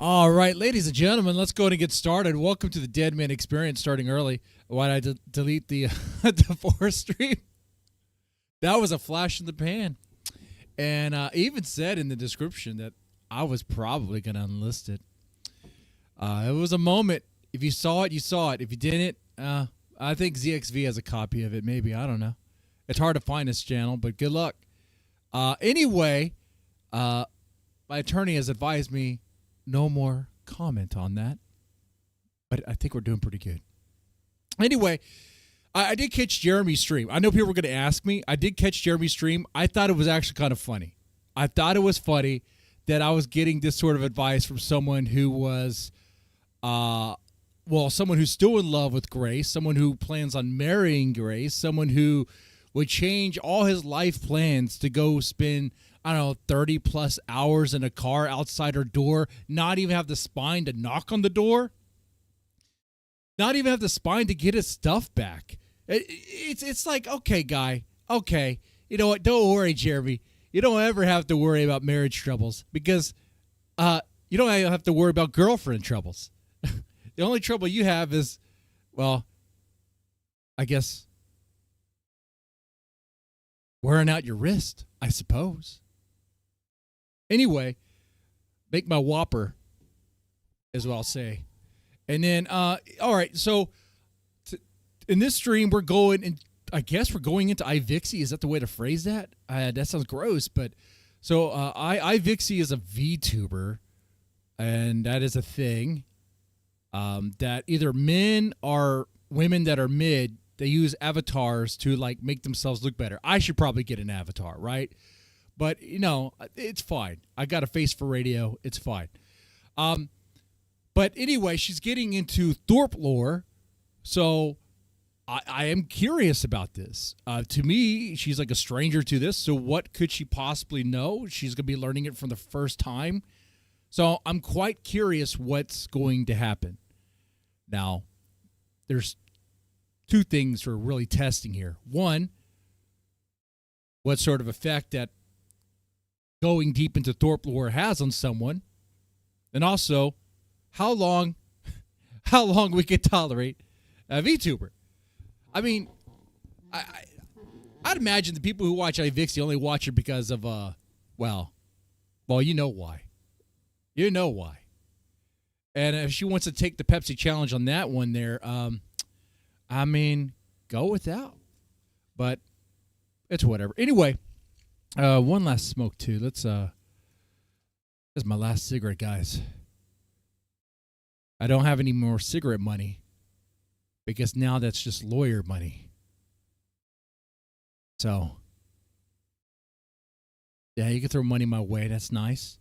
All right, ladies and gentlemen, let's go ahead and get started. Welcome to the Dead Man Experience, starting early. Why did I delete the the forest stream? That was a flash in the pan. And I even said in the description that I was probably going to unlist it. It was a moment. If you saw it, you saw it. If you didn't, I think ZXV has a copy of it, maybe. I don't know. It's hard to find this channel, but good luck. Anyway, my attorney has advised me no more comment on that. But I think we're doing pretty good. Anyway, I did catch Jeremy's stream. I know people were going to ask me. I did catch Jeremy's stream. I thought it was actually kind of funny. I thought it was funny that I was getting this sort of advice from someone who was, someone who's still in love with Grace, someone who plans on marrying Grace, someone who would change all his life plans to go spend, 30 plus hours in a car outside her door, not even have the spine to knock on the door, not even have the spine to get his stuff back. It's like, okay, guy, okay. You know what? Don't worry, Jeremy. You don't ever have to worry about marriage troubles because you don't have to worry about girlfriend troubles. The only trouble you have is, well, I guess, wearing out your wrist, I suppose. Anyway, make my whopper, is what I'll say. And then, all right, so in this stream, we're going, and I guess we're going into iVixey. Is that the way to phrase that? That sounds gross, but so iVixey is a VTuber, and that is a thing that either men or women that are mid, they use avatars to like make themselves look better. I should probably get an avatar, right? But, it's fine. I got a face for radio. It's fine. But anyway, she's getting into Thorp lore. So I am curious about this. To me, she's like a stranger to this. So what could she possibly know? She's going to be learning it for the first time. So I'm quite curious what's going to happen. Now, there's two things we're really testing here. One, what sort of effect that going deep into Thorp lore has on someone, and also how long we could tolerate a VTuber. I mean, I'd imagine the people who watch iVixey only watch her because of well, you know why. You know why. And if she wants to take the Pepsi challenge on that one there, go without. But it's whatever. Anyway, one last smoke too. This is my last cigarette, guys. I don't have any more cigarette money because now that's just lawyer money. So, yeah, you can throw money my way. That's nice.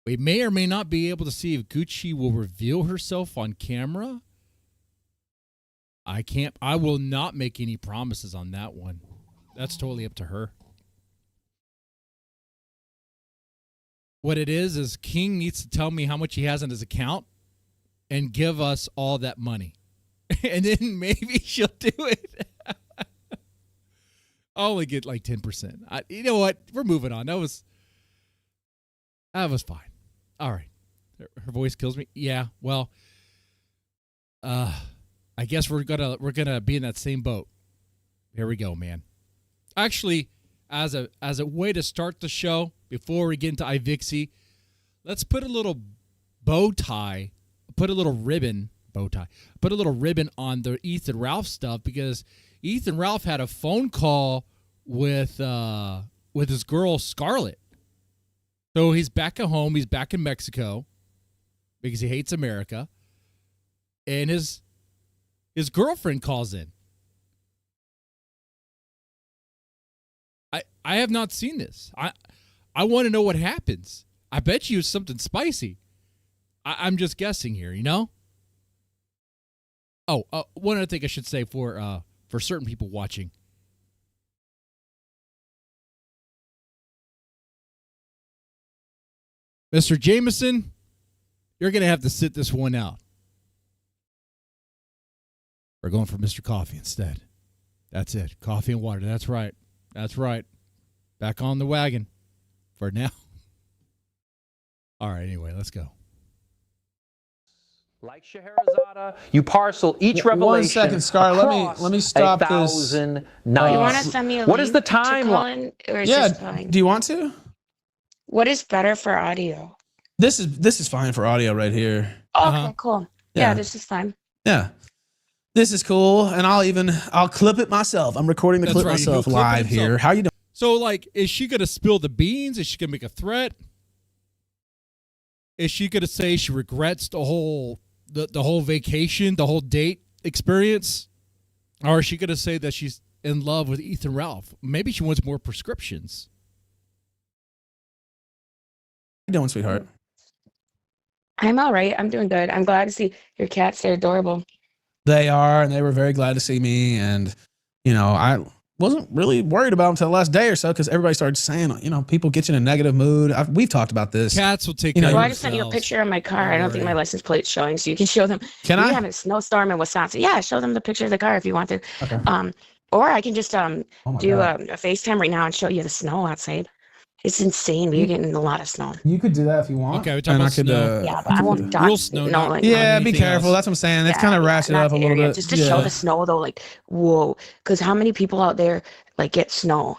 We may or may not be able to see if Gucci will reveal herself on camera. I will not make any promises on that one. That's totally up to her. What it is King needs to tell me how much he has in his account and give us all that money. And then maybe she'll do it. I'll only get like 10%. You know what? We're moving on. That was fine. All right. Her voice kills me. Yeah. Well, I guess we're gonna be in that same boat. Here we go, man. Actually, as a way to start the show, before we get into iVixey, let's put a little ribbon on the Ethan Ralph stuff, because Ethan Ralph had a phone call with his girl Scarlett. So he's back at home. He's back in Mexico because he hates America, and his girlfriend calls in. I have not seen this. I want to know what happens. I bet you it's something spicy. I'm just guessing here, you know? Oh, one other thing I should say for certain people watching. Mr. Jameson, you're going to have to sit this one out. We're going for Mr. Coffee instead. That's it. Coffee and water. That's right. That's right. Back on the wagon for now. All right, anyway, let's go. Like Scheherazade, you parcel each revelation. 1 second, Scar. Let me stop this. 1,000 nights. You want to send me a What link is the to timeline? Colin, or is Yeah. this fine? Do you want to? What is better for audio? This is fine for audio right here. Okay, cool. Yeah, Yeah. this is fine. Yeah. This is cool, and I'll clip it myself. I'm recording the That's clip right, you myself can clip it live yourself. here. How you doing? So, like, is she going to spill the beans? Is she going to make a threat? Is she going to say she regrets the whole vacation, the whole date experience? Or is she going to say that she's in love with Ethan Ralph? Maybe she wants more prescriptions. How you doing, sweetheart? I'm all right. I'm doing good. I'm glad to see your cats. They're adorable. They are, and they were very glad to see me. And, I wasn't really worried about them until the last day or so, because everybody started saying, people get you in a negative mood. We've talked about this. Cats will take You know, care Well, of I just sent you a themselves. picture of my car. I don't think my license plate's showing, so you can show them. Can We I? have a snowstorm in Wisconsin. Yeah, show them the picture of the car if you want to. Okay. Or I can just Oh my do God. a FaceTime right now and show you the snow outside. It's insane. We're getting a lot of snow. You could do that if you want. Okay, we're talking about snow. Yeah, but I won't dodge. Real snow, not- like, Yeah, be anything careful. else. That's what I'm saying. It's Yeah, kind of ratchet not up a the little area. bit. Just to show the snow, though, like, whoa. Because how many people out there, like, get snow?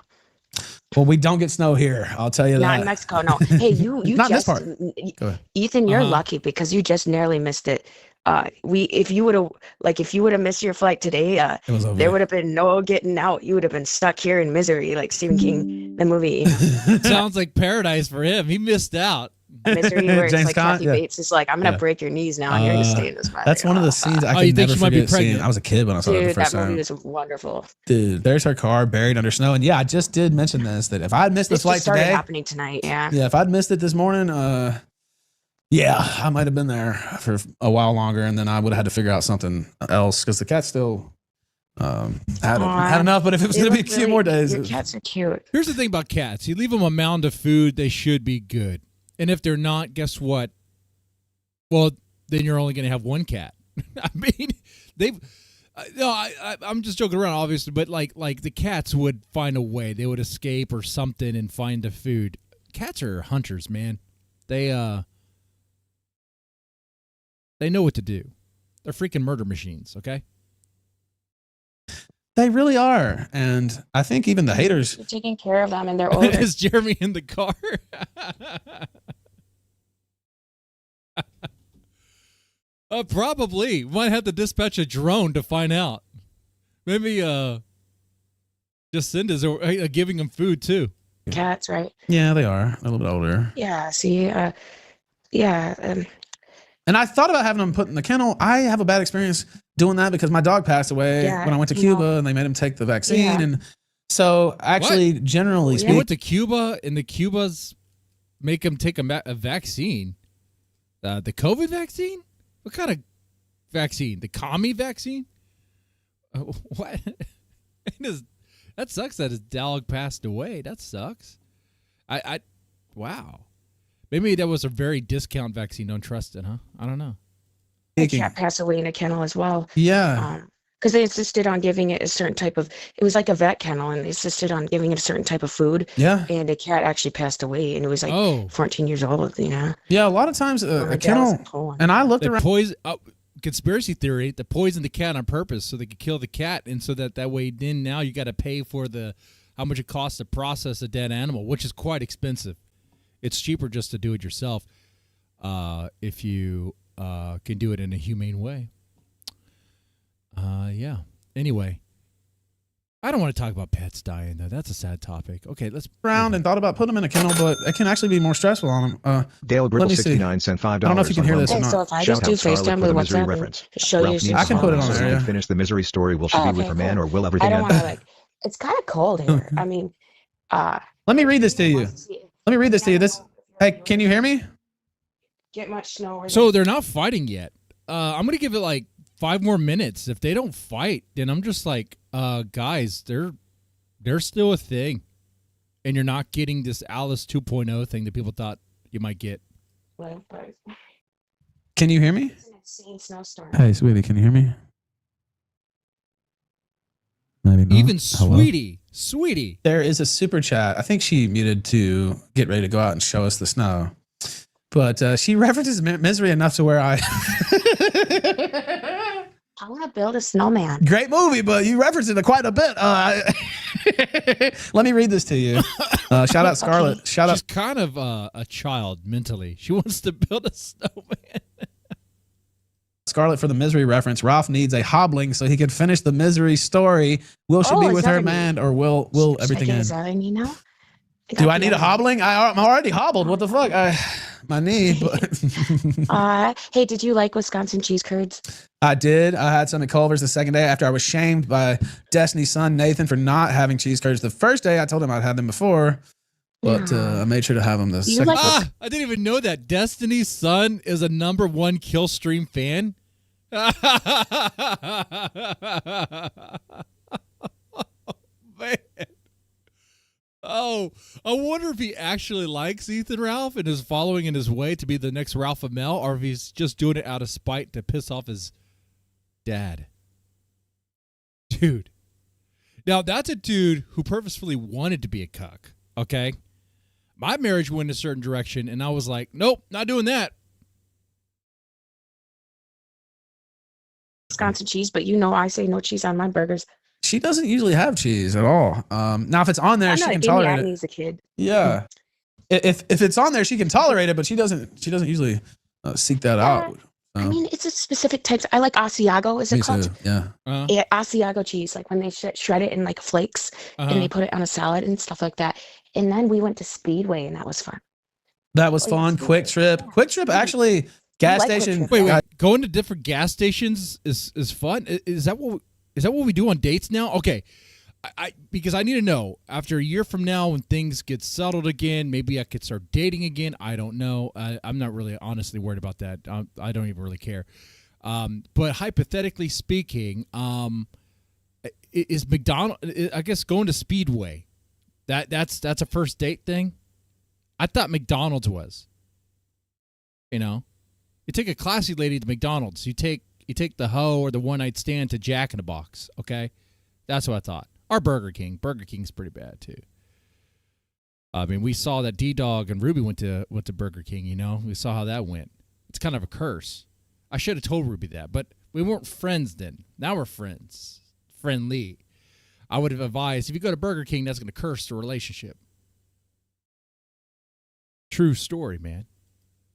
Well, we don't get snow here. I'll tell you Not that. in Mexico, no. Hey, you Not in this just, part. Go ahead. Ethan, you're Uh-huh. lucky because you just narrowly missed it. If you would have missed your flight today, It was over. there would have been no getting out. You would have been stuck here in misery, like Stephen King, the movie. Sounds like paradise for him. He missed out. Misery, where it's James like Caan, Kathy yeah. Bates is like, I'm gonna Yeah. break your knees now, and you're gonna stay in this weather. That's one of the scenes I Oh, can you think never she might be forget seeing. pregnant? I was a kid when I saw it the Dude, first that movie time. was wonderful. Dude, there's her car buried under snow. And yeah, I just did mention this, that if I had missed the This flight just started today, happening tonight. Yeah. if I'd missed it this morning, yeah, I might have been there for a while longer, and then I would have had to figure out something else, because the cat still had enough. But if it was They going to be a look few really- more days, Your cats are cute. Here's the thing about cats. You leave them a mound of food, they should be good. And if they're not, guess what? Well, then you're only going to have one cat. I mean, I'm just joking around, obviously, but like the cats would find a way. They would escape or something and find the food. Cats are hunters, man. They know what to do. They're freaking murder machines, okay? they really are. And I think even the haters, You're taking care of them, and they're older. Is Jeremy in the car? Probably. Might have to dispatch a drone to find out. Maybe Jacinda's giving them food too. Cats, right? Yeah, they are a little bit older. Yeah. See, yeah. And I thought about having them put in the kennel. I have a bad experience doing that because my dog passed away when I went to Cuba and they made him take the vaccine. And so actually, generally You speaking, went to Cuba and the Cubas make him take a vaccine. The COVID vaccine? What kind of vaccine? The commie vaccine? What? That sucks that his dog passed away. That sucks. Wow. Maybe that was a very discount vaccine. Don't trust it, huh? I don't know. The cat passed away in a kennel as well. Yeah. Because they insisted on giving it a certain type of, it was like a vet kennel, and they insisted on giving it a certain type of food. Yeah. And the cat actually passed away, and it was like 14 years old, you know? Yeah, a lot of times a kennel, and I looked around. Conspiracy theory, they poisoned the cat on purpose so they could kill the cat, and so that way then now you got to pay for how much it costs to process a dead animal, which is quite expensive. It's cheaper just to do it yourself if you can do it in a humane way. Yeah. Anyway, I don't want to talk about pets dying, though. That's a sad topic. Okay, let's around and thought about putting them in a kennel, but it can actually be more stressful on them. Dale Brittle 69 cent $5. I don't know if you can hear this or not. So if I just do FaceTime with WhatsApp and show you some I can put it on there. Yeah. Finish the misery story. Will she be with her man or will everything I don't end? want to it's kind of cold here. I mean, let me read this to you. Hey, can you hear me? Get much snow. So they're not fighting yet. I'm gonna give it like 5 more minutes. If they don't fight, then I'm just like, guys, they're still a thing, and you're not getting this Alice 2.0 thing that people thought you might get. Can you hear me? It's an insane snowstorm. Hey, sweetie, can you hear me? Maybe not. Even Hello? Sweetie. There is a super chat. I think she muted to get ready to go out and show us the snow. But she references Misery enough to where I want to build a snowman. Great movie, but you referenced it quite a bit. Let me read this to you. Shout out Scarlett. Okay. She's kind of a child mentally. She wants to build a snowman. Scarlett for the Misery reference. Ralph needs a hobbling so he can finish the Misery story. Will she be with her man, or will everything end? Is that what I need now? Do I need a hobbling? I'm already hobbled. What the fuck? My knee. But hey, did you like Wisconsin cheese curds? I did. I had some at Culver's the second day after I was shamed by Destiny's son Nathan for not having cheese curds. The first day I told him I'd had them before, but I made sure to have them the second day. I didn't even know that Destiny's son is a #1 kill stream fan. Man. Oh, I wonder if he actually likes Ethan Ralph and is following in his way to be the next Ralph Amell, or if he's just doing it out of spite to piss off his dad. Dude. Now, that's a dude who purposefully wanted to be a cuck, okay? My marriage went in a certain direction, and I was like, nope, not doing that. Wisconsin cheese, but you know I say no cheese on my burgers. She doesn't usually have cheese at all. Now, if it's on there, she can tolerate it. As a kid. Yeah, if it's on there, she can tolerate it, but she doesn't usually seek that out. I mean, it's a specific type. I like Asiago. Is it called? Too. Yeah. Yeah, Asiago cheese, like when they shred it in like flakes and they put it on a salad and stuff like that. And then we went to Speedway, and that was fun. That was fun. Quick Trip actually. Gas station. Wait. Going to different gas stations is fun. Is that what we do on dates now? Okay, because I need to know after a year from now when things get settled again, maybe I could start dating again. I don't know. I'm not really honestly worried about that. I don't even really care. But hypothetically speaking, is McDonald's? I guess going to Speedway, that's a first date thing. I thought McDonald's was. You know. You take a classy lady to McDonald's. You take the hoe or the one-night stand to Jack in the Box, okay? That's what I thought. Or Burger King. Burger King's pretty bad, too. I mean, we saw that D-Dog and Ruby went to Burger King, you know? We saw how that went. It's kind of a curse. I should have told Ruby that, but we weren't friends then. Now we're friends. Friendly. I would have advised, if you go to Burger King, that's going to curse the relationship. True story, man.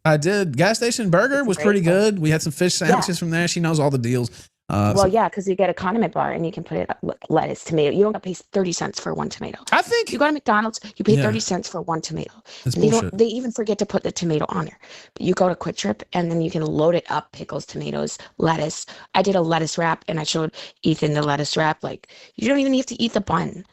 I did. Gas station burger was pretty good. We had some fish sandwiches from there. She knows all the deals. Well, yeah, because you get a condiment bar and you can put it lettuce, tomato. You don't got to pay 30 cents for one tomato. I think You go to McDonald's, you pay Yeah. 30 cents for one tomato. it's They bullshit. they even forget to put the tomato on there. But you go to Quick Trip and then you can load it up, pickles, tomatoes, lettuce. I did a lettuce wrap and I showed Ethan the lettuce wrap. Like, you don't even have to eat the bun.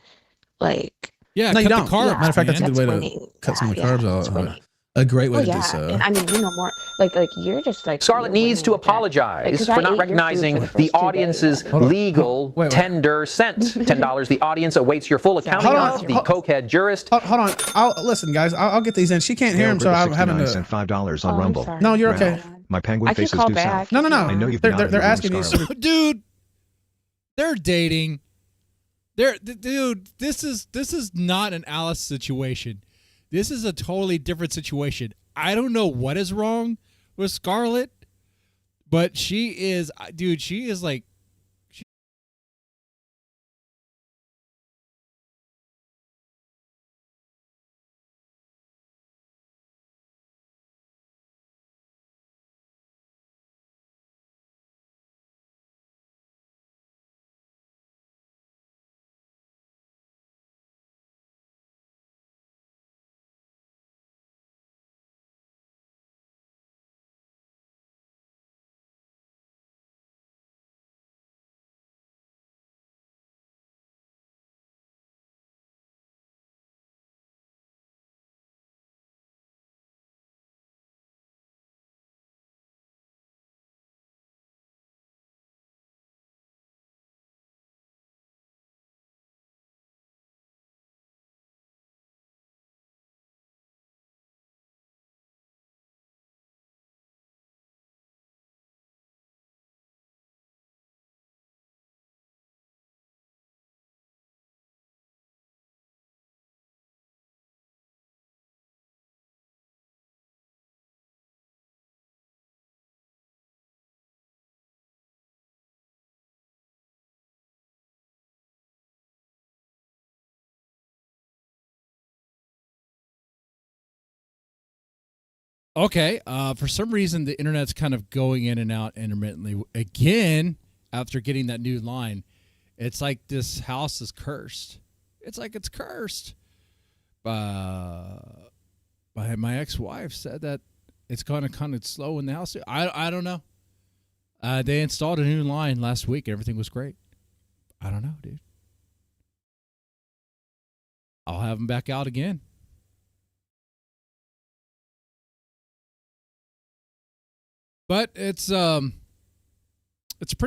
Like, Yeah, No, you cut don't. the carbs, Matter of fact, that's a man. good way to winning. cut some of the Yeah, carbs it's out. winning. A great way Oh to do yeah, so. and I mean, you know more. Like you're just like Scarlett you're needs to winning with that. Like, apologize 'cause I for ate not your food recognizing for the the first 2 days. audience's Hold on. legal Wait. tender cent. $10. The audience awaits your full accounting Hold on. of the cokehead jurist. Hold on. Listen, guys. I'll get these in. She can't hear Hail him, so Griffith I'm having 69 to. sent $5 on Oh, I'm Rumble. sorry. No, you're Right. okay. My penguin I can faces call due back. south. No. I know you've They're been out of asking you. Scarlett. Dude, they're dating. Dude, this is not an Alice situation. This is a totally different situation. I don't know what is wrong with Scarlett, but she is like. Okay, for some reason the internet's kind of going in and out intermittently again after getting that new line. It's like this house is cursed. It's like it's cursed. My ex-wife said that it's going to kind of slow in the house. I don't know. They installed a new line last week. Everything was great. I don't know, dude. I'll have them back out again. But it's pretty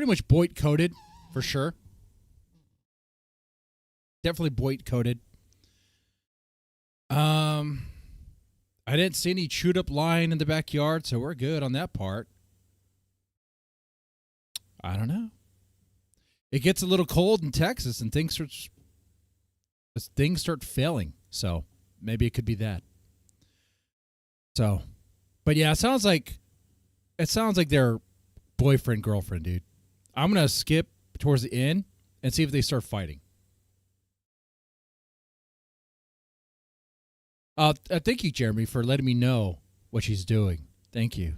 much Boit coated for sure. Definitely Boit coated. I didn't see any chewed up line in the backyard, so we're good on that part. I don't know. It gets a little cold in Texas and things start failing. So maybe it could be that. So, but yeah, it sounds like they're boyfriend, girlfriend, dude. I'm going to skip towards the end and see if they start fighting. Thank you, Jeremy, for letting me know what she's doing. Thank you.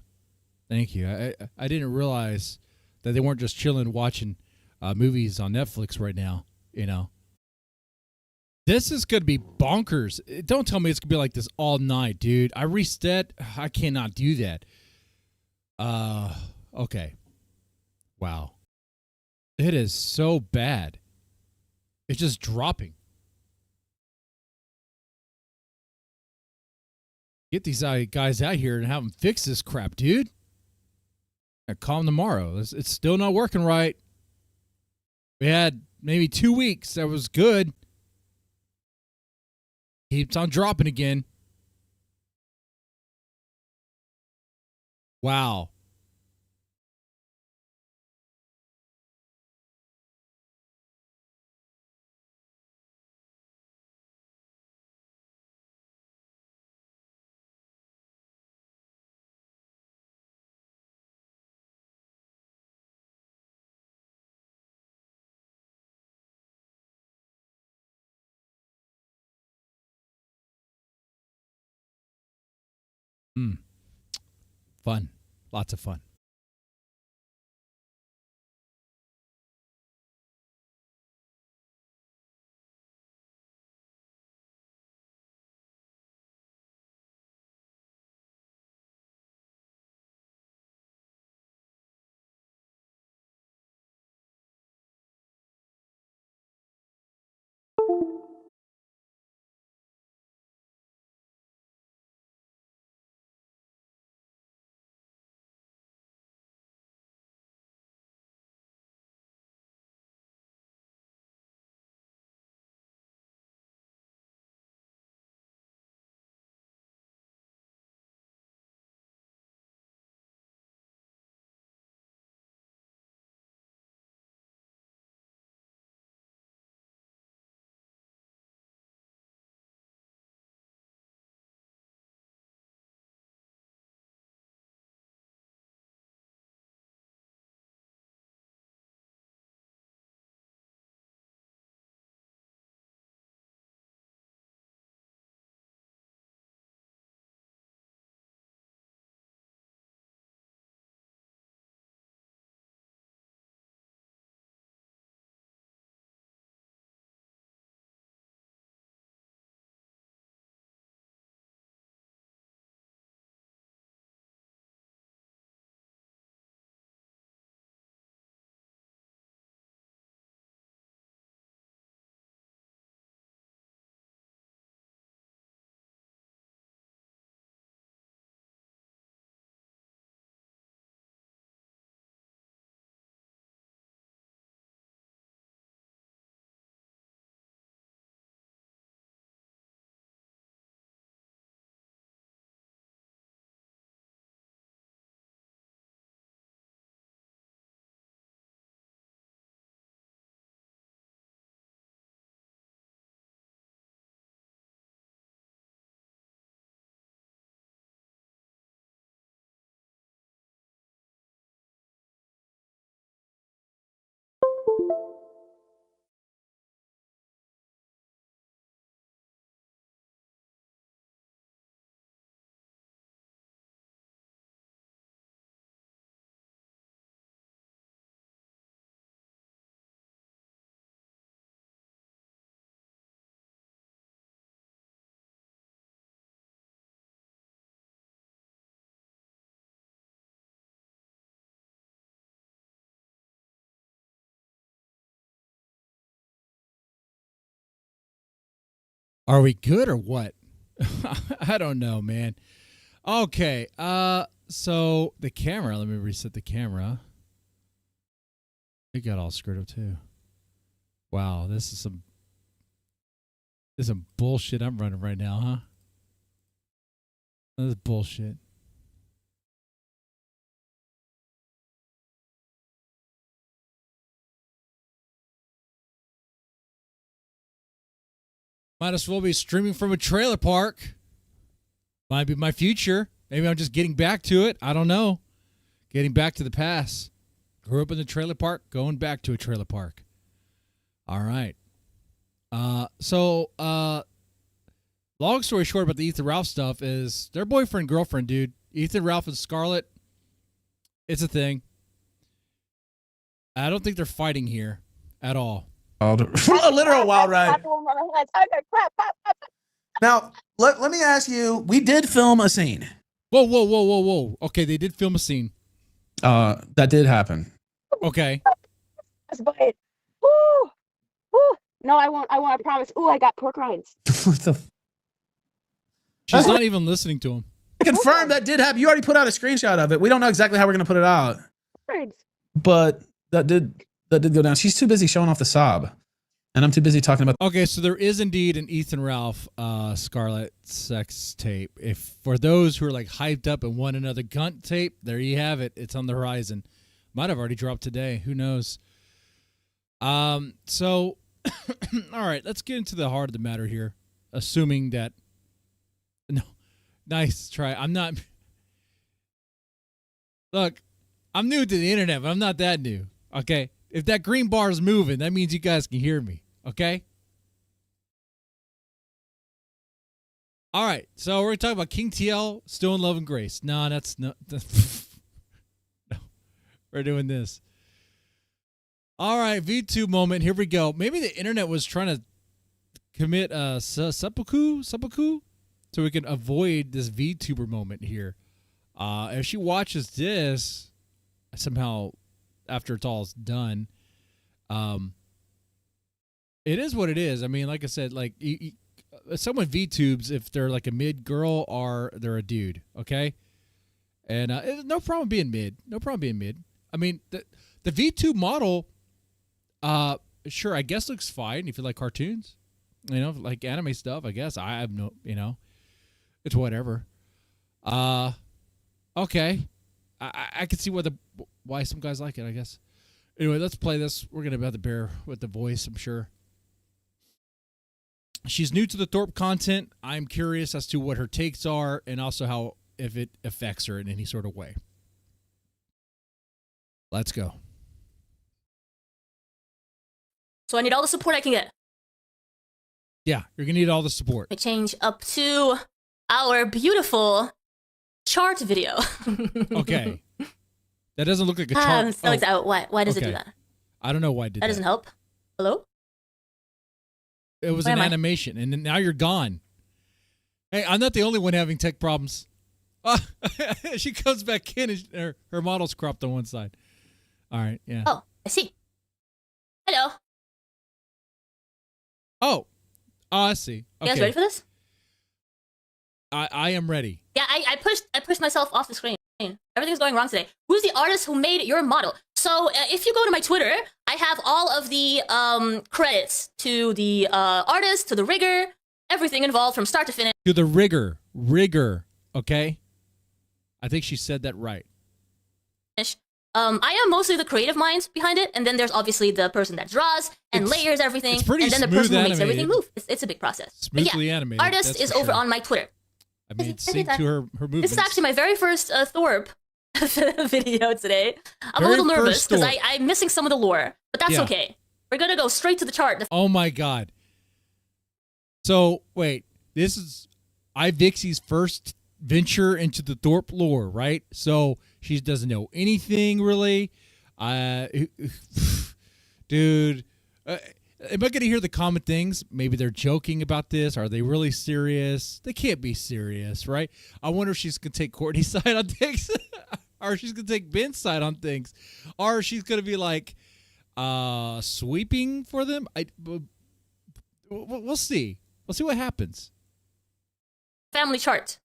I didn't realize that they weren't just chilling watching movies on Netflix right now, you know. This is going to be bonkers. Don't tell me it's going to be like this all night, dude. I reset. I cannot do that. Okay. Wow. It is so bad. It's just dropping. Get these guys out here and have them fix this crap, dude. I call them tomorrow. It's still not working right. We had maybe 2 weeks that was good. Keeps on dropping again. Wow. Fun. Lots of fun. Are we good or what? I don't know, man. Okay. So the camera. Let me reset the camera. It got all screwed up too. Wow, this is some bullshit I'm running right now, huh? This is bullshit. Might as well be streaming from a trailer park. Might be my future. Maybe I'm just getting back to it. I don't know. Getting back to the past. Grew up in the trailer park, going back to a trailer park. All right. So, long story short about the Ethan Ralph stuff is their boyfriend, girlfriend, dude. Ethan Ralph and Scarlett. It's a thing. I don't think they're fighting here at all. A literal wild ride. Now, let me ask you, we did film a scene. Whoa. Okay, they did film a scene. That did happen. Okay. Woo! Woo! No, I won't. I promise. Ooh, I got pork rinds. What the? She's not even listening to him. Confirm that did happen. You already put out a screenshot of it. We don't know exactly how we're gonna put it out, but that did go down. She's too busy showing off the sob, and I'm too busy talking about. Okay, so there is indeed an Ethan Ralph Scarlett sex tape. If for those who are like hyped up and want another Gunt tape, there you have it. It's on the horizon. Might have already dropped today. Who knows? So, all right, let's get into the heart of the matter here. Assuming that, no, nice try. I'm not. Look, I'm new to the internet, but I'm not that new. Okay, if that green bar is moving, that means you guys can hear me. Okay. All right, so we're gonna talk about King TL, Still in Love and Grace. No, that's not. No, we're doing this. All right, VTube moment. Here we go. Maybe the internet was trying to commit a seppuku, so we can avoid this VTuber moment here. If she watches this, somehow, after it's all done, it is what it is. I mean, like I said, like someone VTubes if they're like a mid girl or they're a dude, okay? And no problem being mid. No problem being mid. I mean, the VTube model, sure, I guess looks fine if you like cartoons, you know, like anime stuff. I guess I have no, you know, it's whatever. Okay, I can see why some guys like it. I guess. Anyway, let's play this. We're gonna have to bear with the voice, I'm sure. She's new to the Thorp content. I'm curious as to what her takes are, and also how if it affects her in any sort of way. Let's go. So I need all the support I can get. Yeah, you're going to need all the support. I change up to our beautiful chart video. Okay. That doesn't look like a chart. So it's why does it do that? I don't know why it did that. That doesn't help. Hello? It was an animation, and now you're gone. Hey, I'm not the only one having tech problems. She comes back in, and her model's cropped on one side. All right, yeah. Oh, I see. Hello. Oh, I see. Okay. You guys ready for this? I am ready. Yeah, I pushed myself off the screen. Everything's going wrong today. Who's the artist who made your model? So if you go to my Twitter, I have all of the credits to the artist, to the rigger, everything involved from start to finish. To the rigger, okay? I think she said that right. I am mostly the creative mind behind it, and then there's obviously the person that draws and layers everything, it's pretty and then the person who makes animated. everything move. It's a big process. Smoothly animated. Artist is over on my Twitter. I mean, sync to her movements. This is actually my very first Thorp video today. I'm Very a little nervous first because Thorp. I'm missing some of the lore, but that's Yeah. okay. We're gonna go straight to the chart. Oh my god. So, wait. This is iVixey's first venture into the Thorp lore, right? So, she doesn't know anything really. Dude, am I going to hear the common things? Maybe they're joking about this. Are they really serious? They can't be serious, right? I wonder if she's going to take Courtney's side on things, or she's going to take Ben's side on things, or she's going to be like sweeping for them. We'll see. Let's see what happens. Family chart.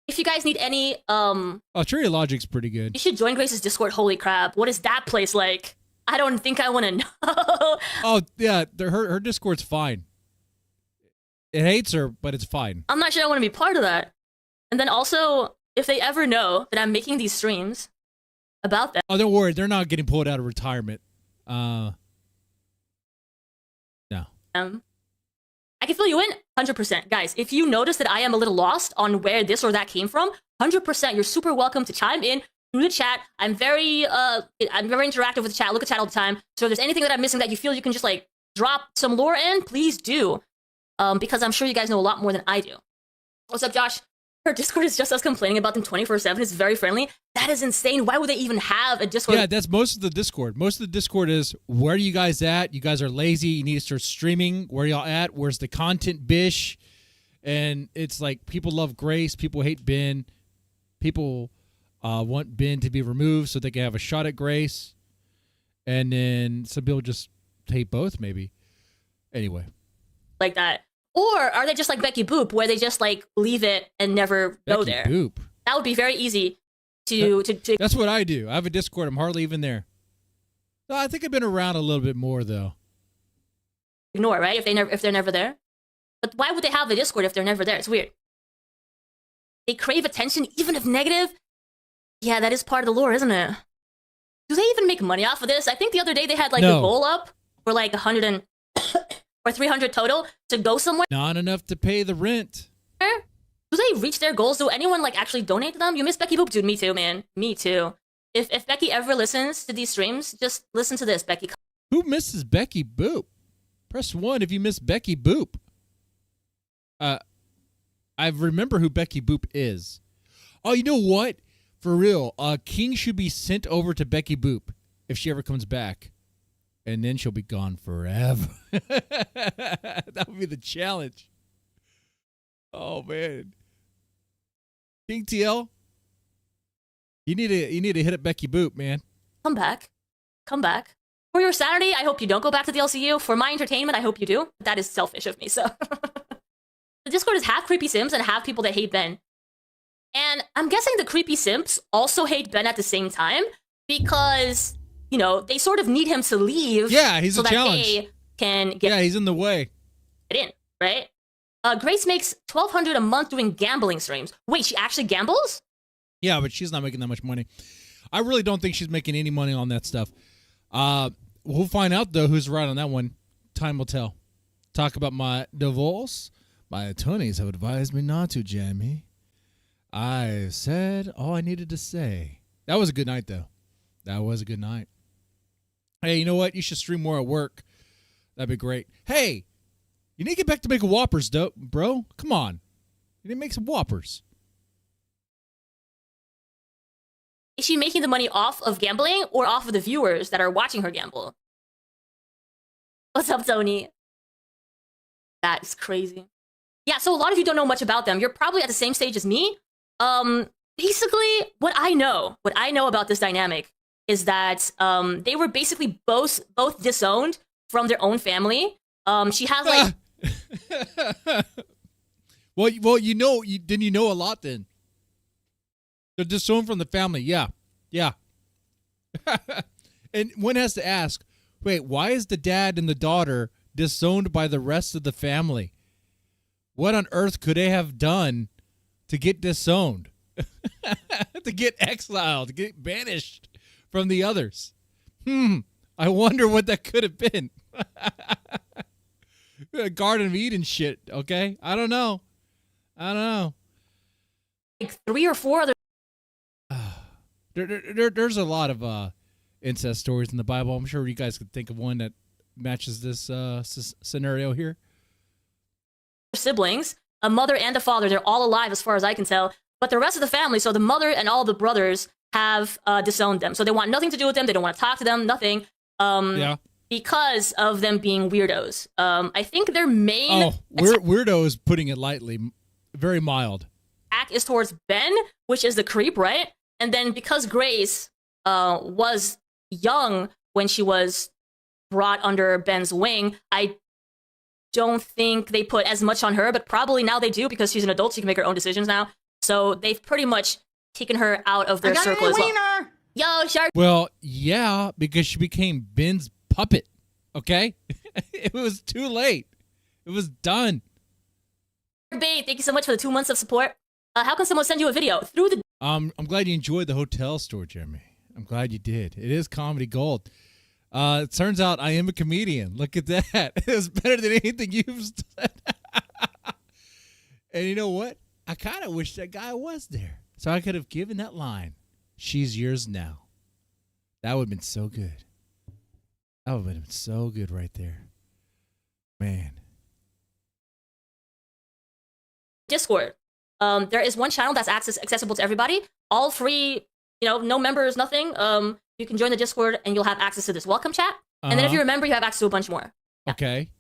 If you guys need any, Oh, Tree of Logic's pretty good. you should join Grace's Discord. Holy crap. What is that place like? I don't think I want to know. Oh, yeah, her Discord's fine. It hates her, but it's fine. I'm not sure I want to be part of that. And then also, if they ever know that I'm making these streams about them. Oh, don't worry. They're not getting pulled out of retirement. No. I can fill you in 100%. Guys, if you notice that I am a little lost on where this or that came from, 100%, you're super welcome to chime in through the chat. I'm very interactive with the chat. Look at chat all the time. So if there's anything that I'm missing that you feel you can just like drop some lore in, please do. Because I'm sure you guys know a lot more than I do. What's up, Josh? Her Discord is just us complaining about them 24/7. It's very friendly. That is insane. Why would they even have a Discord? Yeah, that's most of the Discord. Most of the Discord is, where are you guys at? You guys are lazy. You need to start streaming. Where y'all at? Where's the content, bish? And it's like, people love Grace. People hate Ben. People want Ben to be removed so they can have a shot at Grace. And then some people just hate both, maybe. Anyway. Like that. Or are they just like Becky Boop, where they just like leave it and never go there? Boop. That would be very easy to. That's what I do. I have a Discord. I'm hardly even there. I think I've been around a little bit more though. Ignore, right? If they're never there. But why would they have a Discord if they're never there? It's weird. They crave attention, even if negative. Yeah, that is part of the lore, isn't it? Do they even make money off of this? I think the other day they had like a goal up for like 100 or 300 total to go somewhere. Not enough to pay the rent. Do they reach their goals? Do anyone like actually donate to them? You miss Becky Boop? Dude, me too, man. Me too. If Becky ever listens to these streams, just listen to this, Becky. Who misses Becky Boop? Press 1 if you miss Becky Boop. I remember who Becky Boop is. Oh, you know what? For real, King should be sent over to Becky Boop if she ever comes back. And then she'll be gone forever. That would be the challenge. Oh, man. King TL, you need to hit up Becky Boop, man. Come back. Come back. For your sanity, I hope you don't go back to the LCU. For my entertainment, I hope you do. That is selfish of me, so. The Discord is half creepy sims and half people that hate Ben. And I'm guessing the creepy simps also hate Ben at the same time because, you know, they sort of need him to leave. Yeah, he's so a that challenge. they can get Yeah, he's in the way. in, right? Grace makes $1,200 a month doing gambling streams. Wait, she actually gambles? Yeah, but she's not making that much money. I really don't think she's making any money on that stuff. We'll find out, though, who's right on that one. Time will tell. Talk about my divorce. My attorneys have advised me not to, Jamie. I said all I needed to say. That was a good night, though. That was a good night. Hey, you know what? You should stream more at work. That'd be great. Hey, you need to get back to making Whoppers, bro. Come on. You need to make some Whoppers. Is she making the money off of gambling or off of the viewers that are watching her gamble? What's up, Tony? That is crazy. Yeah, so a lot of you don't know much about them. You're probably at the same stage as me. Basically, what I know about this dynamic is that they were basically both disowned from their own family. She has like well, you know a lot then. They're disowned from the family. Yeah. And one has to ask, wait, why is the dad and the daughter disowned by the rest of the family? What on earth could they have done to get disowned? To get exiled, to get banished from the others? I wonder what that could have been. Garden of Eden shit, okay? I don't know. like 3 or 4 other. There's a lot of incest stories in the Bible. I'm sure you guys could think of one that matches this scenario here. Siblings, a mother and a father. They're all alive as far as I can tell. But the rest of the family, so the mother and all the brothers, have disowned them. So they want nothing to do with them. They don't want to talk to them. Nothing. Because of them being weirdos. I think their main weirdo is putting it lightly, very mild. Attack is towards Ben, which is the creep, right? And then because Grace was young when she was brought under Ben's wing, I don't think they put as much on her, but probably now they do because she's an adult. She can make her own decisions now. So they've pretty much taken her out of their circle as well. Yo, Shark. Well, yeah, because she became Ben's puppet. Okay, it was too late. It was done. Bay, thank you so much for the 2 months of support. How can someone send you a video through the? I'm glad you enjoyed the hotel store, Jeremy. I'm glad you did. It is comedy gold. It turns out I am a comedian. Look at that. It was better than anything you've said. And you know what? I kind of wish that guy was there. So I could have given that line. She's yours now. That would have been so good. That would have been so good right there. Man. Discord. There is one channel that's accessible to everybody. All free, no members, nothing. You can join the Discord and you'll have access to this welcome chat. And then if you remember, you have access to a bunch more. Yeah. Okay.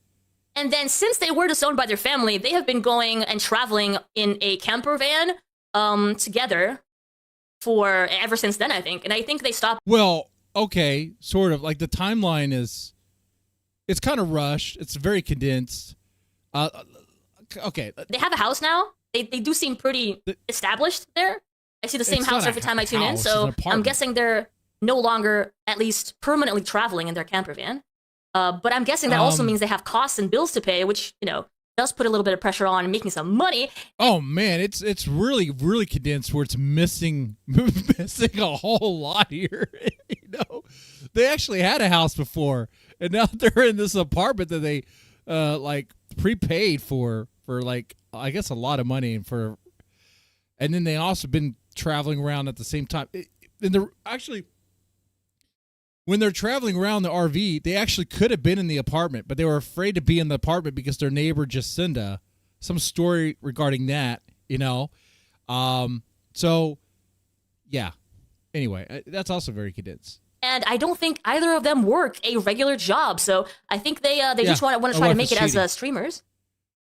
And then since they were disowned by their family, they have been going and traveling in a camper van together for ever since then, I think. And I think they stopped. Well, okay, sort of. Like the timeline it's kind of rushed. It's very condensed. Okay. They have a house now. They do seem pretty established there. I see the same house every time I tune in. So I'm guessing they're no longer, at least permanently, traveling in their camper van. But I'm guessing that also means they have costs and bills to pay, which, does put a little bit of pressure on making some money. Oh man, it's really, really condensed where it's missing a whole lot here. They actually had a house before, and now they're in this apartment that they prepaid for like, I guess, a lot of money and then they also been traveling around at the same time. When they're traveling around the RV, they actually could have been in the apartment, but they were afraid to be in the apartment because their neighbor Jacinda, some story regarding that, So, yeah. Anyway, that's also very condensed. And I don't think either of them work a regular job, so I think they just want to try to make it as streamers.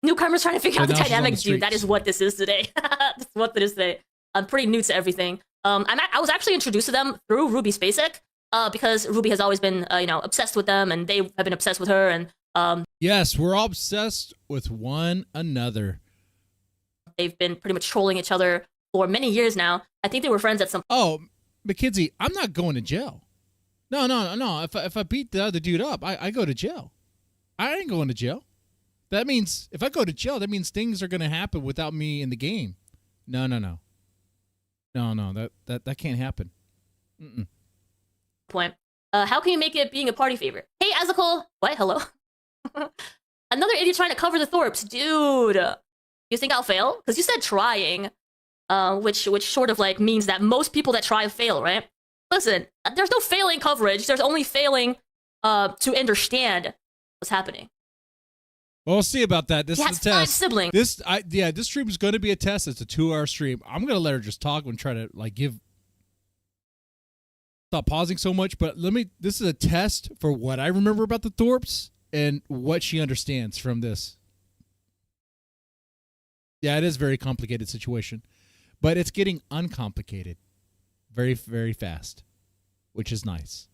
Newcomers trying to figure out the dynamics, dude. That is what this is today. That's what it is today. I'm pretty new to everything. I was actually introduced to them through Ruby Spacek. Because Ruby has always been, obsessed with them, and they have been obsessed with her. And yes, we're all obsessed with one another. They've been pretty much trolling each other for many years now. I think they were friends at some. Oh, McKinsey, I'm not going to jail. No. If I beat the other dude up, I go to jail. I ain't going to jail. That means if I go to jail, that means things are going to happen without me in the game. No. That can't happen. Mm-mm. Point. How can you make it being a party favorite? Hey, Azakel. What? Hello? Another idiot trying to cover the Thorps. Dude. You think I'll fail? Because you said trying, which sort of means that most people that try fail, right? Listen, there's no failing coverage. There's only failing to understand what's happening. Well, we'll see about that. This is a test. 5 siblings. This stream is going to be a test. It's a 2-hour stream. I'm going to let her just talk and try to give. Stop pausing so much, but this is a test for what I remember about the Thorps and what she understands from this. Yeah, it is a very complicated situation, but it's getting uncomplicated very, very fast, which is nice.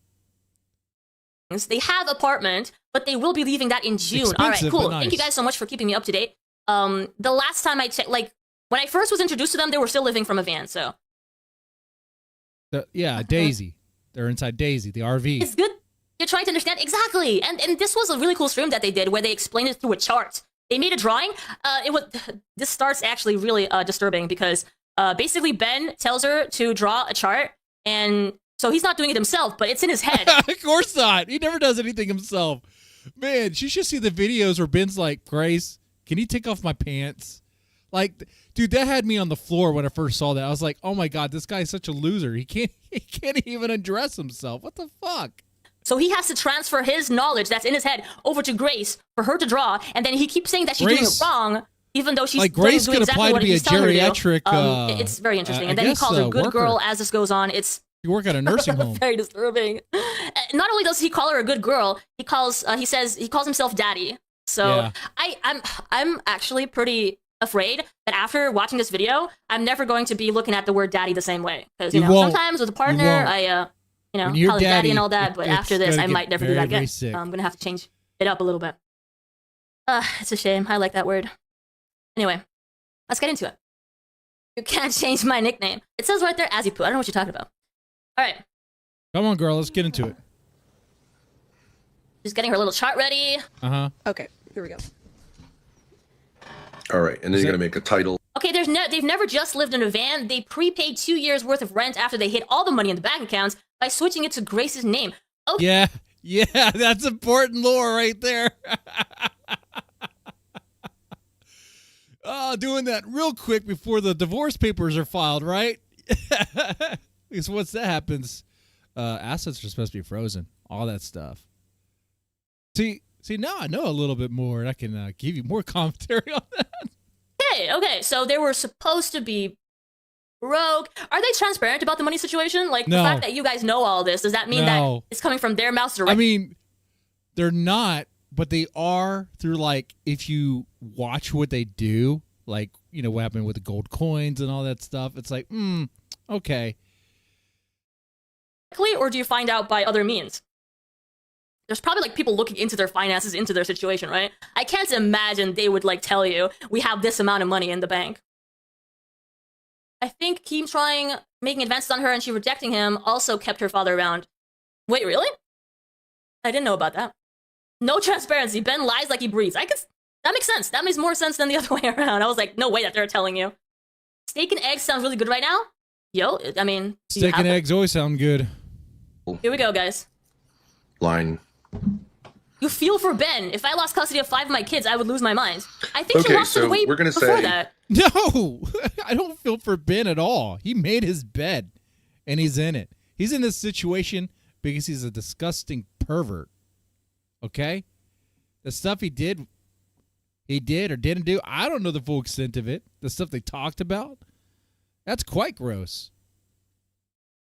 They have apartment, but they will be leaving that in June. All right, cool. Nice. Thank you guys so much for keeping me up to date. The last time I checked, when I first was introduced to them, they were still living from a van, so. Daisy. They're inside Daisy, the RV. It's good. You're trying to understand. Exactly. And this was a really cool stream that they did where they explained it through a chart. They made a drawing. This starts actually really disturbing because basically Ben tells her to draw a chart. And so he's not doing it himself, but it's in his head. Of course not. He never does anything himself. Man, she should see the videos where Ben's like, Grace, can you take off my pants? Dude, that had me on the floor when I first saw that. I was like, oh my God, this guy's such a loser. He can't even undress himself. What the fuck? So he has to transfer his knowledge that's in his head over to Grace for her to draw, and then he keeps saying that she's doing it wrong, even though she's Grace doing could exactly apply what to be a he's telling her to do. geriatric. It's very interesting. And then he calls her good girl as this goes on. It's you work at a nursing home. Very disturbing. Not only does he call her a good girl, he calls himself daddy. So yeah. I'm actually pretty afraid that after watching this video, I'm never going to be looking at the word daddy the same way. Because sometimes with a partner, I call him daddy and all that, but after this, I might never do that again. I'm gonna have to change it up a little bit. It's a shame. I like that word. Anyway, let's get into it. You can't change my nickname. It says right there, Azipoo. I don't know what you're talking about. All right. Come on, girl. Let's get into it. She's getting her little chart ready. Uh-huh. Okay, here we go. All right, and then you're gonna make a title. Okay, they've never just lived in a van. They prepaid 2 years worth of rent after they hid all the money in the bank accounts by switching it to Grace's name. Okay. Yeah, that's important lore right there. Doing that real quick before the divorce papers are filed, right? Because once that happens, assets are supposed to be frozen. All that stuff. See, now I know a little bit more, and I can give you more commentary on that. Okay, so they were supposed to be broke. Are they transparent about the money situation? Like, No. the fact that you guys know all this, does that mean No. that it's coming from their mouths directly? I mean, they're not, but they are through, like, if you watch what they do, like, you know, what happened with the gold coins and all that stuff, it's like, okay. Or do you find out by other means? There's probably like people looking into their finances, into their situation, right? I can't imagine they would like tell you, we have this amount of money in the bank. I think him trying, making advances on her and she rejecting him also kept her father around. Wait, really? I didn't know about that. No transparency. Ben lies like he breathes. That makes sense. That makes more sense than the other way around. I was like, no way that they're telling you. Steak and eggs sounds really good right now. Yo, I mean, Steak and eggs always sound good. Here we go, guys. Line. You feel for Ben. If I lost custody of 5 of my kids, I would lose my mind. I think Okay, you lost so it way we're gonna before say- that. No, I don't feel for Ben at all. He made his bed, and he's in it. He's in this situation because he's a disgusting pervert. Okay? The stuff he did or didn't do, I don't know the full extent of it. The stuff they talked about, that's quite gross.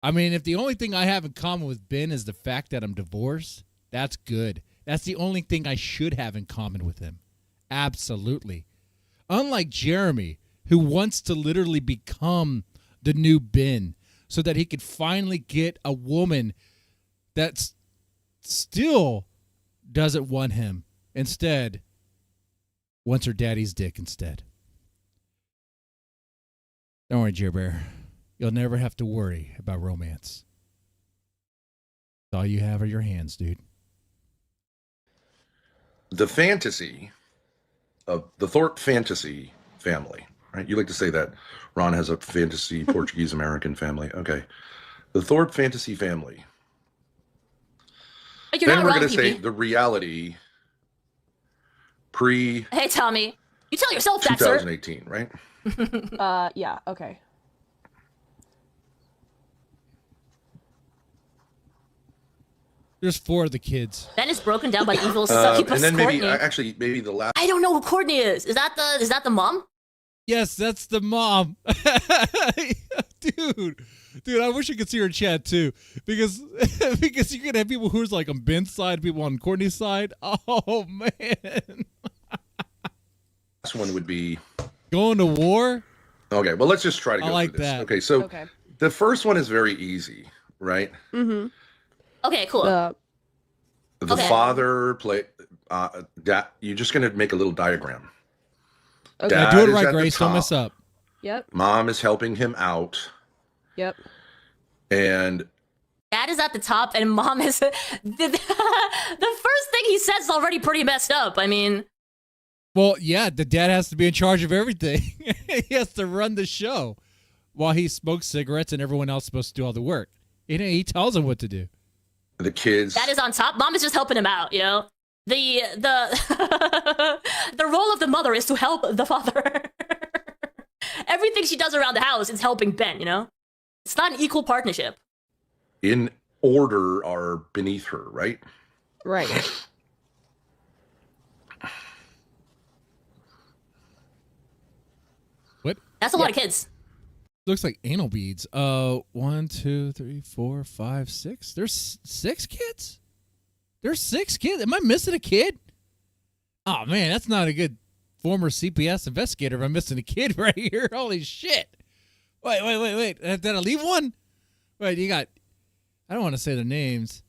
I mean, if the only thing I have in common with Ben is the fact that I'm divorced, that's good. That's the only thing I should have in common with him. Absolutely. Unlike Jeremy, who wants to literally become the new Ben so that he could finally get a woman that still doesn't want him. Instead, wants her daddy's dick instead. Don't worry, Jer Bear. You'll never have to worry about romance. All you have are your hands, dude. The fantasy of the Thorp fantasy family, right? You like to say that Ron has a fantasy Portuguese American family. Okay. The Thorp fantasy family. But you're Then not we're wrong, going to say PP. the reality pre Hey, Tommy. You tell yourself that, sir. 2018, right? Yeah, okay. There's 4 of the kids. Ben is broken down by evil succubus and then Courtney. maybe the last. I don't know who Courtney is. Is that the mom? Yes, that's the mom. Dude, I wish you could see her chat too. Because you could have people who's like on Ben's side, people on Courtney's side. Oh man. Last one would be Going to war? okay. Well, let's just try to go I like through this. that. Okay, so Okay. the first one is very easy, right? Mm-hmm. Okay, cool. The Okay. father play. You're just gonna make a little diagram. Okay. Yeah, Dad do it is right, at the Grace. Don't mess top. up. Yep. Mom is helping him out, Yep. and Dad is at the top and mom is the first thing he says is already pretty messed up. I mean, Well, yeah, the dad has to be in charge of everything. He has to run the show while he smokes cigarettes and everyone else is supposed to do all the work. He tells him what to do. the kids. Dad is on top. Mom is just helping him out, you know? The the role of the mother is to help the father. Everything she does around the house is helping Ben, you know? It's not an equal partnership. in order are beneath her, right? Right. What? That's a lot of kids. Looks like anal beads. 1, 2, 3, 4, 5, 6. There's 6 kids? There's 6 kids? Am I missing a kid? Oh, man, that's not a good former CPS investigator if I'm missing a kid right here. Holy shit. Wait. Did I leave one? Wait, you got... I don't want to say their names.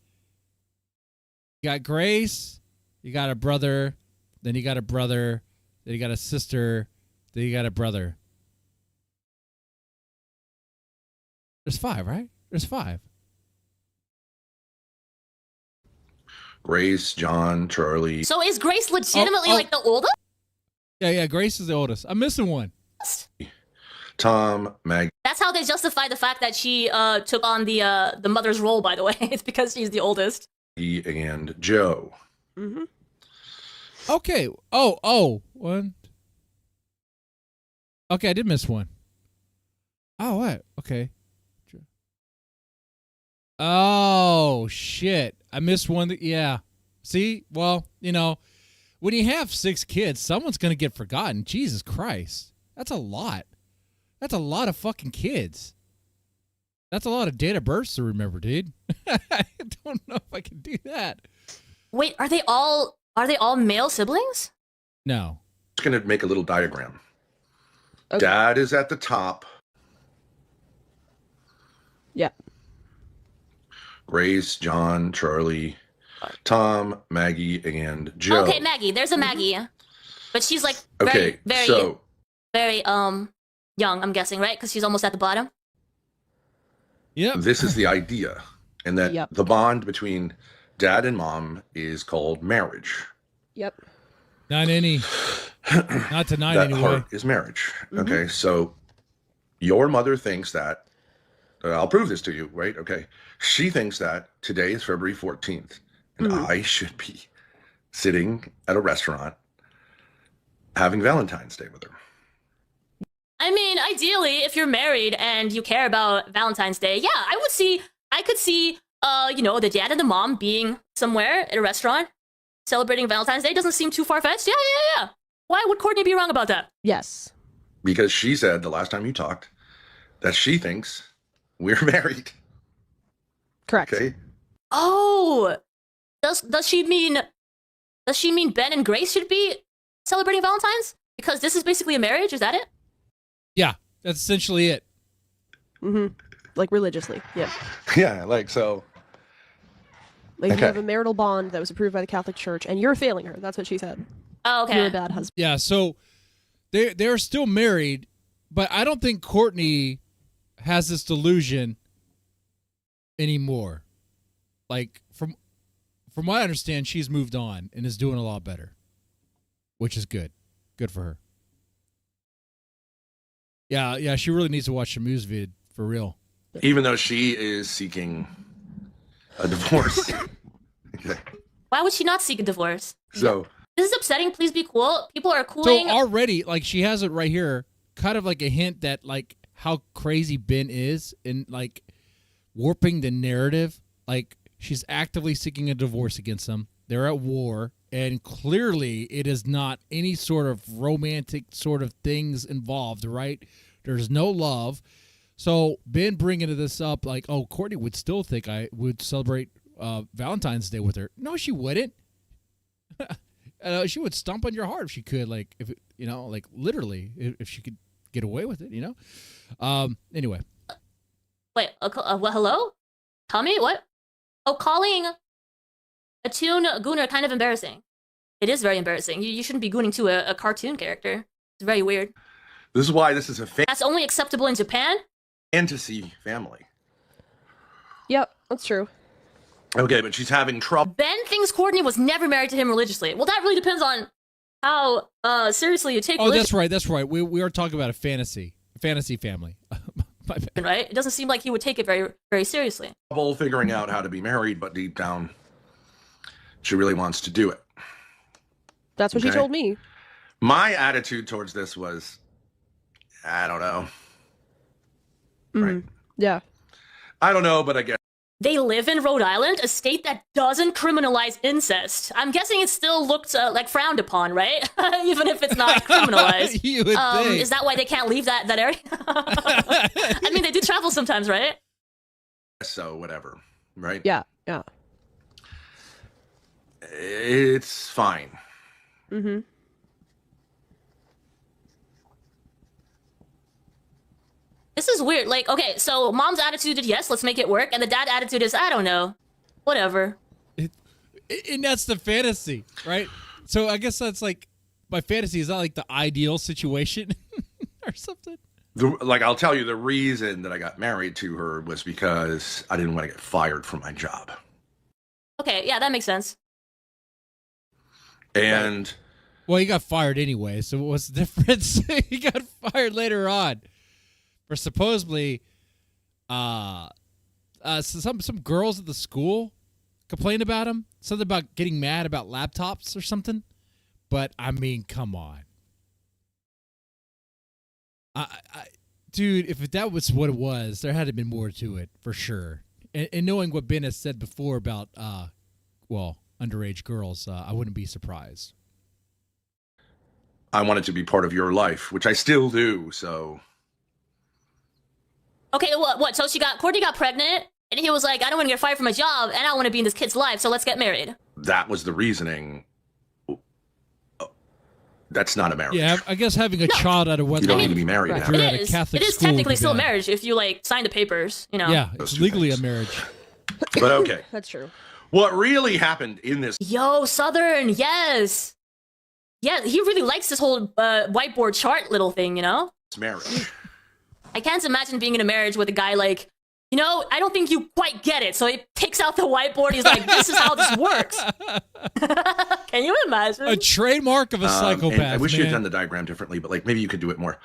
You got Grace. You got a brother. then you got a brother, then you got a sister, then you got a brother. There's 5, right? There's 5. Grace, John, Charlie. So is Grace legitimately like the oldest? Yeah, Grace is the oldest. I'm missing one. Tom, Maggie. That's how they justify the fact that she took on the mother's role, by the way. It's because she's the oldest. And Joe. Mm-hmm. Okay. One. Okay, I did miss one. Oh, what? Okay. Oh, shit. I missed one. Yeah. See? Well, you know, when you have 6 kids, someone's going to get forgotten. Jesus Christ. That's a lot. That's a lot of fucking kids. That's a lot of date of births to remember, dude. I don't know if I can do that. Wait, are they all male siblings? No. Just going to make a little diagram. Okay. Dad is at the top. Yeah. Grace, John, Charlie, Tom, Maggie, and Joe. Okay, Maggie. There's a Maggie. But she's like Okay, very young, I'm guessing, right? Because she's almost at the bottom. Yep. This is the idea. And that Yep. the bond between dad and mom is called marriage. Yep. Not tonight That anyway. heart is marriage. Okay, so your mother thinks that, I'll prove this to you, right? Okay. She thinks that today is February 14th, and I should be sitting at a restaurant having Valentine's Day with her. I mean, ideally, if you're married and you care about Valentine's Day, yeah, I could see, the dad and the mom being somewhere at a restaurant celebrating Valentine's Day. Doesn't seem too far-fetched. Yeah. Why would Courtney be wrong about that? Yes. Because she said the last time you talked that she thinks we're married. Correct. Okay. Oh, does she mean Ben and Grace should be celebrating Valentine's? Because this is basically a marriage, is that it? Yeah, that's essentially it. Mm-hmm. Like religiously. Yep. Yeah, like so. Like Okay. you have a marital bond that was approved by the Catholic Church, and you're failing her. That's what she said. Oh, okay. You're a bad husband. Yeah, so they're still married, but I don't think Courtney has this delusion anymore. Like from what I understand, she's moved on and is doing a lot better, which is good. Good for her. Yeah, she really needs to watch the news vid for real. Even though she is seeking a divorce. Okay. Why would she not seek a divorce? So This is upsetting. Please be cool. People are So cooling. already, like, she has it right here, kind of like a hint that, like, how crazy Ben is in, like, warping the narrative. Like, she's actively seeking a divorce against him. They're at war, and clearly it is not any sort of romantic sort of things involved, right? There's no love. So Ben bringing this up, like, oh, Courtney would still think I would celebrate Valentine's Day with her. No, she wouldn't. She would stomp on your heart if she could, like, if like literally, if she could get away with it, Anyway, Wait, well, hello? Tommy, what? Oh, calling a toon gooner kind of embarrassing. It is very embarrassing. You shouldn't be gooning to a cartoon character. It's very weird. this is why this is a That's only acceptable in Japan? fantasy family. Yep, that's true. Okay, but she's having trouble. Ben thinks Courtney was never married to him religiously. Well, that really depends on how seriously you take oh, religion, that's right. We are talking about a fantasy family. My bad. right? It doesn't seem like he would take it very, very seriously. Figuring out how to be married, but deep down, she really wants to do it. That's what she Okay. told me. My attitude towards this was, I don't know. Right. Yeah. I don't know, but I guess. They live in Rhode Island, a state that doesn't criminalize incest. I'm guessing it still looked like frowned upon, right? Even if it's not criminalized. You would think. Is that why they can't leave that area? I mean, they do travel sometimes, right? So, whatever. Right? Yeah. Yeah. It's fine. Mm-hmm. This is weird. Like, okay, so mom's attitude is yes, let's make it work. And the dad attitude is, I don't know. Whatever. And that's the fantasy, right? So I guess that's like my fantasy. Is that like the ideal situation or something? Like, I'll tell you, the reason that I got married to her was because I didn't want to get fired from my job. Okay, yeah, that makes sense. And well, he got fired anyway. So what's the difference? He got fired later on for supposedly, some girls at the school complained about him. Something about getting mad about laptops or something. But I mean, come on. Dude, if that was what it was, there had to be more to it for sure. And knowing what Ben has said before about, underage girls, I wouldn't be surprised. I wanted to be part of your life, which I still do. So. Okay, what? So Courtney got pregnant, and he was like, I don't want to get fired from my job, and I want to be in this kid's life, so let's get married. That was the reasoning. That's not a marriage. Yeah, I guess having a child out of wedlock. You don't need to be married now. It is technically still a marriage if you like sign the papers, you know. Yeah, it's legally a marriage. But okay. That's true. What really happened in this? Yo, Southern, yes. Yeah, he really likes this whole whiteboard chart little thing, you know? Marriage. I can't imagine being in a marriage with a guy like, you know, I don't think you quite get it. So he takes out the whiteboard. He's like, this is how this works. Can you imagine? A trademark of a psychopath. I wish you had done the diagram differently, but like maybe you could do it more.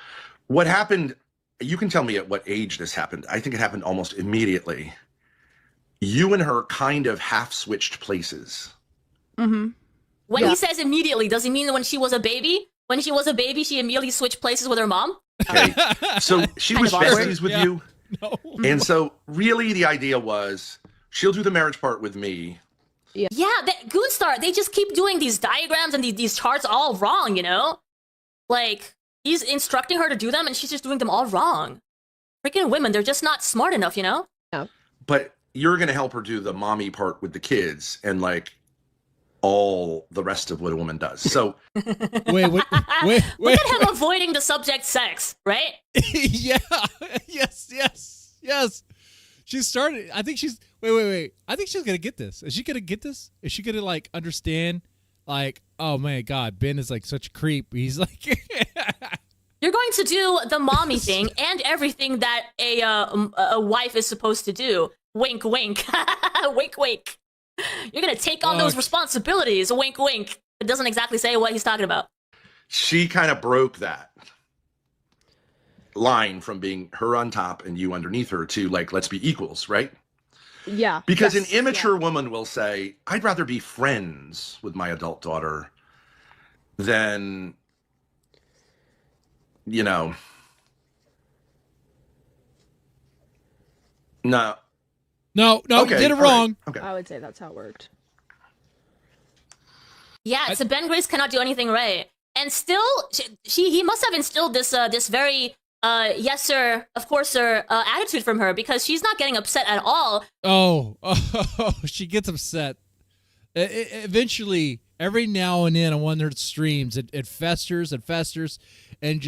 What happened? You can tell me at what age this happened. I think it happened almost immediately. You and her kind of half switched places. Mm-hmm. When he says immediately, does he mean that when she was a baby? When she was a baby, she immediately switched places with her mom? Okay. So she was besties with you. No. And so really the idea was she'll do the marriage part with me. Yeah, Goonstar, they just keep doing these diagrams and these charts all wrong, you know? Like, he's instructing her to do them and she's just doing them all wrong. Freaking women, they're just not smart enough, you know? Yeah. But you're going to help her do the mommy part with the kids and like all the rest of what a woman does. So wait. Look at him avoiding the subject sex, right? Yeah. Yes. She started. I think she's. Wait. I think she's gonna get this. Is she gonna get this? Is she gonna like understand? Like, oh my God, Ben is like such a creep. He's like. You're going to do the mommy thing and everything that a wife is supposed to do. Wink, wink. Wink, wink. You're going to take on those responsibilities. Wink, wink. It doesn't exactly say what he's talking about. She kind of broke that line from being her on top and you underneath her to like, let's be equals, right? Yeah. Because an immature woman will say, I'd rather be friends with my adult daughter than, you know, no. No, okay, you did it wrong. Right. Okay. I would say that's how it worked. Yeah, so Ben Grace cannot do anything right. And still, he must have instilled this this very, yes sir, of course sir, attitude from her because she's not getting upset at all. Oh, she gets upset. Eventually, every now and then on one of her streams, it festers and festers and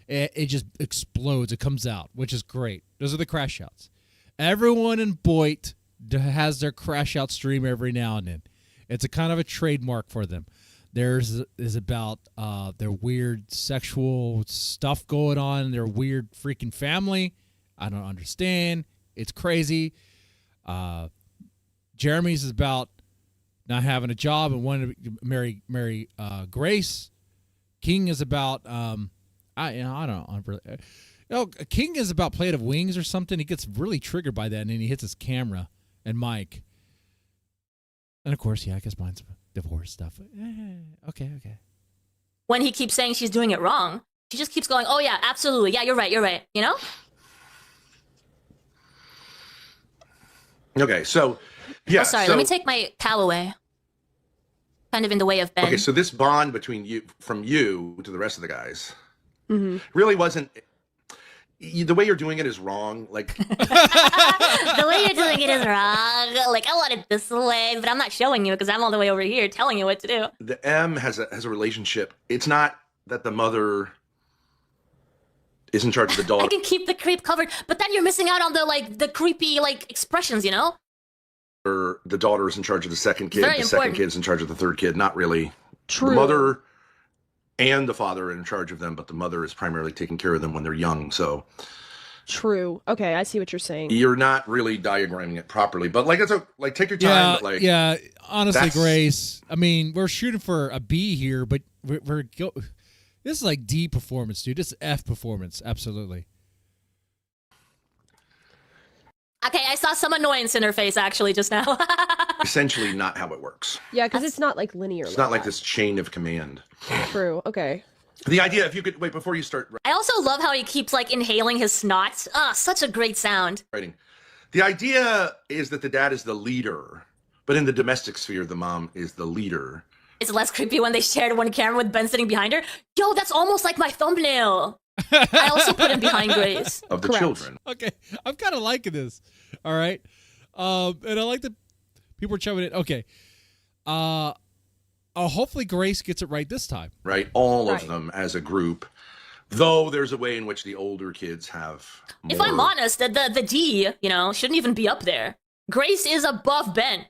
it just explodes. It comes out, which is great. Those are the crash outs. Everyone in Boyd has their crash out stream every now and then. It's a kind of a trademark for them. There's is about their weird sexual stuff going on in their weird freaking family. I don't understand. It's crazy. Jeremy's is about not having a job and wanting to marry Grace. King is about I don't really. King is about Plate of Wings or something. He gets really triggered by that, and then he hits his camera and mic. And of course, I guess mine's divorce stuff. Okay. When he keeps saying she's doing it wrong, she just keeps going, oh yeah, absolutely. Yeah, you're right. You know? Okay, so, yeah. Oh, sorry, let me take my pal away. Kind of in the way of Ben. Okay, so this bond between you, from you to the rest of the guys, really wasn't... The way you're doing it is wrong. Like the way you're doing it is wrong. Like I want it this way, but I'm not showing you because I'm all the way over here telling you what to do. The M has a relationship. It's not that the mother is in charge of the daughter. I can keep the creep covered, but then you're missing out on the creepy expressions, you know? Or the daughter is in charge of the second kid. Very the important. second kid's in charge of the third kid. Not really. True. The mother and the father are in charge of them, but the mother is primarily taking care of them when they're young. So True. Okay, I see what you're saying. you're not really diagramming it properly. But like, take your time. Yeah, but like, yeah. Honestly, that's- Grace. I mean, we're shooting for a B here, but this is like D performance, dude. This is F performance. Absolutely. Okay, I saw some annoyance in her face actually just now. essentially not how it works. Yeah, because it's not like linear. It's not like this chain of command. True. Okay. The idea, if you could wait before you start I also love how he keeps like inhaling his snot. Ah, such a great sound. writing, the idea is that the dad is the leader, but in the domestic sphere, the mom is the leader. It's less creepy when they shared one camera with Ben sitting behind her. Yo, that's almost like my thumbnail. I also put him behind Grace. Of the Correct. children. Okay, I'm kind of liking this. All right, and I like that people are chiming in. Okay, hopefully Grace gets it right this time. Right? All Right. of them as a group. Though there's a way in which the older kids have more. If I'm honest, the D, shouldn't even be up there. Grace is above Ben.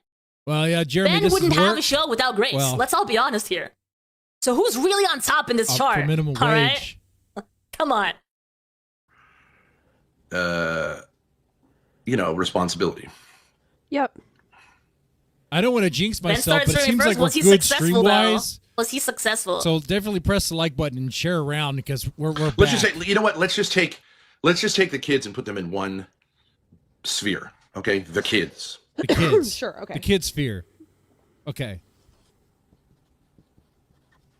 Well, yeah, Jeremy, Ben this wouldn't is have work a show without Grace. Well- Let's all be honest here. So who's really on top in this up chart? for minimum All right? wage. Come on. Responsibility. Yep. I don't want to jinx Ben myself, started but it streaming seems first. like we're Was he good successful though? stream-wise. Was he successful? So definitely press the like button and share around because we're Let's back. just say, you know what? Let's just take the kids and put them in one sphere. Okay? The kids. the kids. Sure. Okay. The kid sphere. Okay.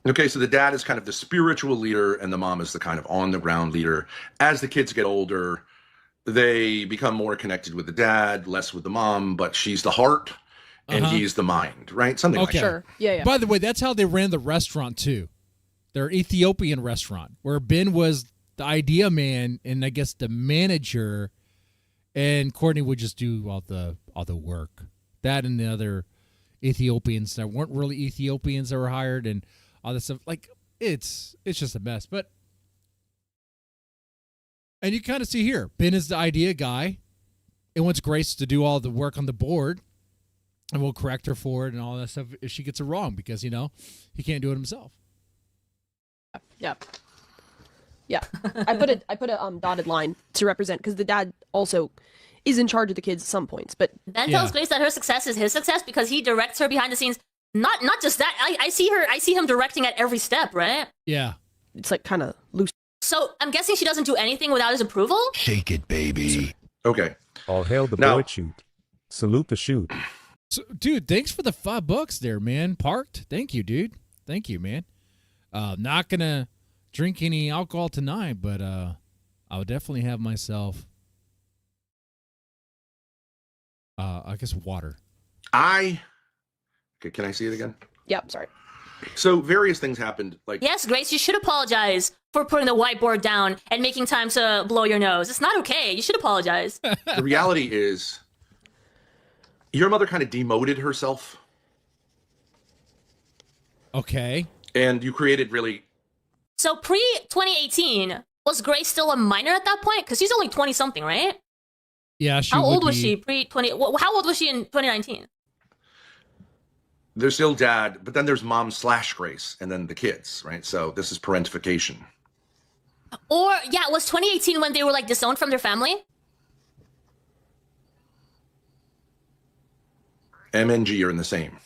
Okay, so the dad is kind of the spiritual leader and the mom is the kind of on the ground leader. As the kids get older, they become more connected with the dad, less with the mom, but she's the heart and Uh-huh. he's the mind, right? Something Okay. like that. Sure. Yeah. Yeah. By the way, that's how they ran the restaurant too. Their Ethiopian restaurant, where Ben was the idea man and I guess the manager, and Courtney would just do all the work. That and the other Ethiopians that weren't really Ethiopians that were hired and all this stuff. Like it's just a mess. But and you kind of see here, Ben is the idea guy. It wants Grace to do all the work on the board. And we'll correct her for it and all that stuff if she gets it wrong because, he can't do it himself. Yep. Yeah. I put a dotted line to represent because the dad also is in charge of the kids at some points, but Ben Yeah. tells Grace that her success is his success because he directs her behind the scenes. Not just that. I see him directing at every step, right? Yeah. it's like kind of loose. So I'm guessing she doesn't do anything without his approval. Shake it, baby. Okay. All hail the Now- boy shoot. Salute the shoot. So, dude, thanks for the $5 there, man. Parked. Thank you, dude. Thank you, man. Not going to drink any alcohol tonight, but I'll definitely have myself, I guess, water. Okay, can I see it again? Yep. Sorry. So various things happened. Like, Yes, Grace, you should apologize for putting the whiteboard down and making time to blow your nose. It's not okay. You should apologize. the reality is your mother kind of demoted herself Okay. and you created really So pre-2018, was Grace still a minor at that point? Because she's only 20-something, right? Yeah, she How would old was be- she pre-20? How old was she in 2019? there's still dad, but then there's mom / Grace and then the kids, right? So this is parentification. Or, yeah, was 2018 when they were, like, disowned from their family? M and G are in the same.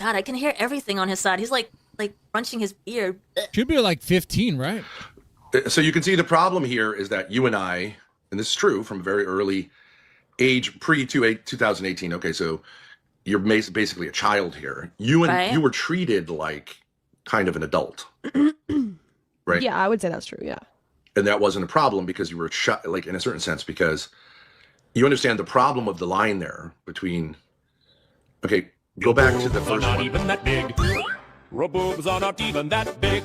God, I can hear everything on his side. He's, like crunching his beard. Ugh. Should be like 15, right? So you can see the problem here is that you and I, and this is true from a very early age, pre-2018. Okay, so you're basically a child here. You Right. were treated like kind of an adult, right? Yeah, I would say that's true. Yeah. And that wasn't a problem because you were like in a certain sense because you understand the problem of the line there between. Okay, go back to the first one. even that big. Boobs are not even that big.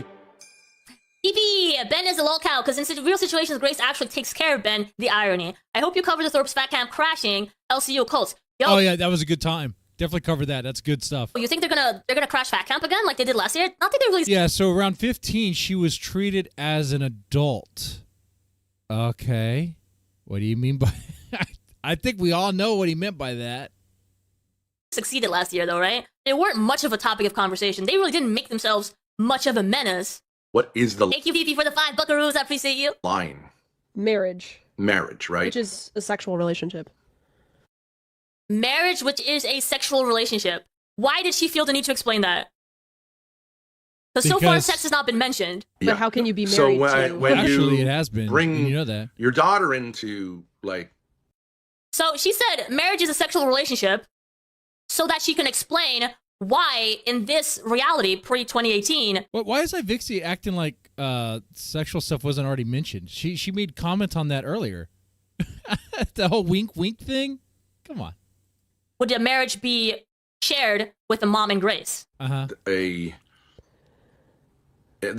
DP, Ben is a lol cow because in real situations, Grace actually takes care of Ben. The irony. I hope you cover the Thorp's fat camp crashing LCU cults. Yo, Oh, yeah, that was a good time. Definitely covered that. That's good stuff. you think they're gonna crash fat camp again like they did last year? Not that they really. Yeah, so around 15, she was treated as an adult. Okay. What do you mean by I think we all know what he meant by that. succeeded last year, though, right? They weren't much of a topic of conversation. They really didn't make themselves much of a menace. What is the Thank you, Fifi, for the 5 buckaroos. I appreciate you. line? Marriage, Marriage, right? which is a sexual relationship. Marriage, which is a sexual relationship. Why did she feel the need to explain that? Because so far, Because- sex has not been mentioned. But how can you be So married to? when Actually, you it has been. bring and you know that. your daughter into like So she said marriage is a sexual relationship so that she can explain why in this reality pre-2018. Why is iVixey acting like sexual stuff wasn't already mentioned? She made comment on that earlier. The whole wink wink thing? Come on. Would a marriage be shared with the mom and Grace? Uh-huh. the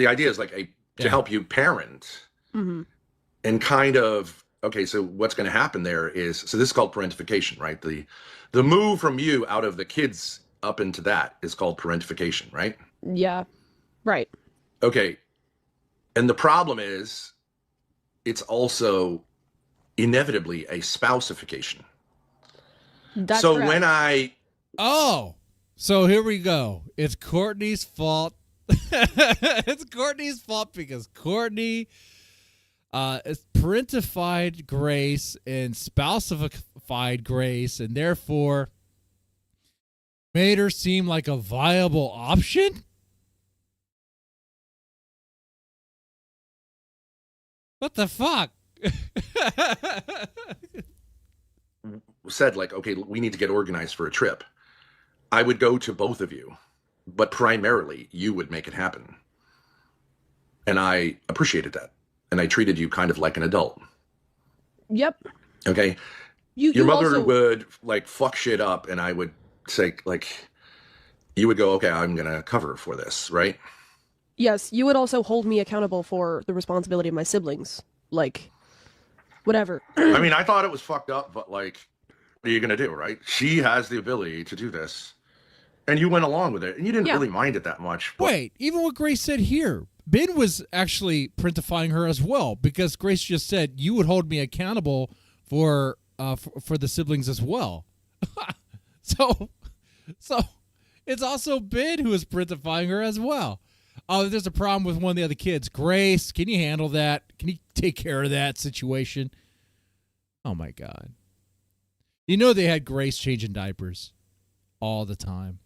idea is like to help you parent and kind of okay, so what's going to happen there is so this is called parentification, right? The move from you out of the kids up into that is called parentification, right? Yeah, right. Okay. And the problem is it's also inevitably a spouseification. That's so correct. when I Oh, so here we go. It's Courtney's fault. It's Courtney's fault because Courtney is parentified Grace and spouseified Grace, and therefore made her seem like a viable option? What the fuck? said like, okay, we need to get organized for a trip, I would go to both of you, but primarily you would make it happen. And I appreciated that. And I treated you kind of like an adult. Yep. Okay. You Your mother also, would like fuck shit up and I would say like, you would go, okay, I'm going to cover for this, right? Yes, you would also hold me accountable for the responsibility of my siblings. Like, whatever. I mean, I thought it was fucked up, but like, what are you going to do, right? She has the ability to do this. And you went along with it. And you didn't really mind it that much. But Wait, even what Grace said here, Ben was actually printifying her as well because Grace just said you would hold me accountable for the siblings as well. so it's also Ben who is printifying her as well. Oh, there's a problem with one of the other kids. Grace, can you handle that? Can you take care of that situation? Oh my God. You know they had Grace changing diapers all the time.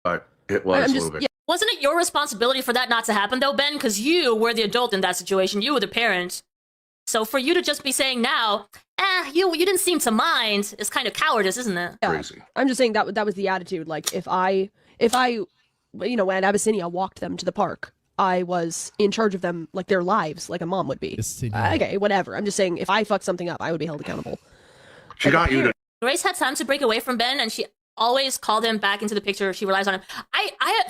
But it was a little bit. Wasn't it your responsibility for that not to happen, though, Ben? Because you were the adult in that situation. You were the parent. So for you to just be saying now, you didn't seem to mind, is kind of cowardice, isn't it? Yeah. Crazy. I'm just saying that was the attitude. Like, if I, when Abyssinia walked them to the park, I was in charge of them, like their lives, like a mom would be. Okay, whatever. I'm just saying, if I fucked something up, I would be held accountable. She got you to. Grace had time to break away from Ben, and she always called him back into the picture. She relies on him.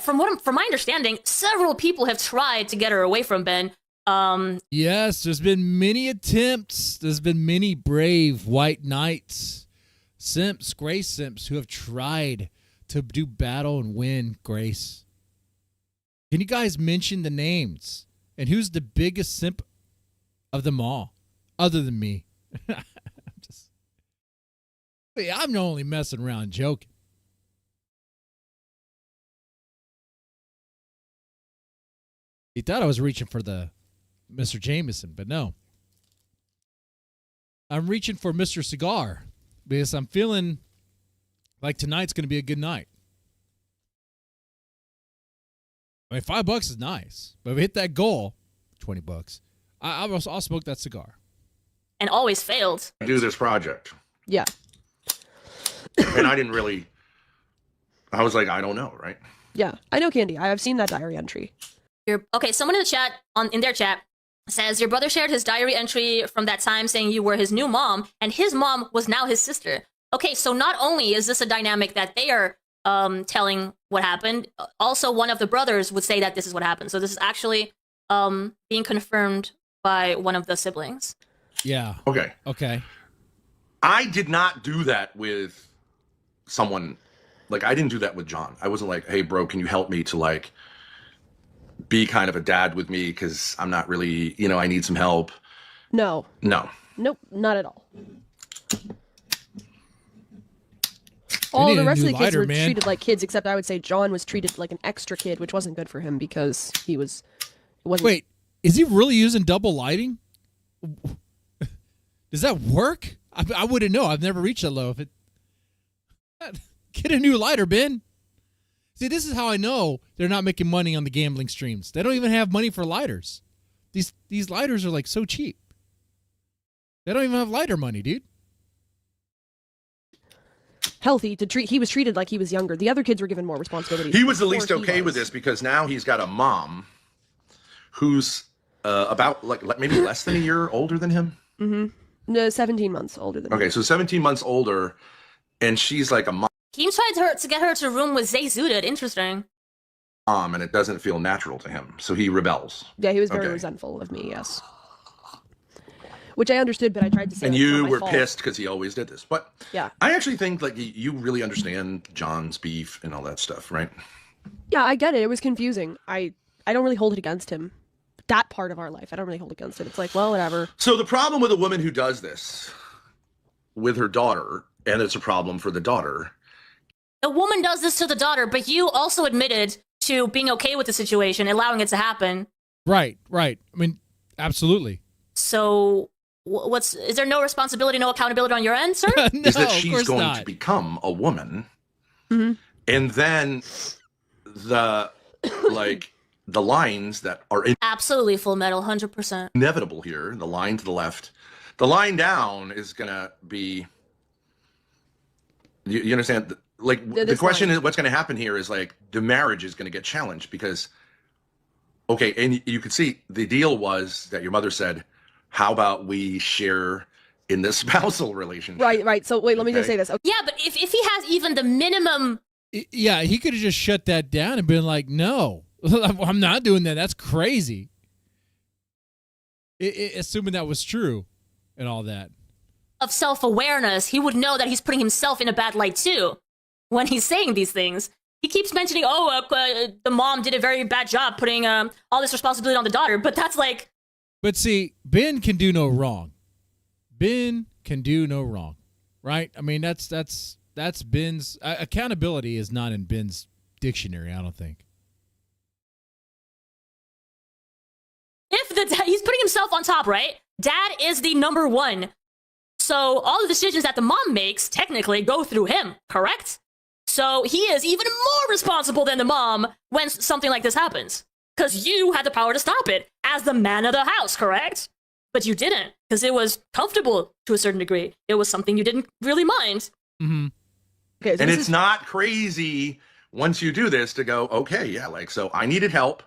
From my understanding, several people have tried to get her away from Ben. Yes, there's been many attempts. There's been many brave white knights, simps, Grace simps, who have tried to do battle and win Grace. Can you guys mention the names? And who's the biggest simp of them all, other than me? I'm only messing around joking. He thought I was reaching for the Mr. Jameson, but no. I'm reaching for Mr. Cigar because I'm feeling like tonight's going to be a good night. I mean, $5 is nice, but if we hit that goal, $20, I'll smoke that cigar. And always failed. Do this project. Yeah. And I didn't really. I was like, I don't know, right? Yeah, I know, Candy. I have seen that diary entry. Okay, someone in the chat, in their chat, says your brother shared his diary entry from that time saying you were his new mom, and his mom was now his sister. Okay, so not only is this a dynamic that they are telling what happened, also one of the brothers would say that this is what happened. So this is actually being confirmed by one of the siblings. Yeah. Okay. I did not do that with someone. Like, I didn't do that with John. I wasn't like, hey, bro, can you help me to, like, be kind of a dad with me because I'm not really, I need some help. No. No. Nope, not at all. All need the a rest of new the kids lighter, were man. treated like kids, except I would say John was treated like an extra kid, which wasn't good for him because he wasn't. Wait, is he really using double lighting? Does that work? I wouldn't know. I've never reached that low. If it get a new lighter, Ben. See, this is how I know they're not making money on the gambling streams. They don't even have money for lighters. These lighters are like so cheap. They don't even have lighter money, dude. Healthy to treat. He was treated like he was younger. The other kids were given more responsibilities. He was the least before he okay with was. this because now he's got a mom who's about like maybe less than a year older than him. Mm-hmm. No, 17 months older than him. Okay, so 17 months older, and she's like a mom, He tried to get her to room with Zay Zooted. Interesting. and it doesn't feel natural to him, so he rebels. Yeah, he was very Okay. resentful of me, yes. Which I understood, but I tried to say And like, it's you not my were fault. pissed because he always did this. But Yeah. I actually think like you really understand John's beef and all that stuff, right? Yeah, I get it. It was confusing. I don't really hold it against him. That part of our life, I don't really hold it against it. It's like, well, whatever. So the problem with a woman who does this with her daughter, and it's a problem for the daughter. The woman does this to the daughter, but you also admitted to being okay with the situation, allowing it to happen. Right. I mean, absolutely. So, is there no responsibility, no accountability on your end, sir? No, Is that of she's course going not. to become a woman, Mm-hmm. and then the lines that are Absolutely, Full Metal, 100%. inevitable here, the line to the left, the line down is gonna be. You understand? Like the This question line. is, what's going to happen here is like the marriage is going to get challenged because, okay, and you can see the deal was that your mother said, "How about we share in the spousal relationship?" Right. So wait, let me just Okay. say this. Okay. Yeah, but if he has even the minimum, Yeah, he could have just shut that down and been like, "No, I'm not doing that. That's crazy." Assuming that was true, and all that. of self-awareness, he would know that he's putting himself in a bad light too when he's saying these things. He keeps mentioning, the mom did a very bad job putting all this responsibility on the daughter, but that's like, But see, Ben can do no wrong. Ben can do no wrong, right? I mean, that's Ben's accountability is not in Ben's dictionary. I don't think. if he's putting himself on top, right? Dad is the number one. So all the decisions that the mom makes technically go through him, correct? So he is even more responsible than the mom when something like this happens. Because you had the power to stop it as the man of the house, correct? But you didn't, because it was comfortable to a certain degree. It was something you didn't really mind. Mm-hmm. Okay, so And this it's not crazy once you do this to go, okay, yeah, like, so I needed help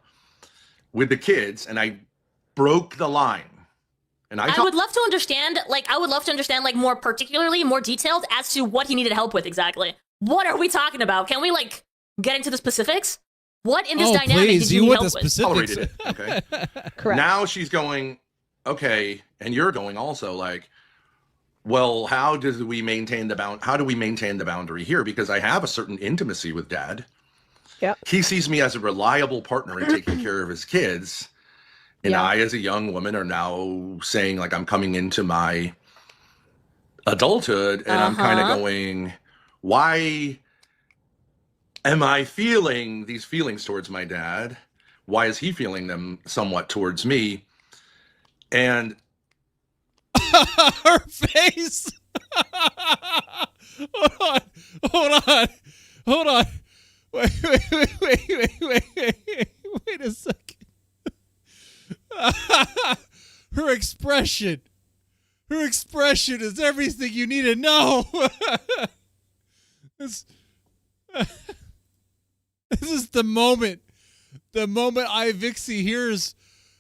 with the kids and I broke the line. And I would love to understand, like, more particularly, more detailed as to what he needed help with exactly. What are we talking about? Can we, like, get into the specifics? What in this dynamic please, did you need want help the with? specifics. tolerated it. Okay. correct. Now she's going, okay, and you're going also like, well, how do we maintain the boundary here? Because I have a certain intimacy with Dad. Yep. He sees me as a reliable partner in taking care of his kids. And Yeah. I, as a young woman, are now saying, like, I'm coming into my adulthood, and I'm kind of going, why am I feeling these feelings towards my dad? Why is he feeling them somewhat towards me? And Her face. Hold on. Wait a second. Her expression is everything you need to know. This is the moment iVixey hears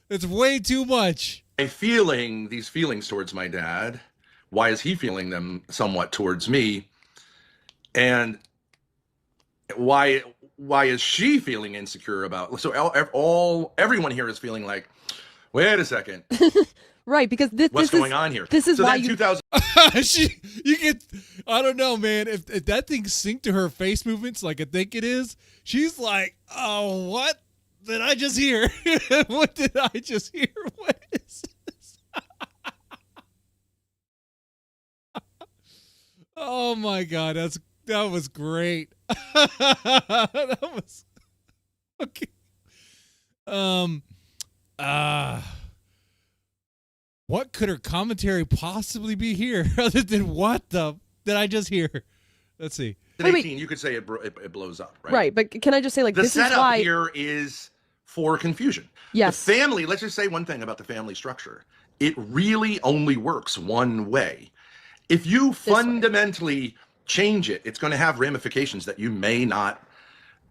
it's way too much. I'm feeling these feelings towards my dad. Why is he feeling them somewhat towards me? And why is she feeling insecure about? So everyone here is feeling like, wait a second, Right, because what's going on here? This is so why then you 2000. You get, I don't know, man. If that thing synced to her face movements like I think it is, she's like, oh, what did I just hear? What did I just hear? What is this? Oh my God, That was great. That was okay. What could her commentary possibly be here other than what the did I just hear? Let's see. At 18, you could say it blows up, right? Right, but can I just say, like, the this is setup why here is for confusion. Yes. The family, let's just say one thing about the family structure. It really only works one way. If you fundamentally change it, it's going to have ramifications that you may not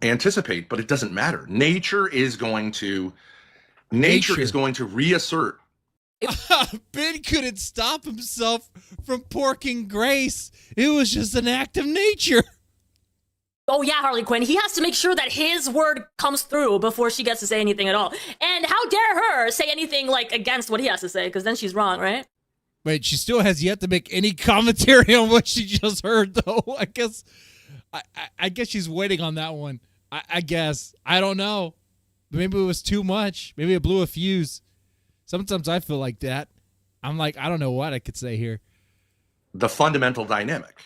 anticipate, but it doesn't matter. Nature is going to reassert. Ben couldn't stop himself from porking Grace. It was just an act of nature. Oh yeah, Harley Quinn. He has to make sure that his word comes through before she gets to say anything at all. And how dare her say anything like against what he has to say? Because then she's wrong, right? Wait, she still has yet to make any commentary on what she just heard, though. I guess she's waiting on that one. I guess I don't know. Maybe it was too much. Maybe it blew a fuse. Sometimes I feel like that. I'm like, I don't know what I could say here. The fundamental dynamic.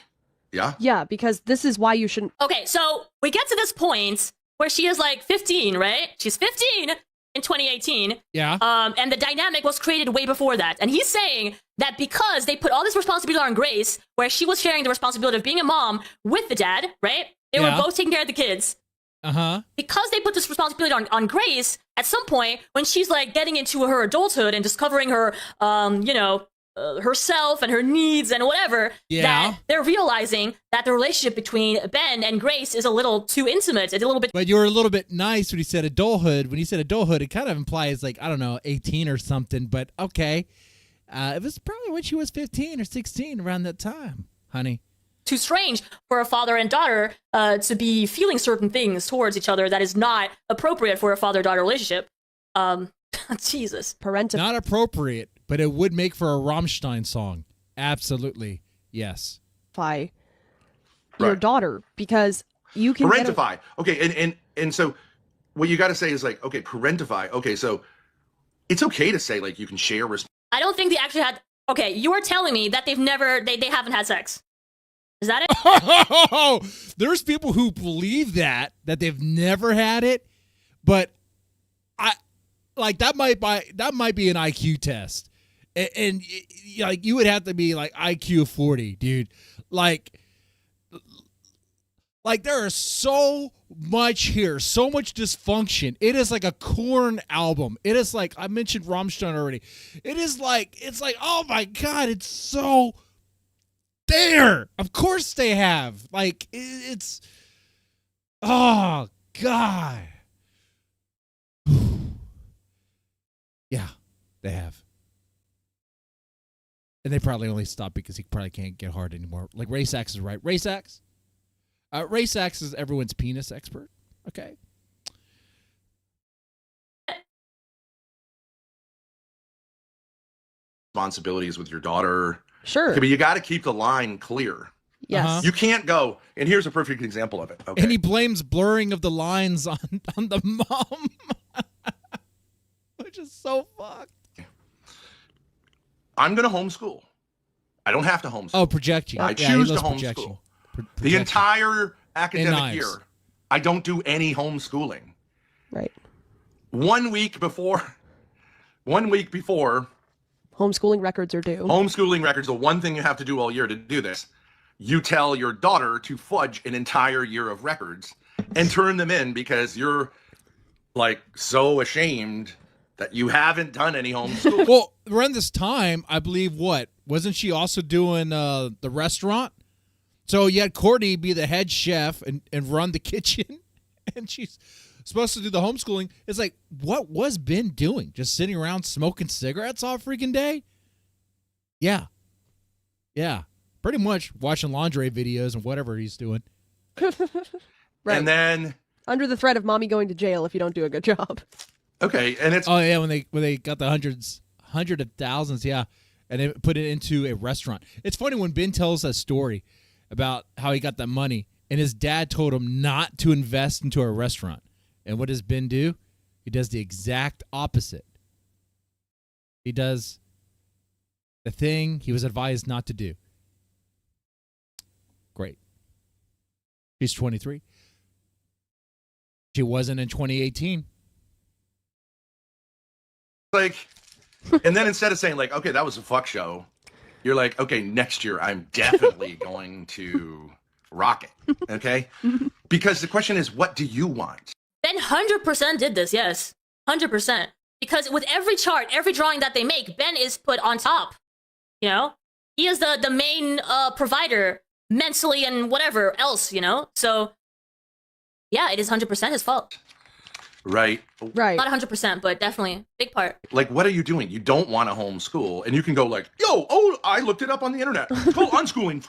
Yeah? Yeah, because this is why you shouldn't. Okay, so we get to this point where she is like 15, right? She's 15 in 2018. Yeah. And the dynamic was created way before that. And he's saying that because they put all this responsibility on Grace, where she was sharing the responsibility of being a mom with the dad, right? They were both taking care of the kids. Because they put this responsibility on Grace, at some point when she's like getting into her adulthood and discovering her, herself and her needs and whatever, that they're realizing that the relationship between Ben and Grace is a little too intimate. It's a little bit. But you were a little bit nice when you said adulthood. When you said adulthood, it kind of implies like, I don't know, 18 or something. But okay, it was probably when she was 15 or 16, around that time, honey. Too strange for a father and daughter to be feeling certain things towards each other that is not appropriate for a father-daughter relationship. Jesus. Not appropriate, but it would make for a Rammstein song. Absolutely. Yes. Your daughter, because you can parentify. Okay, and so what you got to say is like, okay, parentify. Okay, so it's okay to say like you can share. I don't think they actually had. Okay, you are telling me that they haven't had sex. Is that it? There's people who believe that they've never had it, but that might be an IQ test, and like you would have to be like IQ 40, dude. Like there is so much here, so much dysfunction. It is like a Korn album. It is like I mentioned Rammstein already. It's like oh my god, it's so. There, of course they have. Like it's, oh god, yeah, they have, and they probably only stopped because he probably can't get hard anymore. Like Ray Sachs is right. Ray Sachs is everyone's penis expert. Okay. Responsibilities with your daughter. Sure. Okay, but you got to keep the line clear. Yes. You can't go, and here's a perfect example of it. Okay. And he blames blurring of the lines on the mom, which is so fucked. I'm going to homeschool. I don't have to homeschool. Oh, projecting. I choose to homeschool. The entire academic year, I don't do any homeschooling. Right. 1 week before. Homeschooling records are due. Homeschooling records, the one thing you have to do all year to do this, you tell your daughter to fudge an entire year of records and turn them in because you're like so ashamed that you haven't done any homeschool. Well, around this time, I believe wasn't she also doing the restaurant? So you had Courtney be the head chef and run the kitchen, and she's supposed to do the homeschooling. It's like, what was Ben doing? Just sitting around smoking cigarettes all freaking day? Yeah. Pretty much watching lingerie videos and whatever he's doing. Right. And then under the threat of mommy going to jail if you don't do a good job. Okay, and it's when they got the hundred of thousands, yeah, and they put it into a restaurant. It's funny when Ben tells that story about how he got that money, and his dad told him not to invest into a restaurant. And what does Ben do? He does the exact opposite. He does the thing he was advised not to do. Great. She's 23. She wasn't in 2018. Like, and then instead of saying like, okay, that was a fuck show, you're like, okay, next year I'm definitely going to rock it. Okay? Because the question is, what do you want? Ben 100% did this, yes. 100%. Because with every chart, every drawing that they make, Ben is put on top. You know? He is the main provider mentally and whatever else, you know? So, yeah, it is 100% his fault. Right. Right. Not 100%, but definitely big part. Like, what are you doing? You don't want to homeschool, and you can go like, I looked it up on the internet. It's called unschooling,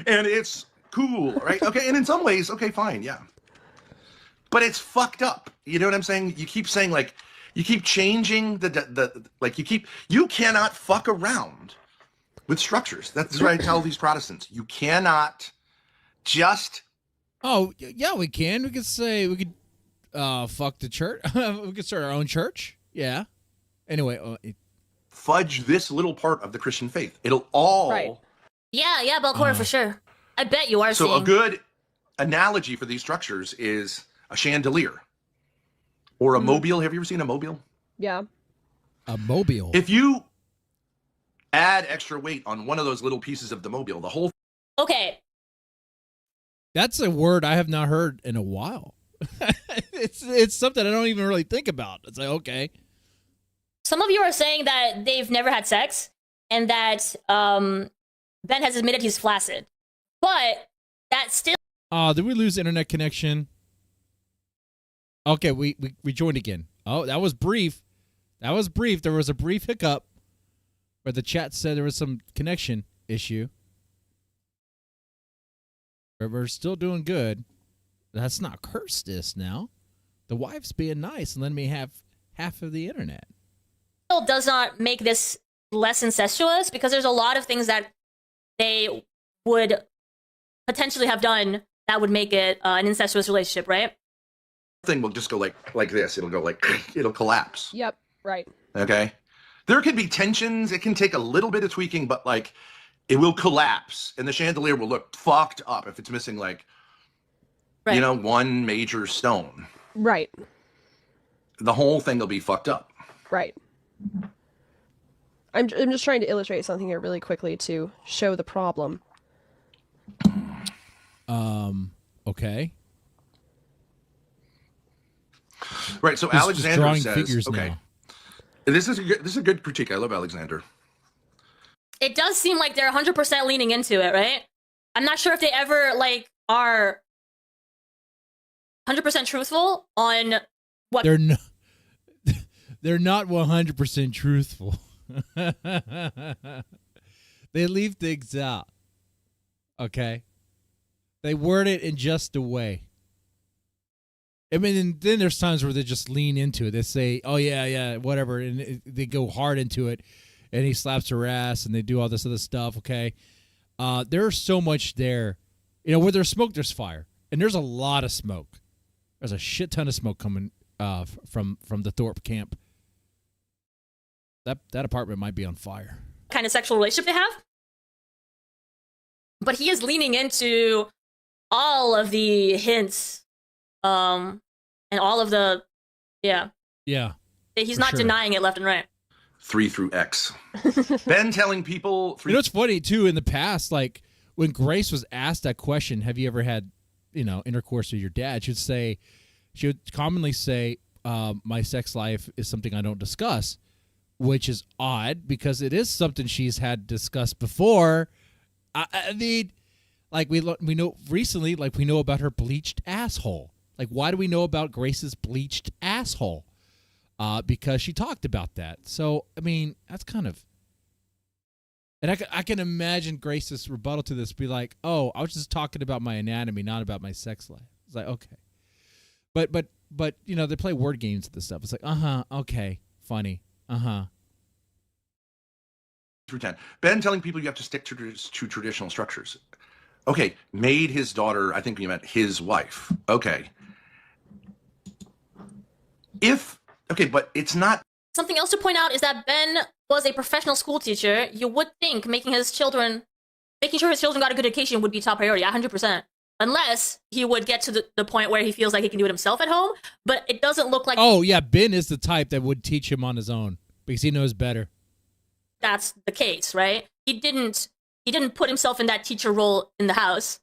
and it's cool, right? Okay, and in some ways, okay, fine, yeah. But it's fucked up. You know what I'm saying? You keep saying like, you keep changing you cannot fuck around with structures. That's what I tell these Protestants. You cannot just. Oh yeah, we can. We could say we could. Fuck the church. We could start our own church. Yeah. Anyway, fudge this little part of the Christian faith. It'll all. Right. Yeah, Belcourt for sure. I bet you are. So a good analogy for these structures is a chandelier or a mobile. Have you ever seen a mobile? Yeah. A mobile. If you add extra weight on one of those little pieces of the mobile, the whole. Okay. That's a word I have not heard in a while. It's something I don't even really think about. It's like, okay. Some of you are saying that they've never had sex and that Ben has admitted he's flaccid. But that still... Did we lose internet connection? Okay, we joined again. Oh, that was brief. There was a brief hiccup where the chat said there was some connection issue. But we're still doing good. Let's not curse this now. The wife's being nice and letting me have half of the internet. Still does not make this less incestuous because there's a lot of things that they would potentially have done that would make it an incestuous relationship, right? Thing will just go like this. It'll go like, it'll collapse. Yep, right. Okay? There can be tensions. It can take a little bit of tweaking, but like it will collapse and the chandelier will look fucked up if it's missing like, right. You know, one major stone. Right. The whole thing will be fucked up. Right. I'm just trying to illustrate something here really quickly to show the problem. Okay. Right, so Just Alexander drawing says, figures okay, now. This is a good critique. I love Alexander. It does seem like they're 100% leaning into it, right? I'm not sure if they ever, like, are 100% truthful on what... They're not 100% truthful. They leave things out. Okay? They word it in just a way. I mean, and then there's times where they just lean into it. They say, oh, yeah, whatever. And they go hard into it. And he slaps her ass and they do all this other stuff, okay? There's so much there. You know, where there's smoke, there's fire. And there's a lot of smoke. There's a shit ton of smoke coming from the Thorp camp. That apartment might be on fire. Kind of sexual relationship they have. But he is leaning into all of the hints. And all of the... Yeah. Yeah. He's not denying it left and right. 3 through X. Ben telling people... You know what's funny, too, in the past, like, when Grace was asked that question, have you ever had, intercourse with your dad, she would commonly say, my sex life is something I don't discuss, which is odd because it is something she's had discussed before. I mean, like, we know recently, like, we know about her bleached asshole. Like, why do we know about Grace's bleached asshole? Because she talked about that. So, I mean, that's kind of... And I can imagine Grace's rebuttal to this be like, oh, I was just talking about my anatomy, not about my sex life. It's like, okay. But they play word games with this stuff. It's like, okay, funny, Through 10. Ben telling people you have to stick to traditional structures. Okay, made his daughter, I think you meant his wife. Okay. But it's not... Something else to point out is that Ben was a professional school teacher. You would think making sure his children got a good education would be top priority, 100%. unless he would get to the point where he feels like he can do it himself at home. But it doesn't look like. Oh yeah, Ben is the type that would teach him on his own because he knows better. That's the case, right? He didn't put himself in that teacher role in the house.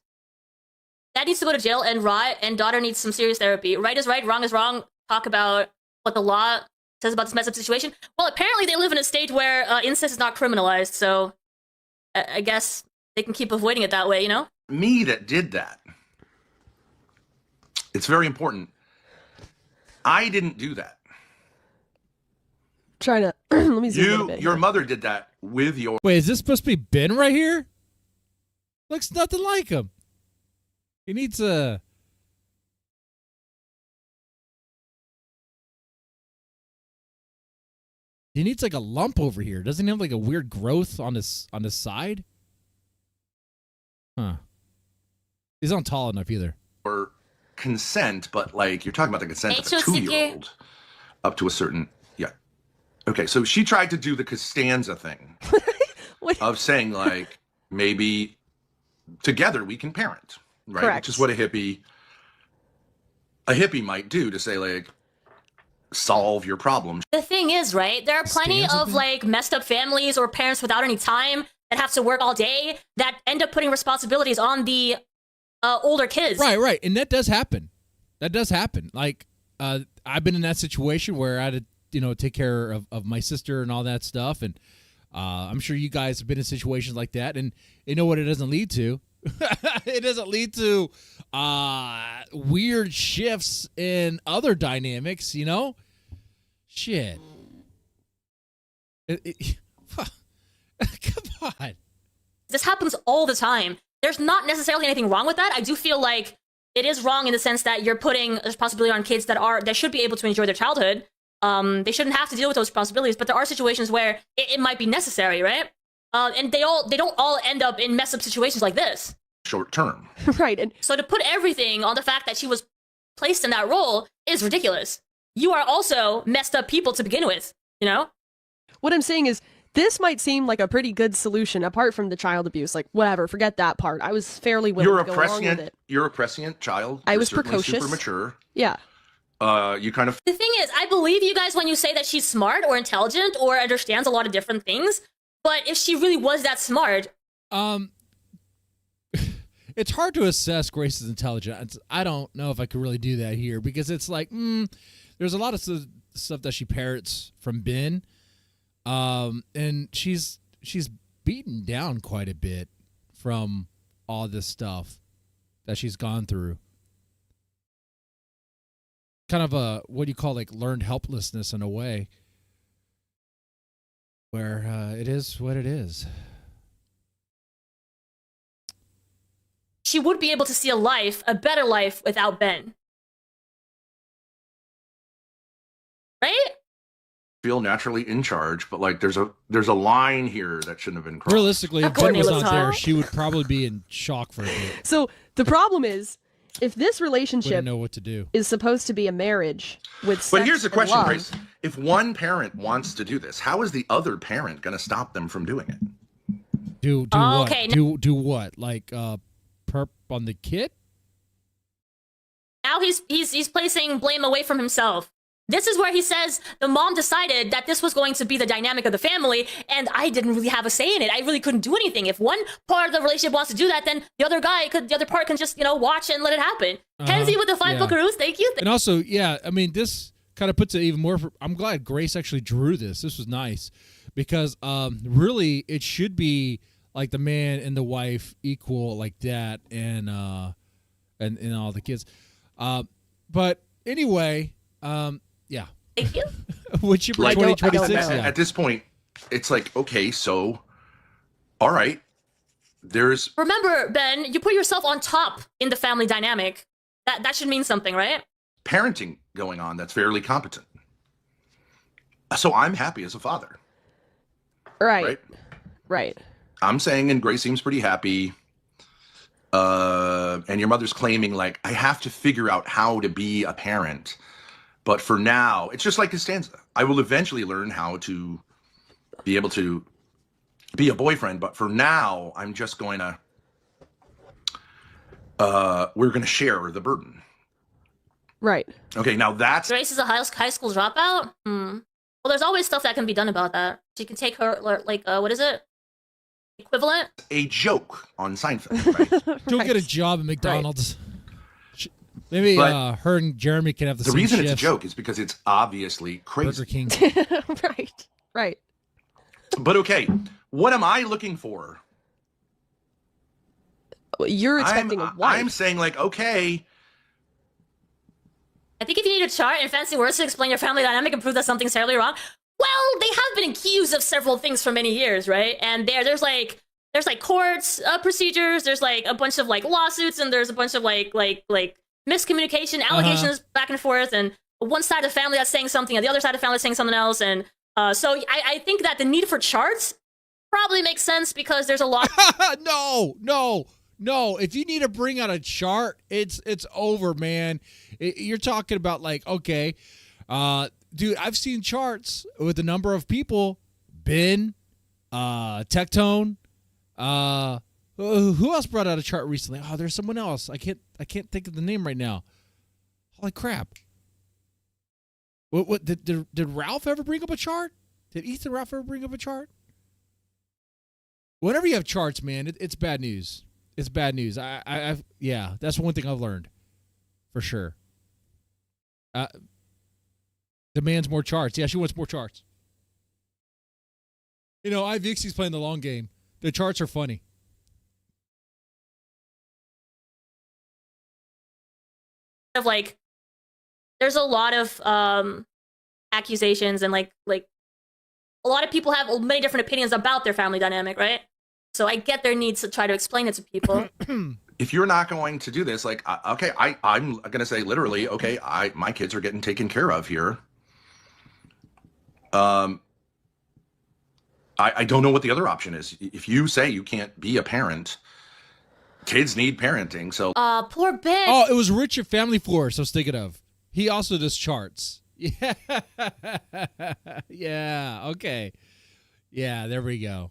Dad needs to go to jail, and daughter needs some serious therapy. Right is right, wrong is wrong. Talk about what the law says about this messed up situation. Well, apparently they live in a state where incest is not criminalized, so I guess they can keep avoiding it that way, you know? Me that did that. It's very important. I didn't do that. Trying to let me zoom in a bit Your here. mother did that with your. Wait, is this supposed to be Ben right here? Looks nothing like him. He needs a. He needs like a lump over here. Doesn't he have like a weird growth on his side? Huh. He's not tall enough either. Or consent, but like you're talking about the consent of a 2-year-old up to a certain. Yeah. Okay, so she tried to do the Costanza thing of saying like maybe together we can parent, right? Correct. Which is what a hippie might do, to say like solve your problem. The thing is, right, there are plenty of like messed up families or parents without any time that have to work all day that end up putting responsibilities on the older kids. Right, and that does happen. Like I've been in that situation where I had to, take care of my sister and all that stuff, and I'm sure you guys have been in situations like that, and you know what it doesn't lead to. It doesn't lead to weird shifts in other dynamics, you know? Shit. Come on. This happens all the time. There's not necessarily anything wrong with that. I do feel like it is wrong in the sense that you're putting a responsibility on kids that should be able to enjoy their childhood. They shouldn't have to deal with those responsibilities, but there are situations where it might be necessary, right? And they don't all end up in mess up situations like this. Short term. Right. And so to put everything on the fact that she was placed in that role is ridiculous. You are also messed up people to begin with, you know? What I'm saying is, this might seem like a pretty good solution apart from the child abuse. Like, whatever, forget that part. I was fairly willing to go along with it. You're a prescient child. I was You're certainly precocious. super mature. Yeah. You kind of. The thing is, I believe you guys when you say that she's smart or intelligent or understands a lot of different things. But if she really was that smart, it's hard to assess Grace's intelligence. I don't know if I could really do that here because it's like, there's a lot of stuff that she parrots from Ben, and she's beaten down quite a bit from all this stuff that she's gone through. Kind of a, what do you call, like learned helplessness in a way, where it is what it is. she would be able to see a better life without Ben. Right? Feel naturally in charge, but like there's a line here that shouldn't have been crossed. Realistically, if Ben was not there, she would probably be in shock for a bit. So the problem is, if this relationship Wouldn't know what to do. is supposed to be a marriage with sex But here's the and question, love, Grace. If one parent wants to do this, how is the other parent going to stop them from doing it? Do what? Okay, Do what? Like perp on the kid? Now he's placing blame away from himself. This is where he says the mom decided that this was going to be the dynamic of the family, and I didn't really have a say in it. I really couldn't do anything. If one part of the relationship wants to do that, then the other part can just, watch and let it happen. Kenzie with the 5 buckaroos, thank you. And also, yeah, I mean, this kind of puts it even more. I'm glad Grace actually drew this. This was nice because really it should be like the man and the wife equal like that, and all the kids. But anyway, yeah. Thank you. Would you play 2026? At this point, it's like, okay, so, all right, Remember, Ben, you put yourself on top in the family dynamic. That should mean something, right? parenting going on that's fairly competent. So I'm happy as a father. Right. I'm saying, and Grace seems pretty happy. And your mother's claiming, like, I have to figure out how to be a parent. But for now, it's just like Costanza. I will eventually learn how to be able to be a boyfriend. But for now, I'm just going to we're going to share the burden. Right. Okay, now that's Grace is a high school dropout? Well, there's always stuff that can be done about that. She can take her, like, what is it? Equivalent? a joke on Seinfeld, right? Don't get a job at McDonald's. Maybe But her and Jeremy can have the the same reason shift. it's a joke is because it's obviously Burger crazy. King. Right. But okay, what am I looking for? You're expecting a wife. I'm saying like, okay, I think if you need a chart and fancy words to explain your family dynamic and prove that something's terribly wrong, well, they have been accused of several things for many years, right? And there's like courts procedures, there's like a bunch of like lawsuits, and there's a bunch of like miscommunication, allegations back and forth, and one side of the family that's saying something, and the other side of the family is saying something else, and so I think that the need for charts probably makes sense because there's a lot. No. If you need to bring out a chart, it's over, man. You're talking about like, okay, dude, I've seen charts with the number of people. Ben, Tectone, who else brought out a chart recently? Oh, there's someone else. I can't think of the name right now. Holy crap! What did Ralph ever bring up a chart? Did Ethan Ralph ever bring up a chart? Whenever you have charts, man, it's bad news. It's bad news. Yeah, that's one thing I've learned for sure. Demands more charts. Yeah, she wants more charts. You know, iVixey's playing the long game. The charts are funny. Of like, there's a lot of accusations and like a lot of people have many different opinions about their family dynamic, right? So I get their needs to try to explain it to people. if you're not going to do this, like, okay, I'm going to say literally, okay, my kids are getting taken care of here. I don't know what the other option is. If you say you can't be a parent, kids need parenting. So, poor Ben. Oh, it was Richard Family Force I was thinking of. He also does charts. Yeah. Yeah. Okay. Yeah. There we go.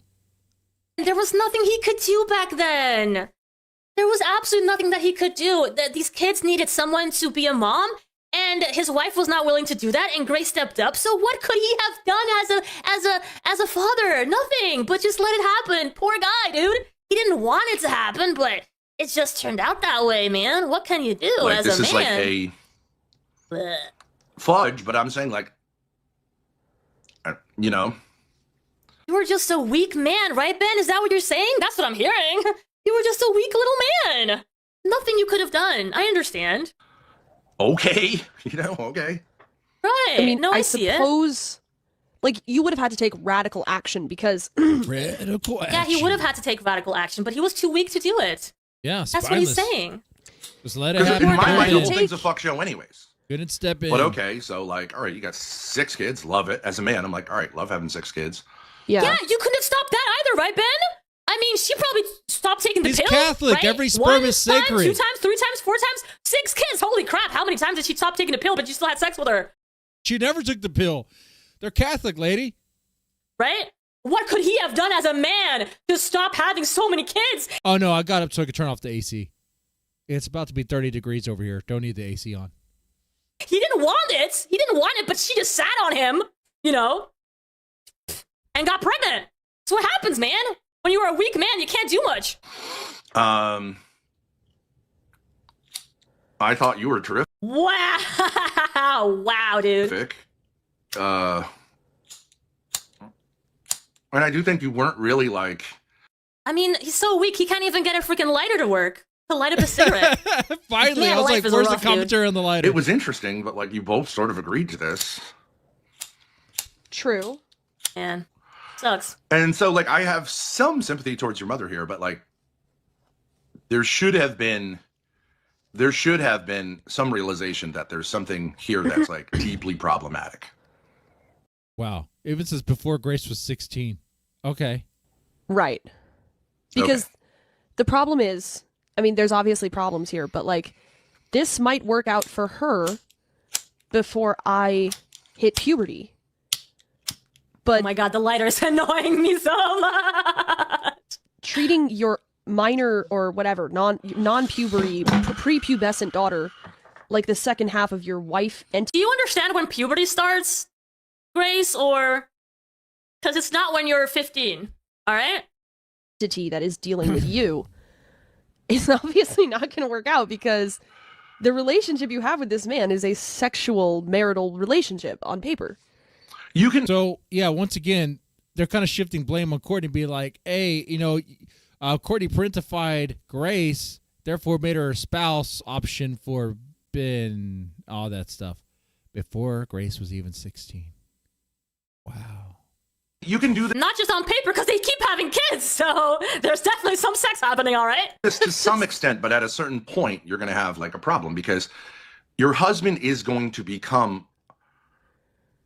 There was nothing he could do back then. There was absolutely nothing that he could do. These kids needed someone to be a mom, and his wife was not willing to do that, and Grace stepped up. So what could he have done as a father? Nothing, but just let it happen. Poor guy, dude. He didn't want it to happen, but it just turned out that way, man. What can you do like, as a man? This is like a fudge, but I'm saying like, you know. You were just a weak man, right, Ben? Is that what you're saying? That's what I'm hearing. You were just a weak little man. Nothing you could have done. I understand. Okay. Okay. Right. I mean, I see suppose, like, you would have had to take radical action because... Radical action. Yeah, he would have had to take radical action, but he was too weak to do it. Yeah, That's what he's saying. Just let it Because happen. in my mind, the whole Take- thing's a fuck show anyways. Couldn't step in. But okay, so like, all right, you got 6 kids, love it. As a man, I'm like, all right, love having 6 kids. Yeah. Yeah, you couldn't have stopped that either, right, Ben? I mean, she probably stopped taking the He's pill. Catholic. Right? Every sperm 1 is time, sacred. 2 times, 3 times, 4 times, 6 kids. Holy crap! How many times did she stop taking the pill, but you still had sex with her? She never took the pill. They're Catholic, lady. Right? What could he have done as a man to stop having so many kids? Oh, no, I got up so I could turn off the AC. It's about to be 30 degrees over here. Don't need the AC on. He didn't want it. He didn't want it, but she just sat on him, and got pregnant. That's what happens, man. When you are a weak man, you can't do much. I thought you were terrific. Wow, dude. And I do think you weren't really like... I mean, he's so weak, he can't even get a freaking lighter to work. To light up a cigarette. Finally, Man, I was life like, is where's rough, the commentary on the lighter? It was interesting, but like you both sort of agreed to this. True. Man, sucks. And so like I have some sympathy towards your mother here, but like there should have been some realization that there's something here that's like deeply problematic. Wow. Even since before Grace was 16. Okay. Right. Because the problem is, I mean, there's obviously problems here, but like this might work out for her before I hit puberty. But oh my god, the lighter is annoying me so much. Treating your minor or whatever, non-puberty, prepubescent daughter, like the second half of your wife Do you understand when puberty starts, Grace, or because it's not when you're 15, all right? entity that is dealing with you, it's obviously not going to work out because the relationship you have with this man is a sexual marital relationship on paper. You can. So yeah, once again, they're kind of shifting blame on Courtney, being like, "Hey, Courtney parentified Grace, therefore made her a spouse option for Ben, all that stuff, before Grace was even 16." Wow. You can do Not just on paper, because they keep having kids, so there's definitely some sex happening, all right? this to some extent, but at a certain point, you're going to have like a problem because your husband is going to become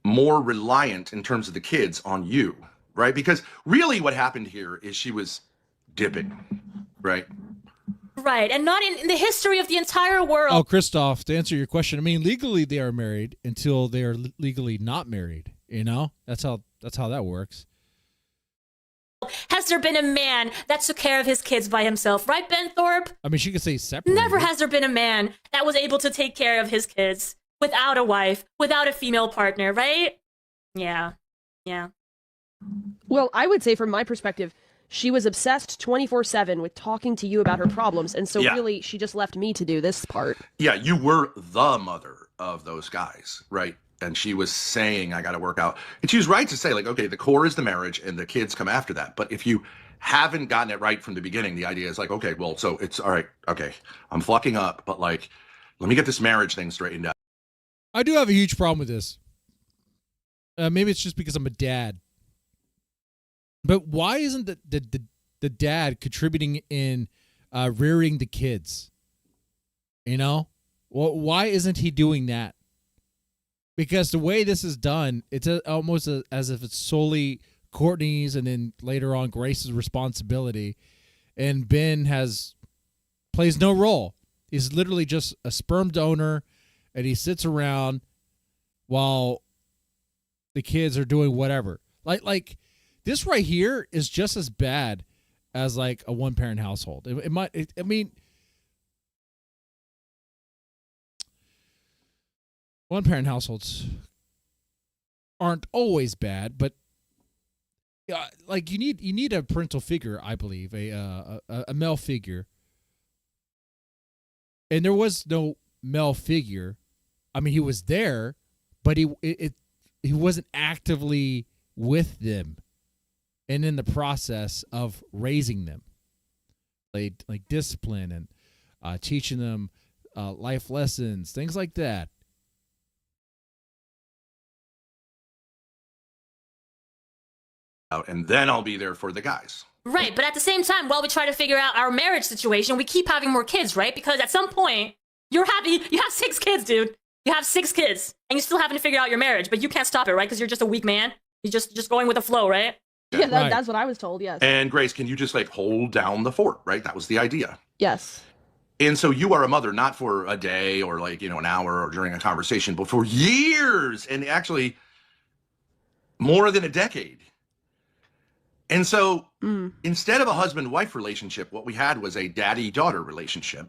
more reliant in terms of the kids on you, right? Because really what happened here is she was dipping, right? Right, and not in the history of the entire world. Oh, Christoph, to answer your question, I mean, legally they are married until they are legally not married. That's how that works. Has there been a man that took care of his kids by himself, right, Ben Thorp? I mean, she could say separate. Never has there been a man that was able to take care of his kids without a wife, without a female partner, right? Yeah. Well, I would say from my perspective, she was obsessed 24/7 with talking to you about her problems, and so really she just left me to do this part. Yeah, you were the mother of those guys, right? And she was saying, I got to work out. And she was right to say, like, okay, the core is the marriage and the kids come after that. But if you haven't gotten it right from the beginning, the idea is like, okay, well, so it's all right. Okay, I'm fucking up, but like, let me get this marriage thing straightened out. I do have a huge problem with this. Maybe it's just because I'm a dad. But why isn't the dad contributing in rearing the kids? Why isn't he doing that? Because the way this is done, it's almost as if it's solely Courtney's and then later on Grace's responsibility, and Ben plays no role. He's literally just a sperm donor, and he sits around while the kids are doing whatever. Like this right here is just as bad as like a one-parent household. I mean, one-parent households aren't always bad, but like you need a parental figure, I believe, a male figure. And there was no male figure. I mean, he was there, but he wasn't actively with them and in the process of raising them, like discipline and teaching them life lessons, things like that. And then I'll be there for the guys. Right, but at the same time, while we try to figure out our marriage situation, we keep having more kids, right? Because at some point, you have 6 kids, dude. You have 6 kids, and you still haven't figured out your marriage, but you can't stop it, right? Because you're just a weak man. You're just going with the flow, right? Yeah, that's what I was told, yes. And Grace, can you just like hold down the fort, right? That was the idea. Yes. And so you are a mother, not for a day or like, an hour or during a conversation, but for years, and actually more than a decade. And so instead of a husband-wife relationship, what we had was a daddy-daughter relationship.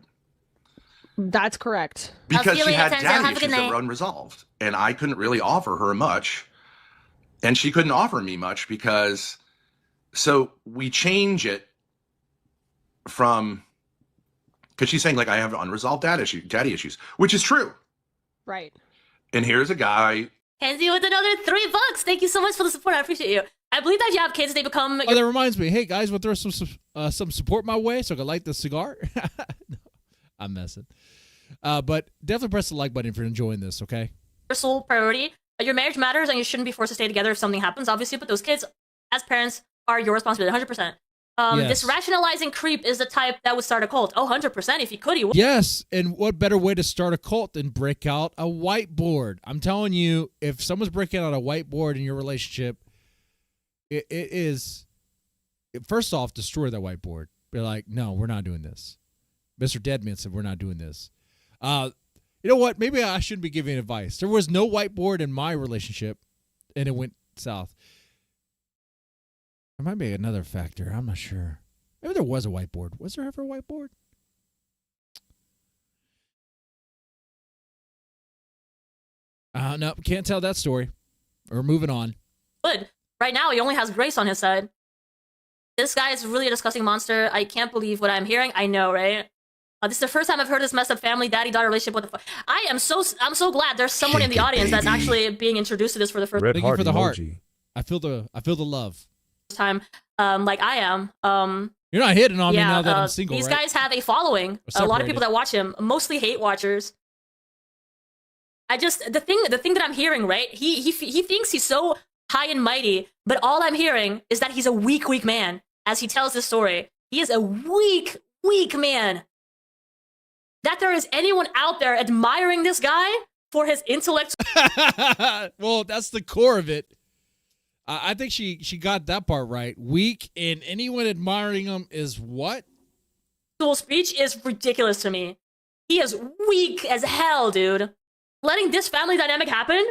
That's correct. Because she had daddy issues that were unresolved. And I couldn't really offer her much. And she couldn't offer me much because... So we change it from... Because she's saying, like, I have unresolved daddy issues, which is true. Right. And here's a guy... Kenzie with another $3. Thank you so much for the support. I appreciate you. I believe that if you have kids, they become... Oh, that reminds me. Hey, guys, want to throw some support my way so I can light the cigar? No, I'm messing. But definitely press the like button if you're enjoying this, okay? Your sole priority. Your marriage matters, and you shouldn't be forced to stay together if something happens, obviously. But those kids, as parents, are your responsibility, 100%. Yes. This rationalizing creep is the type that would start a cult. Oh, 100%. If he could, he would. Yes, and what better way to start a cult than break out a whiteboard? I'm telling you, if someone's breaking out a whiteboard in your relationship, it is, first off, destroy that whiteboard. Be like, no, we're not doing this. Mr. Deadman said we're not doing this. You know what? Maybe I shouldn't be giving advice. There was no whiteboard in my relationship, and it went south. There might be another factor. I'm not sure. Maybe there was a whiteboard. Was there ever a whiteboard? No, can't tell that story. We're moving on. Good. Right now, he only has Grace on his side. This guy is really a disgusting monster. I can't believe what I'm hearing. I know, right? This is the first time I've heard this messed up family daddy-daughter relationship. What the fuck? I'm so glad there's someone in the audience that's actually being introduced to this for the first Red Thank you for the heart. emoji. I feel the love. time. Like I am. You're not hitting on me Yeah, now that I'm single, these right? guys have a following. A lot of people separated. that watch him, mostly hate watchers. I just the thing that I'm hearing, right? He thinks he's so high and mighty, but all I'm hearing is that he's a weak man. As he tells this story, he is a weak man. That there is anyone out there admiring this guy for his intellect. Well, that's the core of it. I think she got that part right. Weak, and anyone admiring him is what? Speech is ridiculous to me. He is weak as hell, dude. Letting this family dynamic happen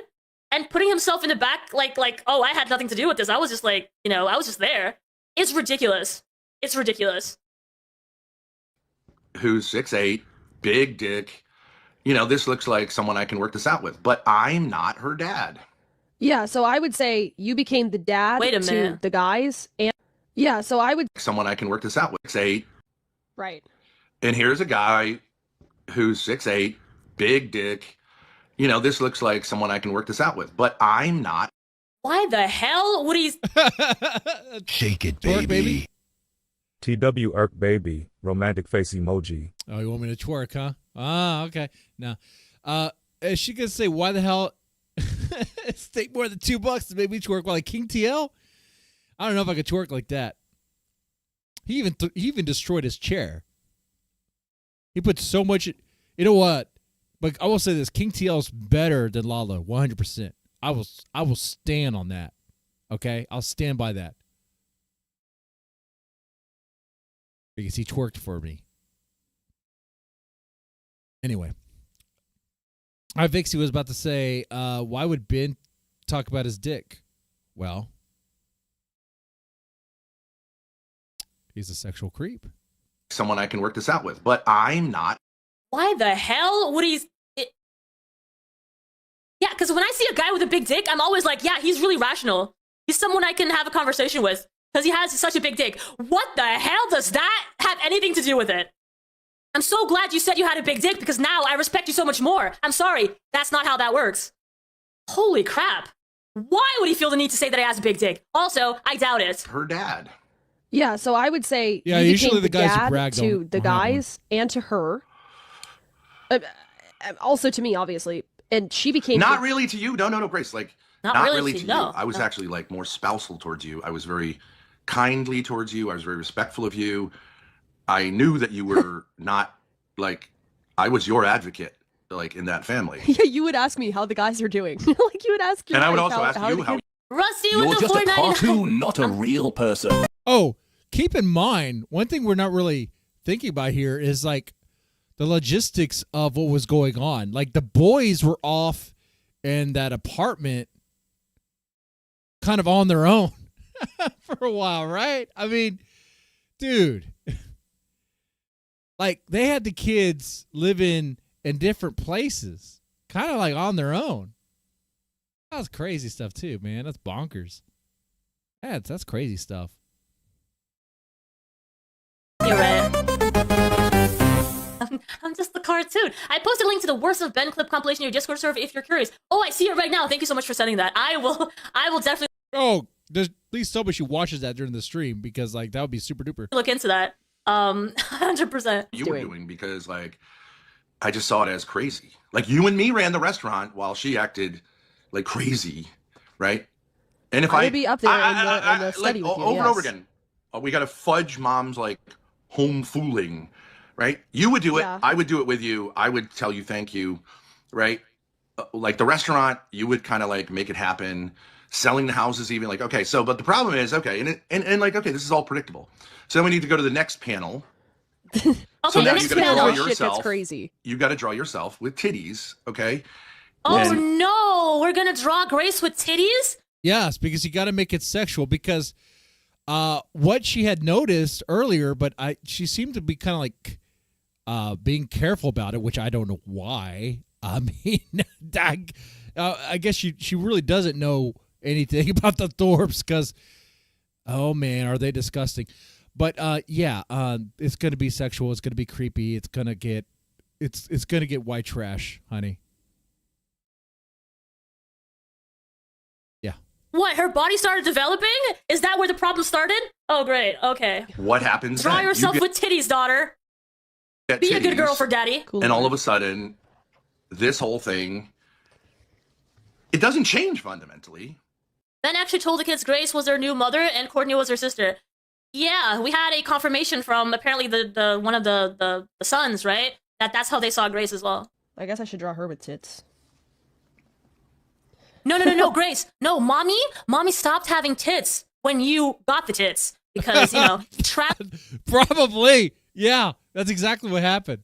and putting himself in the back like, oh, I had nothing to do with this. I was just like, I was just there. It's ridiculous. It's ridiculous. Who's 6'8", big dick. This looks like someone I can work this out with, but I'm not her dad. Yeah, so I would say you became the dad Wait a to minute. the guys. And yeah, so I would. Someone I can work this out with. 6'8", Right. and here's a guy who's 6'8", big dick. This looks like someone I can work this out with, but I'm not. Why the hell would he? Shake it, Twerk, baby. TW Irk baby. Romantic face emoji. Oh, you want me to twerk, huh? Ah, okay. No. Is she gonna say why the hell? It's take more than $2 to make me twerk while like King TL? I don't know if I could twerk like that. He even destroyed his chair. He put so much. You know what? But I will say this: King TL's better than Lala, 100%. I will stand on that. Okay, I'll stand by that because he twerked for me. Anyway, iVixey was about to say, why would Ben talk about his dick? Well, he's a sexual creep. Someone I can work this out with, but I'm not. Why the hell would he? Yeah, because when I see a guy with a big dick, I'm always like, yeah, he's really rational. He's someone I can have a conversation with because he has such a big dick. What the hell does that have anything to do with it? I'm so glad you said you had a big dick because now I respect you so much more. I'm sorry, that's not how that works. Holy crap. Why would he feel the need to say that he has a big dick? Also, I doubt it. Her dad. Yeah, so I would say Yeah, you usually became the guys who dad brag to don't- the don't have one. guys and to her. Also to me, obviously. And she became Not really to you. No, Grace. Like, Not not really really to- to no, you. I was no. actually like more spousal towards you. I was very kindly towards you. I was very respectful of you. I knew that you were not like, I was your advocate, like in that family. Yeah, you would ask me how the guys are doing. Like you would ask your And I would wife also ask you the how. kids- Rusty with the 499. not a real person. Oh, keep in mind, one thing we're not really thinking about here is like the logistics of what was going on. Like the boys were off in that apartment kind of on their own for a while, right? I mean, dude, like they had the kids living in different places, kind of like on their own. That was crazy stuff too, man. That's bonkers. That's crazy stuff. You're right. I'm just the cartoon. I posted a link to the Worst of Ben clip compilation in your Discord server if you're curious. Oh, I see it right now. Thank you so much for sending that. I will definitely Oh, there's at least somebody she watches that during the stream because like that would be super duper. look into that. 100%. You were doing because like I just saw it as crazy. Like you and me ran the restaurant while she acted like crazy, right? And if I I would be up there in the study like, with you, over and over yes. again, we got to fudge mom's like home fooling, right? You would do it. Yeah. I would do it with you. I would tell you thank you, right? Like the restaurant, you would kind of like make it happen. Selling the houses, even like okay. So, but the problem is okay, and like okay, this is all predictable. So then we need to go to the next panel. Okay, So the now next you gotta panel. draw Shit gets yourself. crazy. You got to draw yourself with titties, okay? Oh And- no, we're gonna draw Grace with titties? Yes, because you got to make it sexual because what she had noticed earlier, but she seemed to be kind of like being careful about it, which I don't know why. I mean, I guess she really doesn't know anything about the Thorps because, oh man, are they disgusting? But it's gonna be sexual. It's gonna be creepy. It's gonna get white trash, honey. Yeah. What? Her body started developing? Is that where the problem started? Oh, great. Okay. What happens? Draw then? yourself with titties, daughter. Be a good titties, girl for daddy. And all of a sudden, this whole thing, it doesn't change fundamentally. Ben actually told the kids Grace was their new mother and Courtney was her sister. Yeah, we had a confirmation from apparently the one of the sons, right? That's how they saw Grace as well. I guess I should draw her with tits. No, Grace. No, mommy stopped having tits when you got the tits because, Probably. Yeah, that's exactly what happened.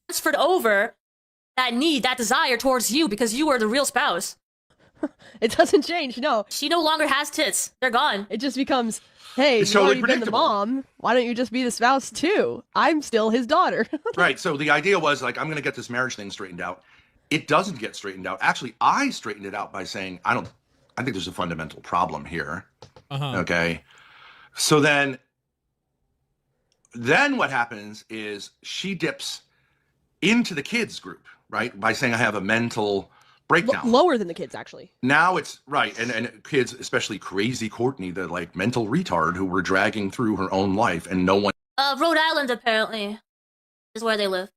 Transferred over that need, that desire towards you because you were the real spouse. It doesn't change, no. She no longer has tits. They're gone. It just becomes, hey, It's you've totally already been the mom. Why don't you just be the spouse too? I'm still his daughter. Right. So the idea was like, I'm going to get this marriage thing straightened out. It doesn't get straightened out. Actually, I straightened it out by saying, I think there's a fundamental problem here. Okay. So then what happens is she dips into the kids group, right? By saying I have a mental breakdown. Lower than the kids, actually. Now it's right. And kids, especially crazy Courtney, the like mental retard who were dragging through her own life and no one. Rhode Island apparently is where they live.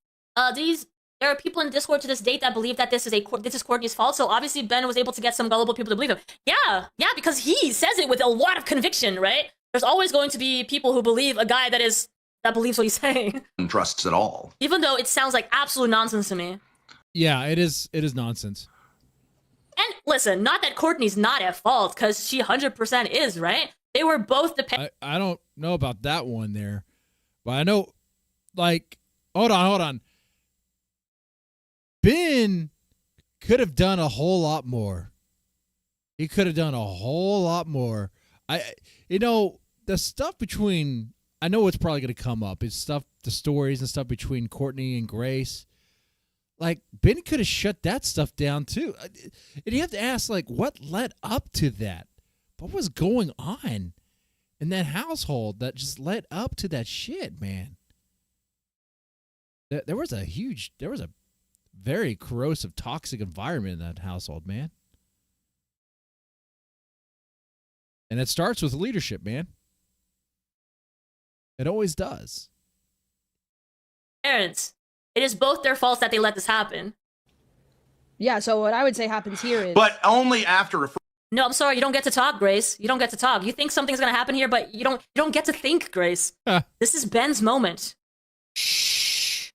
There are people in Discord to this date that believe that this is Courtney's fault. So obviously Ben was able to get some gullible people to believe him. Yeah, because he says it with a lot of conviction, right? There's always going to be people who believe a guy that believes what he's saying. Trusts at all. Even though it sounds like absolute nonsense to me. Yeah, it is nonsense. And listen, not that Courtney's not at fault, because she 100% is, right? They were both dependent. I don't know about that one there, but I know, like, hold on. Ben could have done a whole lot more. He could have done a whole lot more. The stuff between, I know it's probably going to come up. It's the stories and stuff between Courtney and Grace. Like, Ben could have shut that stuff down, too. And you have to ask, like, what led up to that? What was going on in that household that just led up to that shit, man? There was a very corrosive, toxic environment in that household, man. And it starts with leadership, man. It always does. Parents. It is both their faults that they let this happen. Yeah, so what I would say happens here is... But only after a... No, I'm sorry, you don't get to talk, Grace. You don't get to talk. You think something's going to happen here, but you don't get to think, Grace. This is Ben's moment. Shh.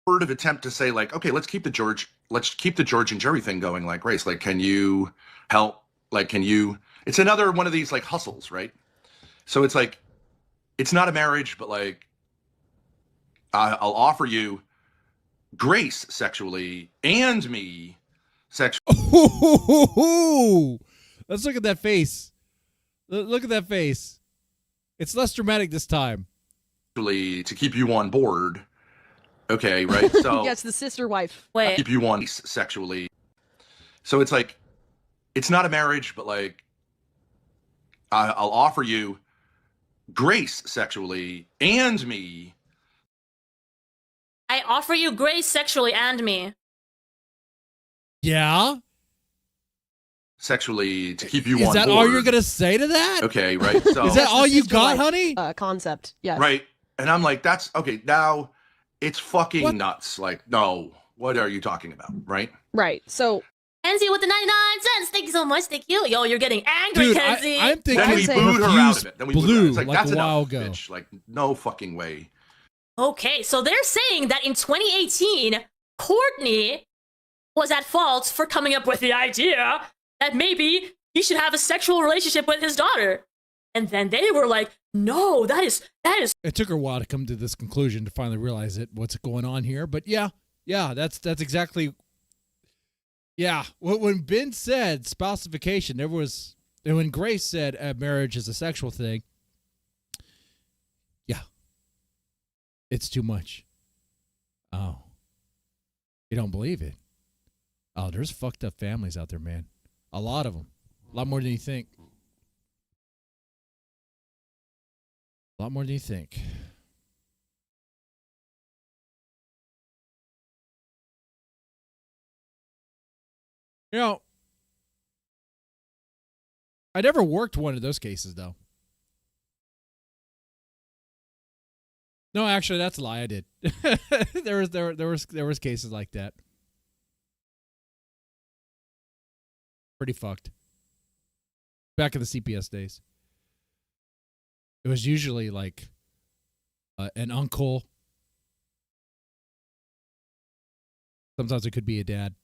Word of attempt to say, like, okay, let's keep the George and Jerry thing going, like, Grace, like, can you help? Like, it's another one of these, like, hustles, right? So it's like, it's not a marriage, but, like, I'll offer you Grace sexually and me sexually. Let's look at that face. Look at that face. It's less dramatic this time. To keep you on board. Okay, right? So yes, the sister wife. Wait. Keep you on sexually. So it's like, it's not a marriage, but like, I'll offer you Grace sexually and me. I offer you Grace sexually and me. Yeah? Sexually to keep you on board. Is that all you're going to say to that? Okay, right. So is that all you got, honey? Concept, yes. Right. And I'm like, that's, okay, now it's fucking nuts. Like, no, what are you talking about, right? Right, so... Kenzie with the 99 cents. Thank you so much. Thank you. Yo, you're getting angry, Dude, Kenzie. I'm thinking then we booed her out of it. Then we booed her out. It's like, that's a while enough, ago. bitch. Like, no fucking way. Okay, so they're saying that in 2018, Courtney was at fault for coming up with the idea that maybe he should have a sexual relationship with his daughter. And then they were like, no, that is. It took her a while to come to this conclusion to finally realize what's going on here. But yeah, that's exactly. Yeah, when Ben said spousification, there was And when Grace said marriage is a sexual thing, yeah, it's too much. Oh, you don't believe it? Oh, there's fucked up families out there, man. A lot of them. A lot more than you think. A lot more than you think. You know, I never worked one of those cases, though. No, actually, that's a lie. I did. there was cases like that. Pretty fucked. Back in the CPS days, it was usually like an uncle. Sometimes it could be a dad.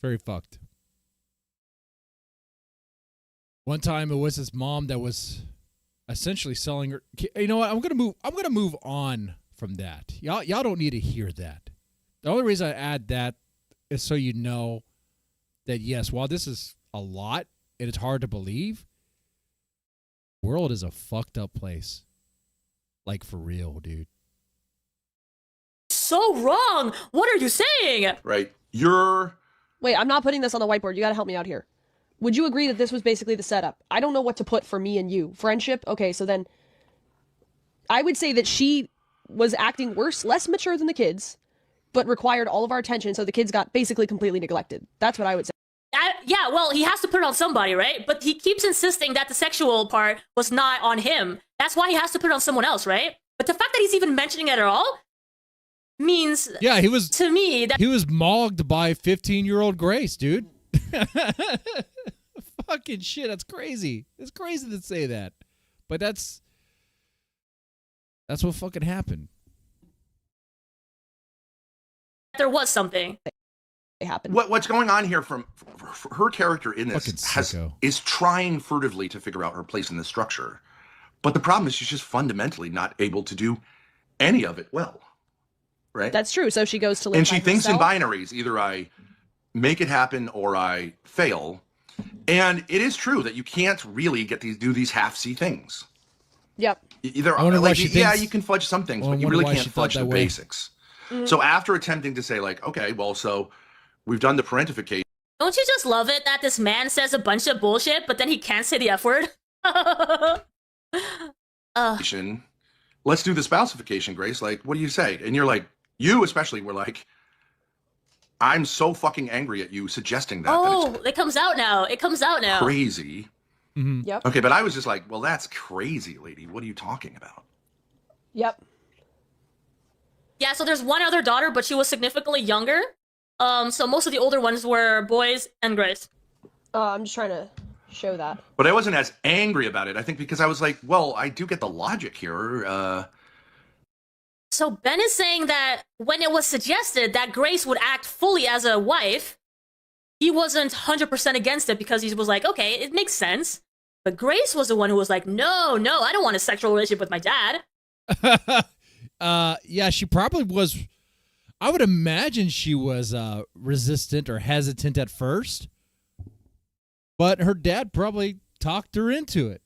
Very fucked. One time it was his mom that was essentially selling her. You know what? I'm gonna move on from that. Y'all don't need to hear that. The only reason I add that is so you know that yes, while this is a lot and it's hard to believe, the world is a fucked up place. Like for real, dude. So wrong. What are you saying? Right. Wait, I'm not putting this on the whiteboard. You gotta help me out here. Would you agree that this was basically the setup? I don't know what to put for me and you. Friendship? Okay, so then I would say that she was acting worse, less mature than the kids, but required all of our attention, so the kids got basically completely neglected. That's what I would say. Yeah, well, he has to put it on somebody, right? But he keeps insisting that the sexual part was not on him. That's why he has to put it on someone else, right? But the fact that he's even mentioning it at all means, yeah, he was to me that he was mogged by 15-year-old Grace, dude. Fucking shit, that's crazy. It's crazy to say that, but that's what fucking happened. there was something. It happened. What's going on here from her character in this is trying furtively to figure out her place in the structure, but the problem is she's just fundamentally not able to do any of it well. Right? That's true. So she goes to live and she by thinks herself. in binaries. Either I make it happen or I fail. And it is true that you can't really do these half-C things. Yep. Either you can fudge some things, but you really can't fudge the basics. Mm-hmm. So after attempting to say like, okay, well, so we've done the parentification. Don't you just love it that this man says a bunch of bullshit, but then he can't say the F word? Let's do the spousification, Grace. Like, what do you say? And you're like, you especially were like, I'm so fucking angry at you suggesting that. Oh, it comes out now. It comes out now. Crazy. Mm-hmm. Yep. Okay, but I was just like, well, that's crazy, lady. What are you talking about? Yep. Yeah, so there's one other daughter, but she was significantly younger. So most of the older ones were boys and Grace. I'm just trying to show that. But I wasn't as angry about it. I think because I was like, well, I do get the logic here. So Ben is saying that when it was suggested that Grace would act fully as a wife, he wasn't 100% against it because he was like, okay, it makes sense. But Grace was the one who was like, no, I don't want a sexual relationship with my dad. Yeah, she probably was. I would imagine she was resistant or hesitant at first. But her dad probably talked her into it.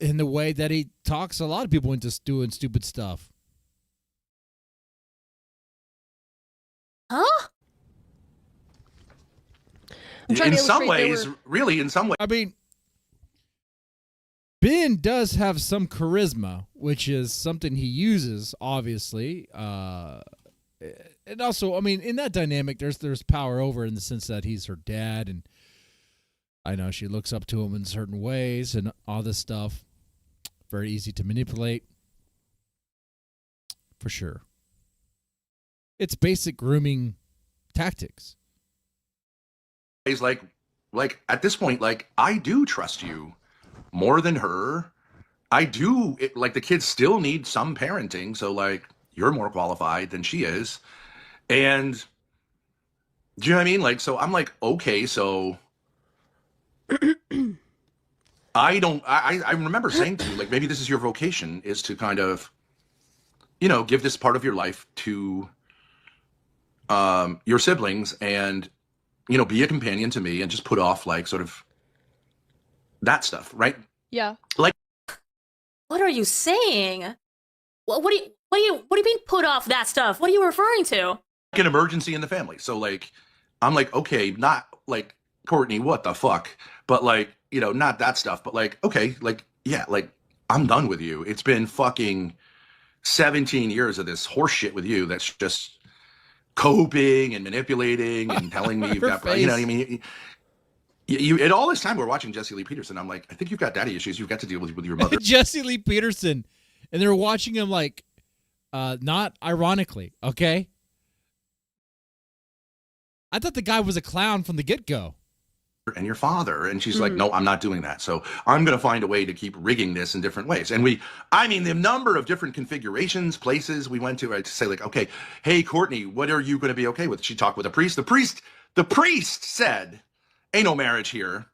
In the way that he talks a lot of people into doing stupid stuff. Huh? In some ways, I mean, Ben does have some charisma, which is something he uses, obviously. And also, I mean, in that dynamic, there's power over in the sense that he's her dad, and I know she looks up to him in certain ways and all this stuff. Very easy to manipulate. For sure. It's basic grooming tactics. He's like at this point, like, I do trust you more than her. I do. Like, the kids still need some parenting. So, like, you're more qualified than she is. And do you know what I mean? Like, so I'm like, okay, so I remember saying to you, like, maybe this is your vocation, is to kind of give this part of your life to your siblings and, be a companion to me and just put off like sort of that stuff, right? Yeah. Like, What are you saying? What do you mean put off that stuff? What are you referring to? an emergency in the family. So like, I'm like, okay, not like Courtney, what the fuck? But like, not that stuff, but like, okay, like, yeah, like I'm done with you. It's been fucking 17 years of this horse shit with you. That's just coping and manipulating and telling me you've got, you know what I mean? You at all this time we're watching Jesse Lee Peterson. I'm like, I think you've got daddy issues. You've got to deal with your mother. Jesse Lee Peterson. And they're watching him like, not ironically, okay? I thought the guy was a clown from the get-go. And your father. And she's like, no, I'm not doing that. So I'm going to find a way to keep rigging this in different ways. And the number of different configurations, places we went to, I'd say like, okay, hey, Courtney, what are you going to be okay with? She talked with a priest. The priest said, ain't no marriage here.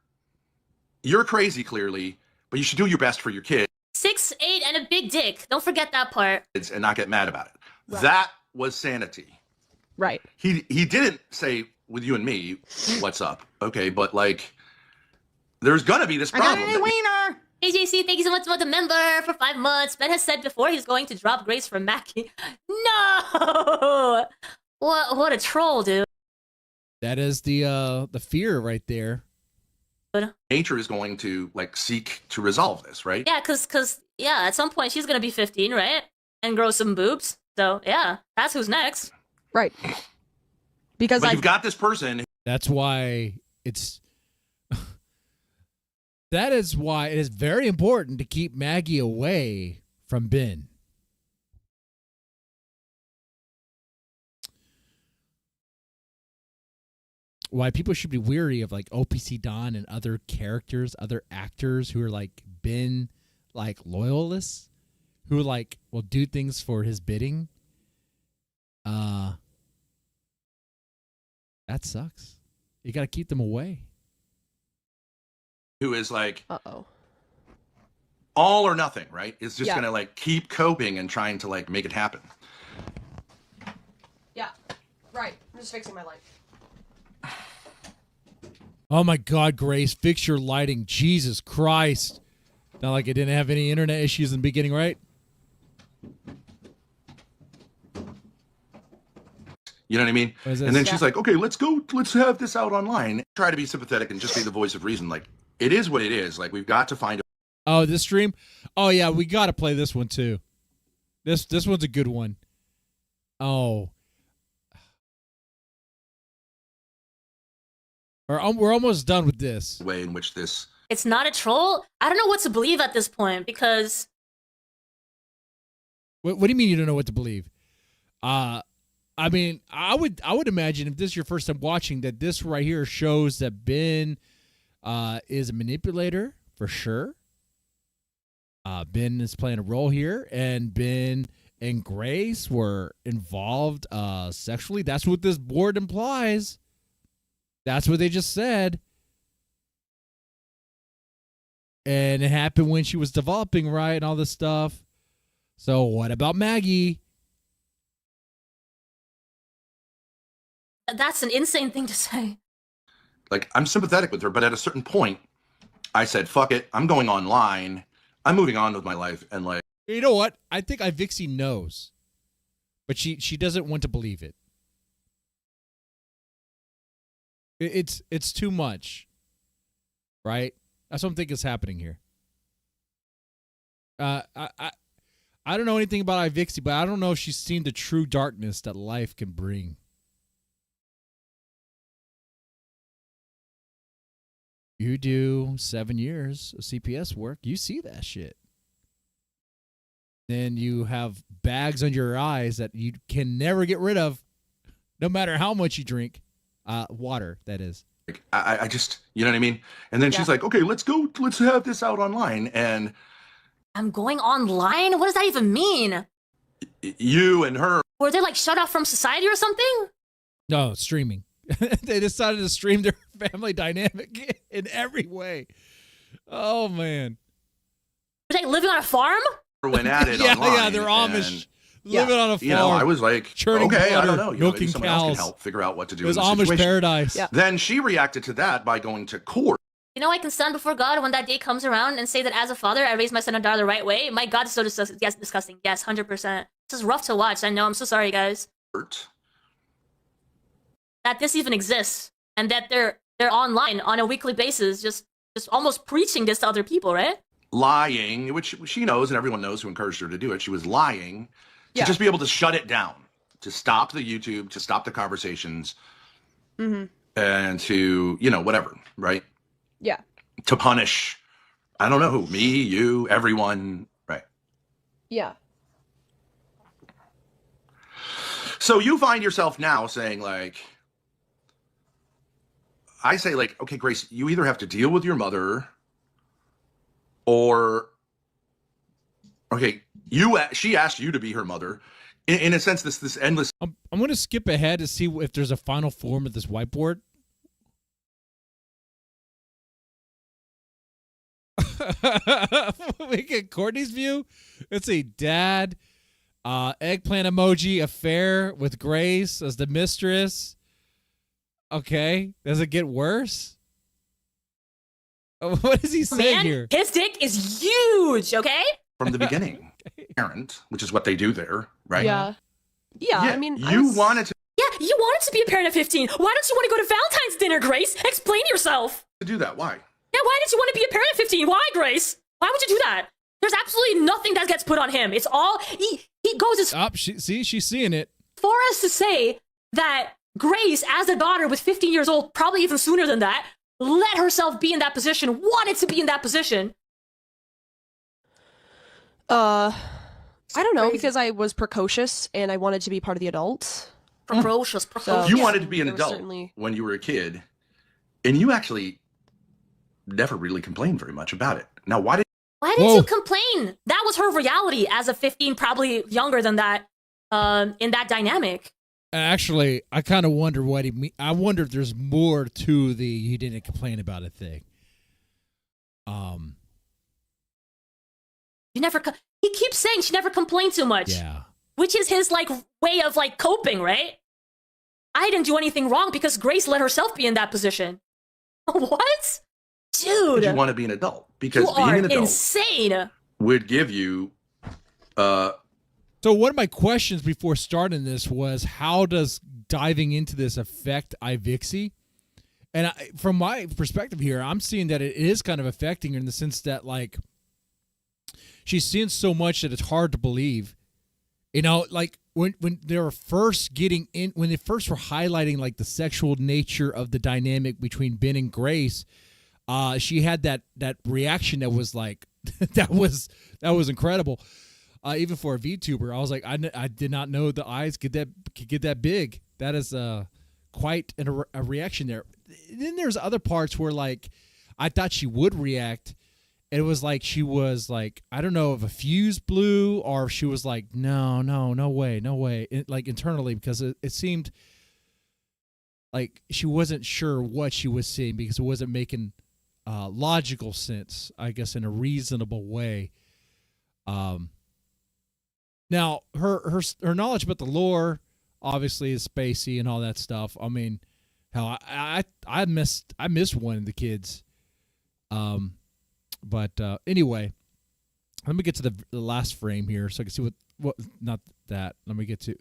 You're crazy, clearly, but you should do your best for your kids. 6'8" and a big dick. Don't forget that part. And not get mad about it. Right. That was sanity. Right. He didn't say with you and me, what's up? Okay, but like, there's gonna be this problem. Wiener. AJC, thank you so much for the member for 5 months. Ben has said before he's going to drop Grace for Mackie. No! What a troll, dude. That is the fear right there. Nature is going to like seek to resolve this, right? Yeah, cause at some point she's gonna be 15, right? And grow some boobs. So yeah, that's who's next. Right. Because you've got this person. That's why it's. That is why it is very important to keep Maggie away from Ben. Why people should be weary of like OPC Don and other characters, other actors who are like Ben, like loyalists, who like will do things for his bidding. That sucks. You got to keep them away. Who is like, uh-oh, all or nothing, right? Is just Yeah. gonna like keep coping and trying to like make it happen. Yeah. Right. I'm just fixing my light. Oh my God, Grace, fix your lighting. Jesus Christ. Not like it didn't have any internet issues in the beginning, right? You know what I mean? What is this? And then Yeah. she's like, okay, let's have this out online. Try to be sympathetic and just be the voice of reason. Like, it is what it is. Like, we've got to find a Oh, this stream? Oh yeah, we got to play this one too. This one's a good one. Oh. We're almost done with this. way in which this It's not a troll. I don't know what to believe at this point because What do you mean you don't know what to believe? I mean, I would imagine if this is your first time watching that this right here shows that Ben is a manipulator for sure. Ben is playing a role here, and Ben and Grace were involved sexually. That's what this board implies. That's what they just said. And it happened when she was developing, right, and all this stuff. So what about Maggie? that's an insane thing to say. like, I'm sympathetic with her, but at a certain point, I said, fuck it. I'm going online. I'm moving on with my life. And like, You know what? I think iVixey knows, but she doesn't want to believe it. It's too much, right? That's what I'm thinking is happening here. I don't know anything about iVixey, but I don't know if she's seen the true darkness that life can bring. You do 7 years of CPS work, you see that shit. Then you have bags under your eyes that you can never get rid of, no matter how much you drink. Water, that is. I just, you know what I mean? And then she's like, okay, let's have this out online. And I'm going online? What does that even mean? you and her. Were they like shut off from society or something? No, streaming. They decided to stream their family dynamic in every way. Oh, man. Were they living on a farm? Went at it Yeah, online. they're Amish. Living on a farm. You know, I was like, churning okay, I butter, don't know. You know, maybe milking someone else can cows. help figure out what to do It was in the Amish situation. paradise. Yeah. Then she reacted to that by going to court. You know, I can stand before God when that day comes around and say that as a father, I raised my son and daughter the right way. My God is so disgusting. Yes, 100%. This is rough to watch. I know. I'm so sorry, guys. That this even exists and that they're online on a weekly basis, just almost preaching this to other people, right? Lying, which she knows and everyone knows who encouraged her to do it. She was lying to just be able to shut it down, to stop the YouTube, to stop the conversations, and to, you know, whatever, right? Yeah. To punish, I don't know who, me, you, everyone, right? Yeah. So you find yourself now saying, like, I say, like, okay, Grace, you either have to deal with your mother or, okay, she asked you to be her mother. In a sense, this endless. I'm going to skip ahead to see if there's a final form of this whiteboard. We get Courtney's view. It's a dad, eggplant emoji, affair with Grace as the mistress. Okay, does it get worse? What is he saying here? His dick is huge, okay? From the beginning, parent, which is what they do there, right? Yeah. Yeah, I mean, you wanted to Yeah, you wanted to be a parent at 15. Why don't you want to go to Valentine's dinner, Grace? Explain yourself. do that. Why? Yeah, why did you want to be a parent at 15? Why, Grace? Why would you do that? There's absolutely nothing that gets put on him. It's all he goes as she's seeing it. far as to say that Grace, as a daughter with 15 years old, probably even sooner than that, let herself be in that position, wanted to be in that position. I don't know, because I was precocious and I wanted to be part of the adults. Precocious. You wanted to be an there was adult certainly- when you were a kid, and you actually never really complained very much about it. Now, why did you complain? That was her reality as a 15, probably younger than that, in that dynamic. Actually, I kind of wonder what he mean. I wonder if there's more to the "you didn't complain about it" thing. He keeps saying she never complained too much. Yeah. Which is his way of coping, right? I didn't do anything wrong because Grace let herself be in that position. What? Dude. you want to be an adult? Because You being are an adult insane. would give you So one of my questions before starting this was, how does diving into this affect iVixey? And from my perspective here, I'm seeing that it is kind of affecting her in the sense that, she's seeing so much that it's hard to believe. You know, when they were first getting in, when they first were highlighting, the sexual nature of the dynamic between Ben and Grace, she had that reaction that was that was incredible. Even for a VTuber, I was like, I did not know the eyes could get that big. That is quite a reaction there. Then there's other parts where I thought she would react. It was she was I don't know if a fuse blew or if she was no way, internally, because it seemed like she wasn't sure what she was seeing because it wasn't making logical sense, I guess, in a reasonable way. Now her knowledge about the lore obviously is spacey and all that stuff. I mean, hell, I missed one of the kids. But anyway, let me get to the last frame here so I can see what not that. Let me get to.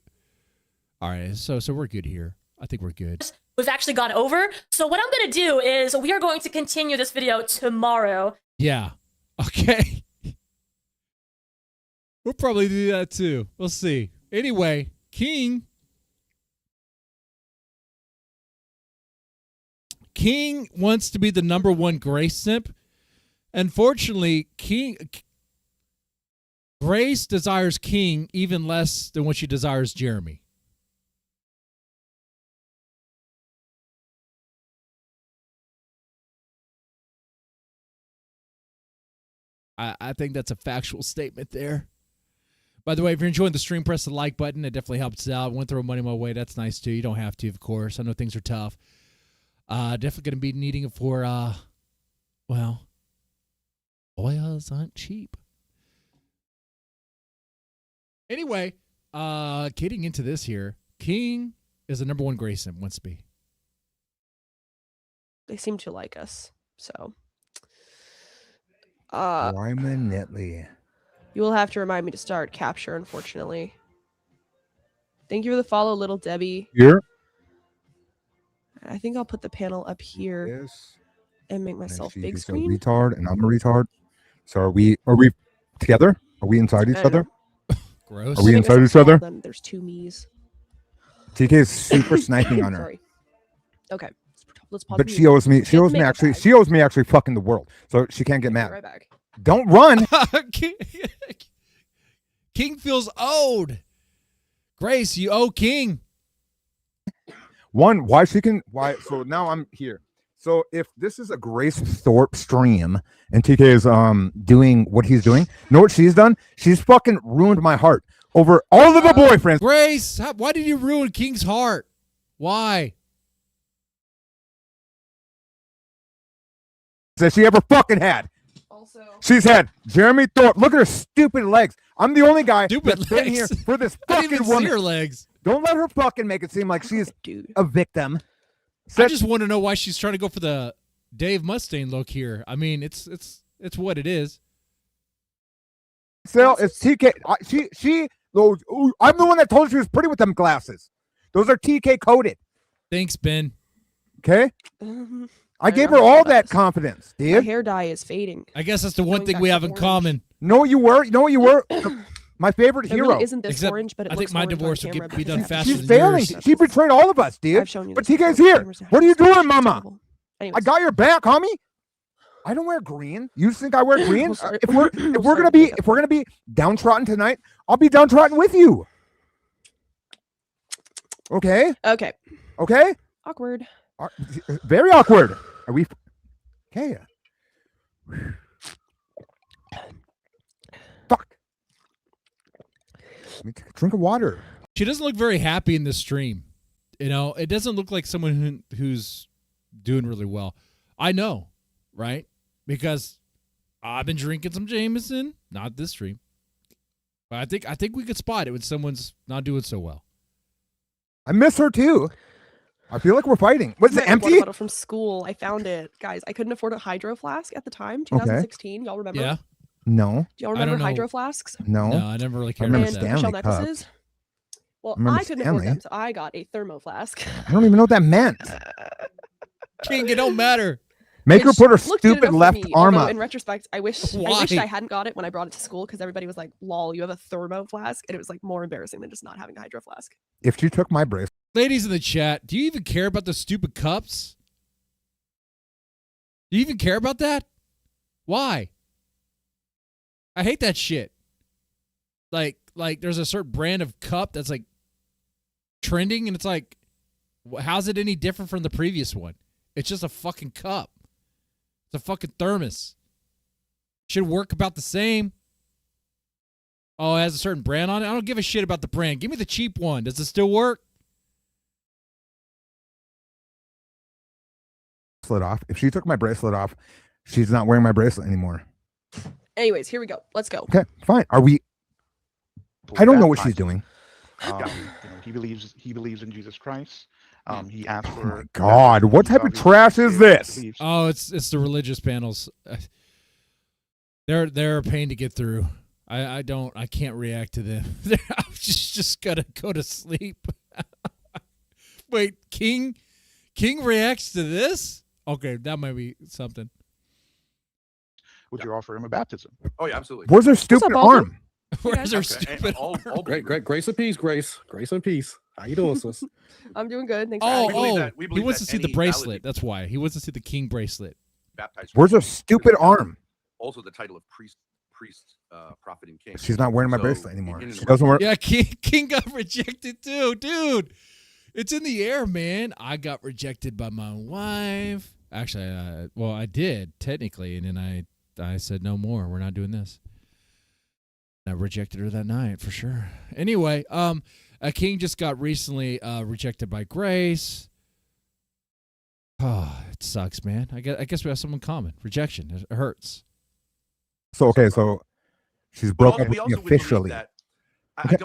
All right, so we're good here. I think we're good. We've actually gone over. So what I'm going to do is we are going to continue this video tomorrow. Yeah. Okay. We'll probably do that too. We'll see. Anyway, King wants to be the #1 Grace simp. Unfortunately, Grace desires King even less than what she desires Jeremy. I think that's a factual statement there. By the way, if you're enjoying the stream, press the like button. It definitely helps out. Want to throw money my way, that's nice too. You don't have to, of course. I know things are tough. Definitely going to be needing it for, oils aren't cheap. Anyway, Getting into this here, King is the number one Grayson wants to be. They seem to like us, so. Wyman Netley. You will have to remind me to start capture, unfortunately. Thank you for the follow, little Debbie. Here. I think I'll put the panel up here Yes. and make myself big A screen. retard, and I'm a retard. So are we together? Are we inside each other? Gross. Are we inside each other? Then there's two me's. TK is super sniping on her. Sorry. Okay. Let's pause. But the she music. owes me. She owes me Make it actually. back. She owes me actually fucking the world. So she can't get mad. Right back. Don't run. King feels owed. Grace, you owe King. One, why? So now I'm here. So if this is a Grace Thorp stream and TK is doing what he's doing, know what she's done? She's fucking ruined my heart over all of the boyfriends. Grace, why did you ruin King's heart? Why? That she ever fucking had. Also, She's had Jeremy Thorpe. Look at her stupid legs. I'm the only guy Stupid that's been here legs. for this I didn't fucking even see woman. her legs. Don't let her fucking make it seem like she's dude. a victim. I just want to know why she's trying to go for the Dave Mustaine look here. I mean, it's what it is. Still, it's TK. I'm the one that told her she was pretty with them glasses. Those are TK coded. Thanks, Ben. Okay. I gave her all that confidence, My dude. hair dye is fading. I guess that's the one Going thing back we to have in orange. common. No, you were. My favorite It hero. really isn't this Except orange, but it I looks think my orange on divorce will camera be because done it's faster She's than failing. yours. She betrayed all of us, dude. I've shown you But this TK's before. here. Cameras are What are you having doing, such mama? trouble. I Anyways, got your back, homie. I don't wear green. You think I wear green? We'll start- If we're we'll gonna start be with that. if we're gonna be downtrodden tonight, I'll be downtrodden with you. Okay. Okay. Okay. Awkward. Very awkward. Are we? Okay. Fuck. Let me take a drink of water. She doesn't look very happy in this stream. You know, it doesn't look like someone who's doing really well. I know, right? Because I've been drinking some Jameson, not this stream. But I think we could spot it when someone's not doing so well. I miss her too. I feel like we're fighting. Was it My water empty? bottle from school. I found it, guys. I couldn't afford a hydro flask at the time. 2016. Y'all remember? Yeah. No. Do y'all I remember don't know. hydro flasks? No. No, I never really cared remember about And that. Stanley shell cups. necklaces. Well, remember I couldn't afford Stanley. them, so I got a thermo flask. I don't even know what that meant. King, it don't matter. Make her Which put her looked good stupid enough for left me, arm although up. In retrospect, I wish Why? I hadn't got it when I brought it to school because everybody was like, "Lol, you have a thermo flask," and it was like more embarrassing than just not having a hydro flask. If she took my bracelet, Ladies in the chat, do you even care about the stupid cups? Do you even care about that? Why? I hate that shit. Like there's a certain brand of cup that's like trending, and it's like, how's it any different from the previous one? It's just a fucking cup. It's a fucking thermos. Should work about the same. Oh, it has a certain brand on it? I don't give a shit about the brand. Give me the cheap one. Does it still work? off. If she took my bracelet off, she's not wearing my bracelet anymore. Anyways, here we go. Let's go. Okay, fine. Are we? I don't know what she's doing. He believes in Jesus Christ. He asked Oh for. my God, what type of trash is this? Oh, it's the religious panels. They're a pain to get through. I can't react to them. I'm just gonna go to sleep. Wait, King reacts to this? Okay, that might be something. Would you offer him a baptism? Oh yeah, absolutely. Where's her stupid arm? Where's her Okay, stupid all arm? Grace and peace, Grace and peace. How you doing, sis? I'm doing good. Thanks for asking. He wants to see the bracelet. That's why he wants to see the King bracelet. Baptized. Where's her stupid arm? Also, the title of priest, prophet, and king. She's not wearing my So, bracelet anymore. in- She doesn't wear. Yeah, King got rejected too, dude. It's in the air, man. I got rejected by my wife. Actually, well, I did technically, and then I said no more. We're not doing this. I rejected her that night for sure. Anyway, King just got recently rejected by Grace. Oh, it sucks, man. I guess we have something in common. Rejection. It hurts. So okay, so she's broke up with we me also would believe officially. that Okay,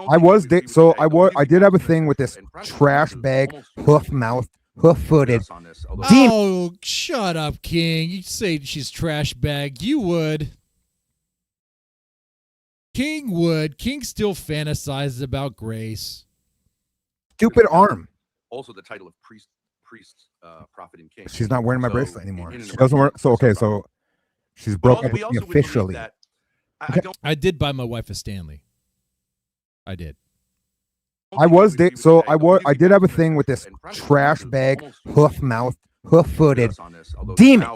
I did have a thing with this trash bag, hoof mouth, hoof footed demon. Oh, shut up, King. You say she's trash bag. You would. King would. King still fantasizes about Grace. Stupid arm. Also, the title of priest, prophet, and king. She's not wearing my bracelet anymore. She doesn't wear. So okay, so she's broke up with me officially. I did buy my wife a Stanley. I did. I did have a thing with this trash bag, hoof mouth, hoof footed demon.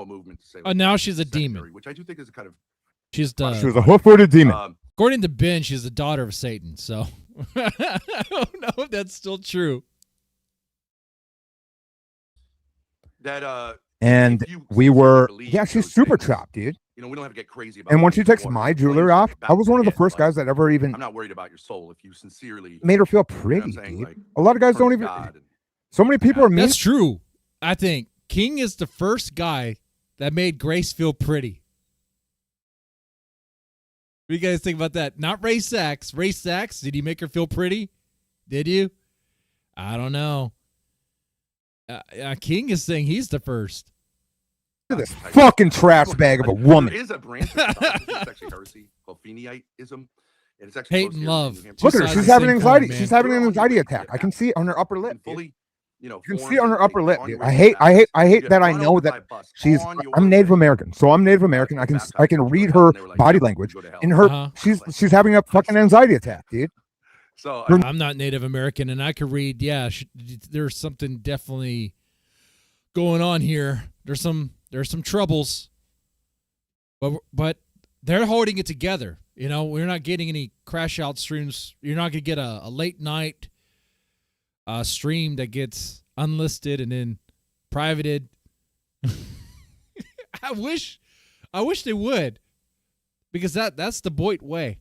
Oh, now she's a demon. Which I do think is a kind of. She was a hoof footed demon. According to Ben, she's the daughter of Satan. So I don't know if that's still true. And we were, she's super chopped, dude. We don't have to get crazy about. And when she takes my jewelry off, I was one of the first guys that ever even. I'm not worried about your soul if you sincerely made her feel pretty, dude. A lot of guys don't even. So many people are mean. That's true. I think King is the first guy that made Grace feel pretty. What do you guys think about that? Not Ray Sachs. Ray Sachs, did he make her feel pretty? Did you? I don't know. King is saying he's the first. Look at this fucking trash bag of a woman. There is a branch of it's actually heresy called Feniitism. It's actually hate and love. Look at her. She's having anxiety. She's having an anxiety attack. I can see it on her upper lip. You can see it on her upper lip, dude. I hate that I know that I'm Native American. So I'm Native American. I can read her body language. In her she's having a fucking anxiety attack, dude. So I'm not Native American, and I could read. Yeah, there's something definitely going on here. There's some troubles, but they're holding it together. We're not getting any crash out streams. You're not gonna get a late night stream that gets unlisted and then privated. I wish they would, because that's the Boyd way.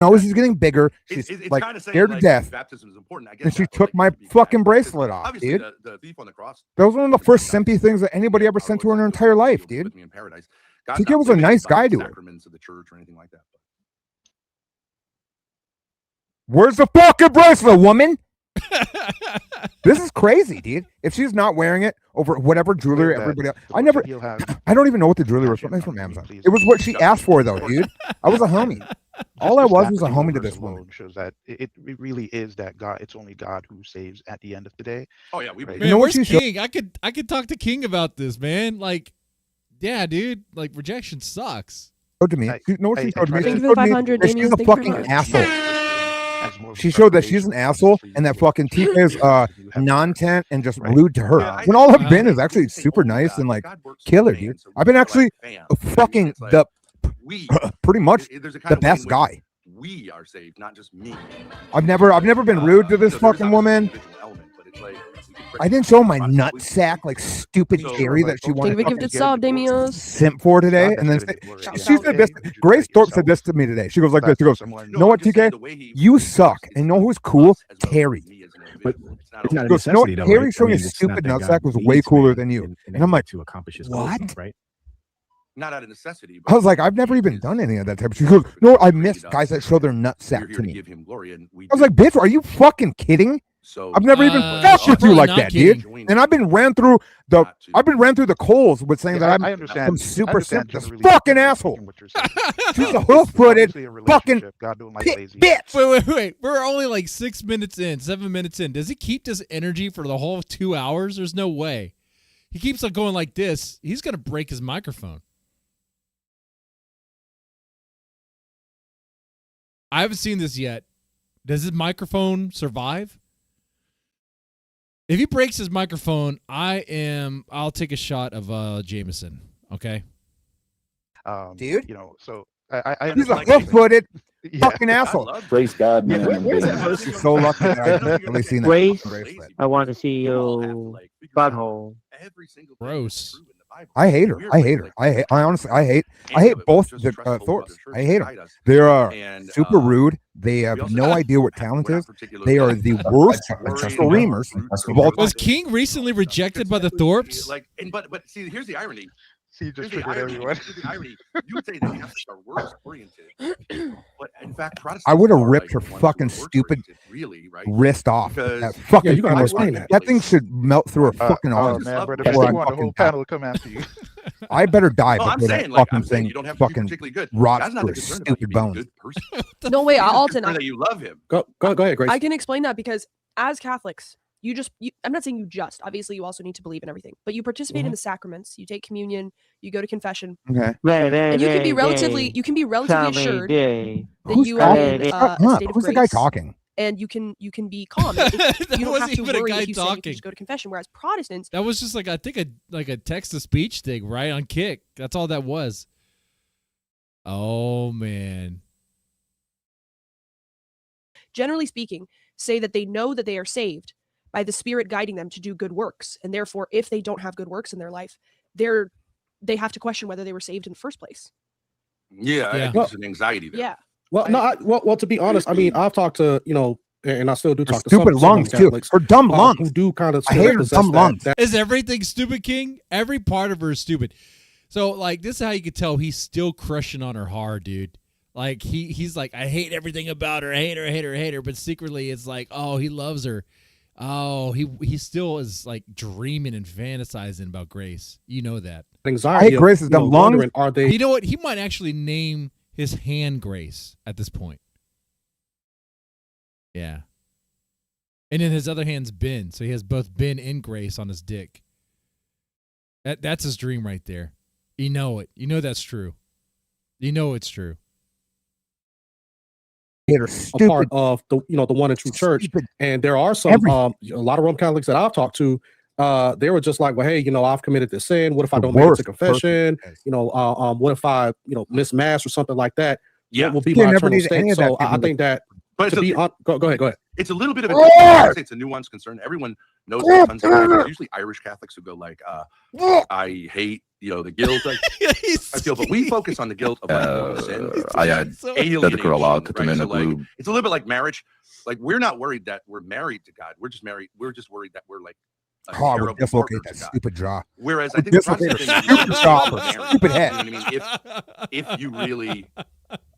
No, she's getting bigger. She's like scared to death. Baptism is important. I guess and she took my fucking bracelet off, dude. The thief on the cross. That was one of the first simpy things that anybody ever sent to her in her entire life, dude. TK was a nice guy to her. Sacraments of the church or anything like that. Where's the fucking bracelet, woman? This is crazy, dude. If she's not wearing it over whatever jewelry everybody else, I don't even know what the jewelry was from. It's from Amazon. It was what she asked for, though, dude. I was a homie. All I was a homie to this woman. Shows that it really is that God. It's only God who saves at the end of the day. Oh yeah, man, you know where's King? I could talk to King about this, man. Like, yeah, dude. Like, rejection sucks. To me, you know what she showed me? Thank you for the 500. She's a fucking asshole. She showed that she's an asshole and that fucking TK is non-tent and just rude to her. When all I've been is actually super nice and like killer, dude. I've been actually fucking pretty much the best guy. We are saved, not just me. I've never been rude to this fucking woman. I didn't show my nut sack like stupid Jerry that she wanted to simp for today. And then she said this. Grace Thorp said this to me today. She goes like this. She goes, "You know what, TK? You suck. And know who's cool? Terry." But it's not a goes, necessity, though, Terry right? showing a stupid nut sack was way cooler than you. And I'm like, to accomplish his what? goals, right? Not out of necessity. I was like, I've never even done any of that type. She goes, "No, I missed guys that show their nut sack to me." I was like, "Bitch, are you fucking kidding?" I've never even fucked with you like that, dude. And I've been ran through the coals with saying that I'm some super simp, this fucking asshole. She's a hoof-footed fucking bitch. Wait. We're only like 7 minutes in. Does he keep this energy for the whole 2 hours? There's no way. He keeps on going like this. He's gonna break his microphone. I haven't seen this yet. Does his microphone survive? If he breaks his microphone, I'll take a shot of Jameson. Okay, dude. So he's a hoof-footed fucking asshole. Praise God, man. She's so lucky that I've really seen that. Grace, I want to see you butthole. Gross. I hate her. I honestly hate both the Thorps. I hate them. They are super rude. They have no idea what talent is. They are the worst streamers. Was King recently rejected by the Thorps? But see, here's the irony. He just Here's the triggered irony. everyone. Here's the irony. You would say that Catholics are works oriented, but in fact, Protestants I would have are, ripped like, her the ones who fucking are stupid works-oriented, really, right? wrist off. Because That fucking Yeah, you gotta camera. explain that. That thing should melt through her fucking Oh arms. man, but if before you I want the fucking whole die. panel to come after you. I better die No, I'm before that saying, like, fucking thing you don't have to be fucking particularly good. rots God's not through that her concerned about you stupid being a bones. good person. No, wait, He's just Alton. concerned that you love him. Go ahead, Grace. I can explain that because as Catholics, I'm not saying you just, obviously you also need to believe in everything, but you participate in the sacraments, you take communion, you go to confession, Okay. and you can be relatively assured that Who's you are talking? in Shut a up. state of Who's the grace. guy talking? And you can be calm. You don't have to worry if you sin, you can just go to confession. Whereas Protestants, That was just like, I think a text to speech thing, right? On Kick. That's all that was. Oh man. generally speaking, say that they know that they are saved by the Spirit guiding them to do good works, and therefore, if they don't have good works in their life, they have to question whether they were saved in the first place. Yeah, I think there's an anxiety there. Yeah. Well, no, well, to be honest, I mean, I've talked to, and I still do talk to stupid lungs too. Catholics, Her dumb lungs. who do kind of I hate her dumb lungs. Is everything stupid, King? Every part of her is stupid. So, like, this is how you could tell he's still crushing on her hard, dude. Like, he's like, I hate everything about her. I hate her, hate her, hate her. But secretly, it's like, oh, he loves her. Oh, he still is, like, dreaming and fantasizing about Grace. You know that. Anxiety. I hate Grace's dumb lungs. Are they? You know what? He might actually name his hand Grace at this point. Yeah. And then his other hand's Ben. So he has both Ben and Grace on his dick. That's his dream right there. You know it. You know that's true. You know it's true. A part of the the one and true church, and there are some a lot of Roman Catholics that I've talked to. They were just like, well, hey, I've committed this sin. What if I don't make it to confession? What if I miss mass or something like that? Yeah, what will be my eternal state? So I think that. But go ahead. It's a little bit of a I'd say it's a nuanced concern. Everyone knows that tons of Catholics, usually Irish Catholics, who go like, I hate the guilt. Like, I feel, but we focus on the guilt of sin. I had that girl out to right? So, like, it's a little bit like marriage. Like, we're not worried that we're married to God. We're just married. We're just worried that we're like Oh, I would dislocate that stupid jaw. Whereas I think the Protestant thing is stupid jaw, stupid head. You know what I mean? If you really,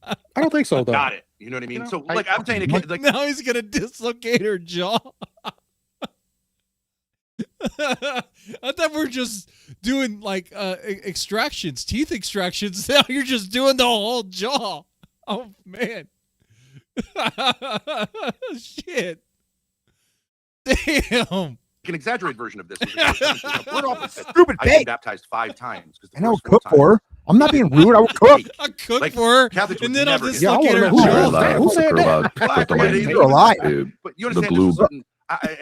I don't think so, though. Got it. You know what I mean? So, like, I'm saying, like, now he's gonna dislocate her jaw. I thought we were just doing like extractions, teeth extractions. Now you're just doing the whole jaw. Oh man. Shit. Damn. An exaggerated version of this. Stupid I've been baptized 5 times. I know cook for her. I'm not being rude. I will cook. I cook for her, Catholics and would then I'll never dislocate her Who jaw. said that? You're alive. But you understand there's a certain.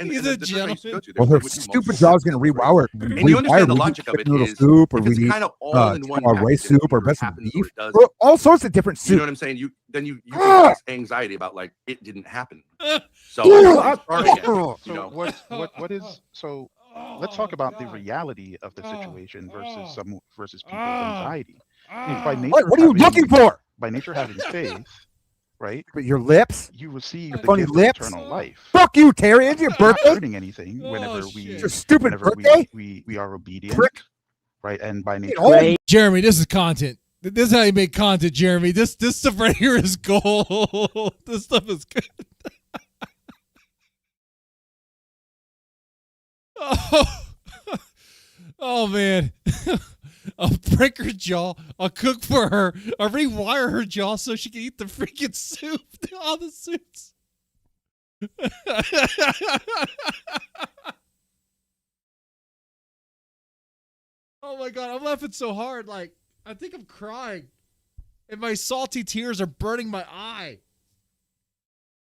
He's a gentleman. Well, her stupid jaw's gonna rewire. And you understand the logic of it noodle is soup, or if we it's need kind of all in one rice package, soup, or it best of happens beef, or it does. or all sorts of different You know soup. what I'm saying? You get this anxiety about like it didn't happen. So what is so? Let's talk about the reality of the situation versus people's anxiety. By nature, What are you looking for? By nature, having faith, right? But your lips, you receive the funny gift lips. of eternal life. Fuck you, Terry. It's your birthday. Not hurting anything whenever your stupid whenever birthday. we are obedient, Prick. right? And by nature, Jeremy, this is content. This is how you make content, Jeremy. This stuff right here is gold. This stuff is good. Oh man. I'll break her jaw. I'll cook for her. I'll rewire her jaw so she can eat the freaking soup. All the soups. Oh my god, I'm laughing so hard. Like, I think I'm crying. And my salty tears are burning my eye.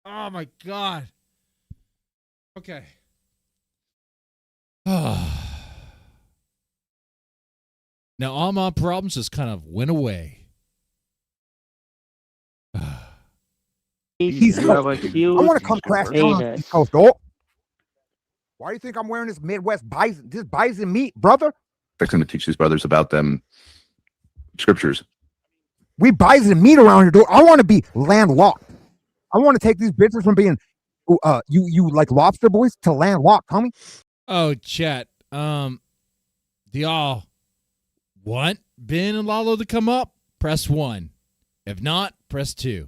Oh my god. Okay. Now all my problems just kind of went away. East Coast. I want to come crash down East Coast. Oh. Why do you think I'm wearing this Midwest bison meat, brother? Fixing to teach these brothers about them scriptures. We bison meat around here, dude. I want to be landlocked. I want to take these bitches from being you like lobster boys to landlocked, homie. Oh, chat. Y'all, Want Ben and Lalo to come up? Press 1. If not, press 2.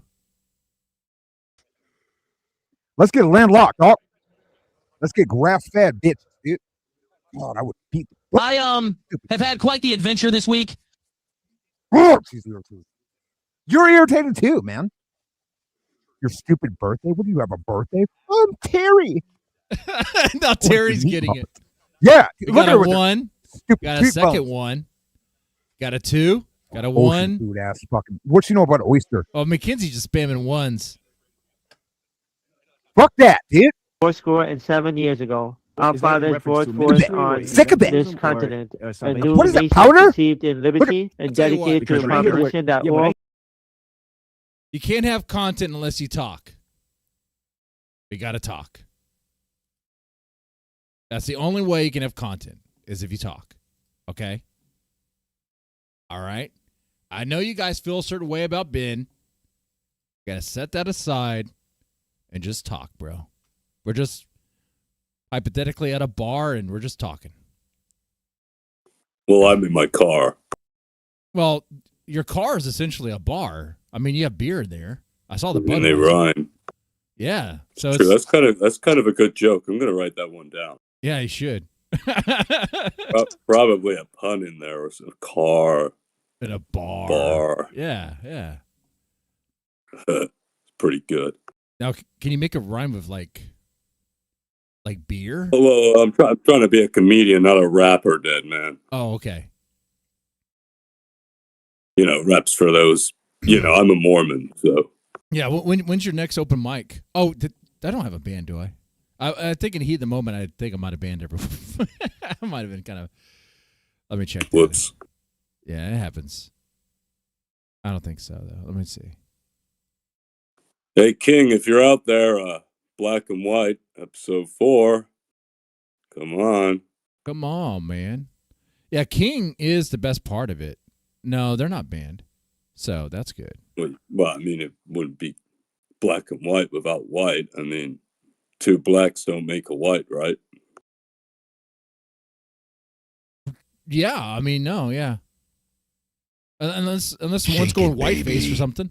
Let's get landlocked. Oh, let's get grass-fed, bitch, dude. God, I would beat. I have had quite the adventure this week. Oh, she's irritated. You're irritated too, man. Your stupid birthday. What do you have, a birthday? I'm Terry. Now Terry's getting it. Yeah, We look got at a her with her 1. stupid Got a cheekbones. second 1. Got a 2. Got a Ocean 1. food ass fucking. What you know about oyster? Oh, Mackenzie's just spamming 1s. Fuck that, dude. 4 and 7 years ago, our Is that in fathers reference brought to forth ministry or on is Sick of it. this or, continent a salvation? new What is that, nation powder? conceived in liberty and I'll tell you what, dedicated to because the right here, proposition that yeah, but all You can't have content unless you talk. You got to talk. That's the only way you can have content is if you talk. Okay? All right? I know you guys feel a certain way about Ben. Got to set that aside and just talk, bro. We're just hypothetically at a bar and we're just talking. Well, I'm in my car. Well, your car is essentially a bar. I mean, you have beer in there. I saw the And they Budweiser. rhyme. Yeah. So True. it's, That's kind of a good joke. I'm gonna write that one down. yeah, you should. Probably a pun in there, or a car. In a bar. Bar. Yeah, yeah. It's pretty good. Now, can you make a rhyme with like beer? Well, I'm trying to be a comedian, not a rapper, dead man. Oh, okay. You know, raps for those. You know, I'm a Mormon, so. Yeah. When's your next open mic? Oh, I don't have a band, do I? I think in heat of the moment, I think I might have banned everyone. I might have been kind of. Let me check. Whoops. Yeah, it happens. I don't think so, though. Let me see. Hey, King, if you're out there, Black and White, episode 4. Come on. Come on, man. Yeah, King is the best part of it. No, they're not banned. So that's good. Well, I mean, it wouldn't be black and white without white. I mean, 2 blacks don't make a white, right? Yeah, I mean, no, yeah. Unless one's going white face or something.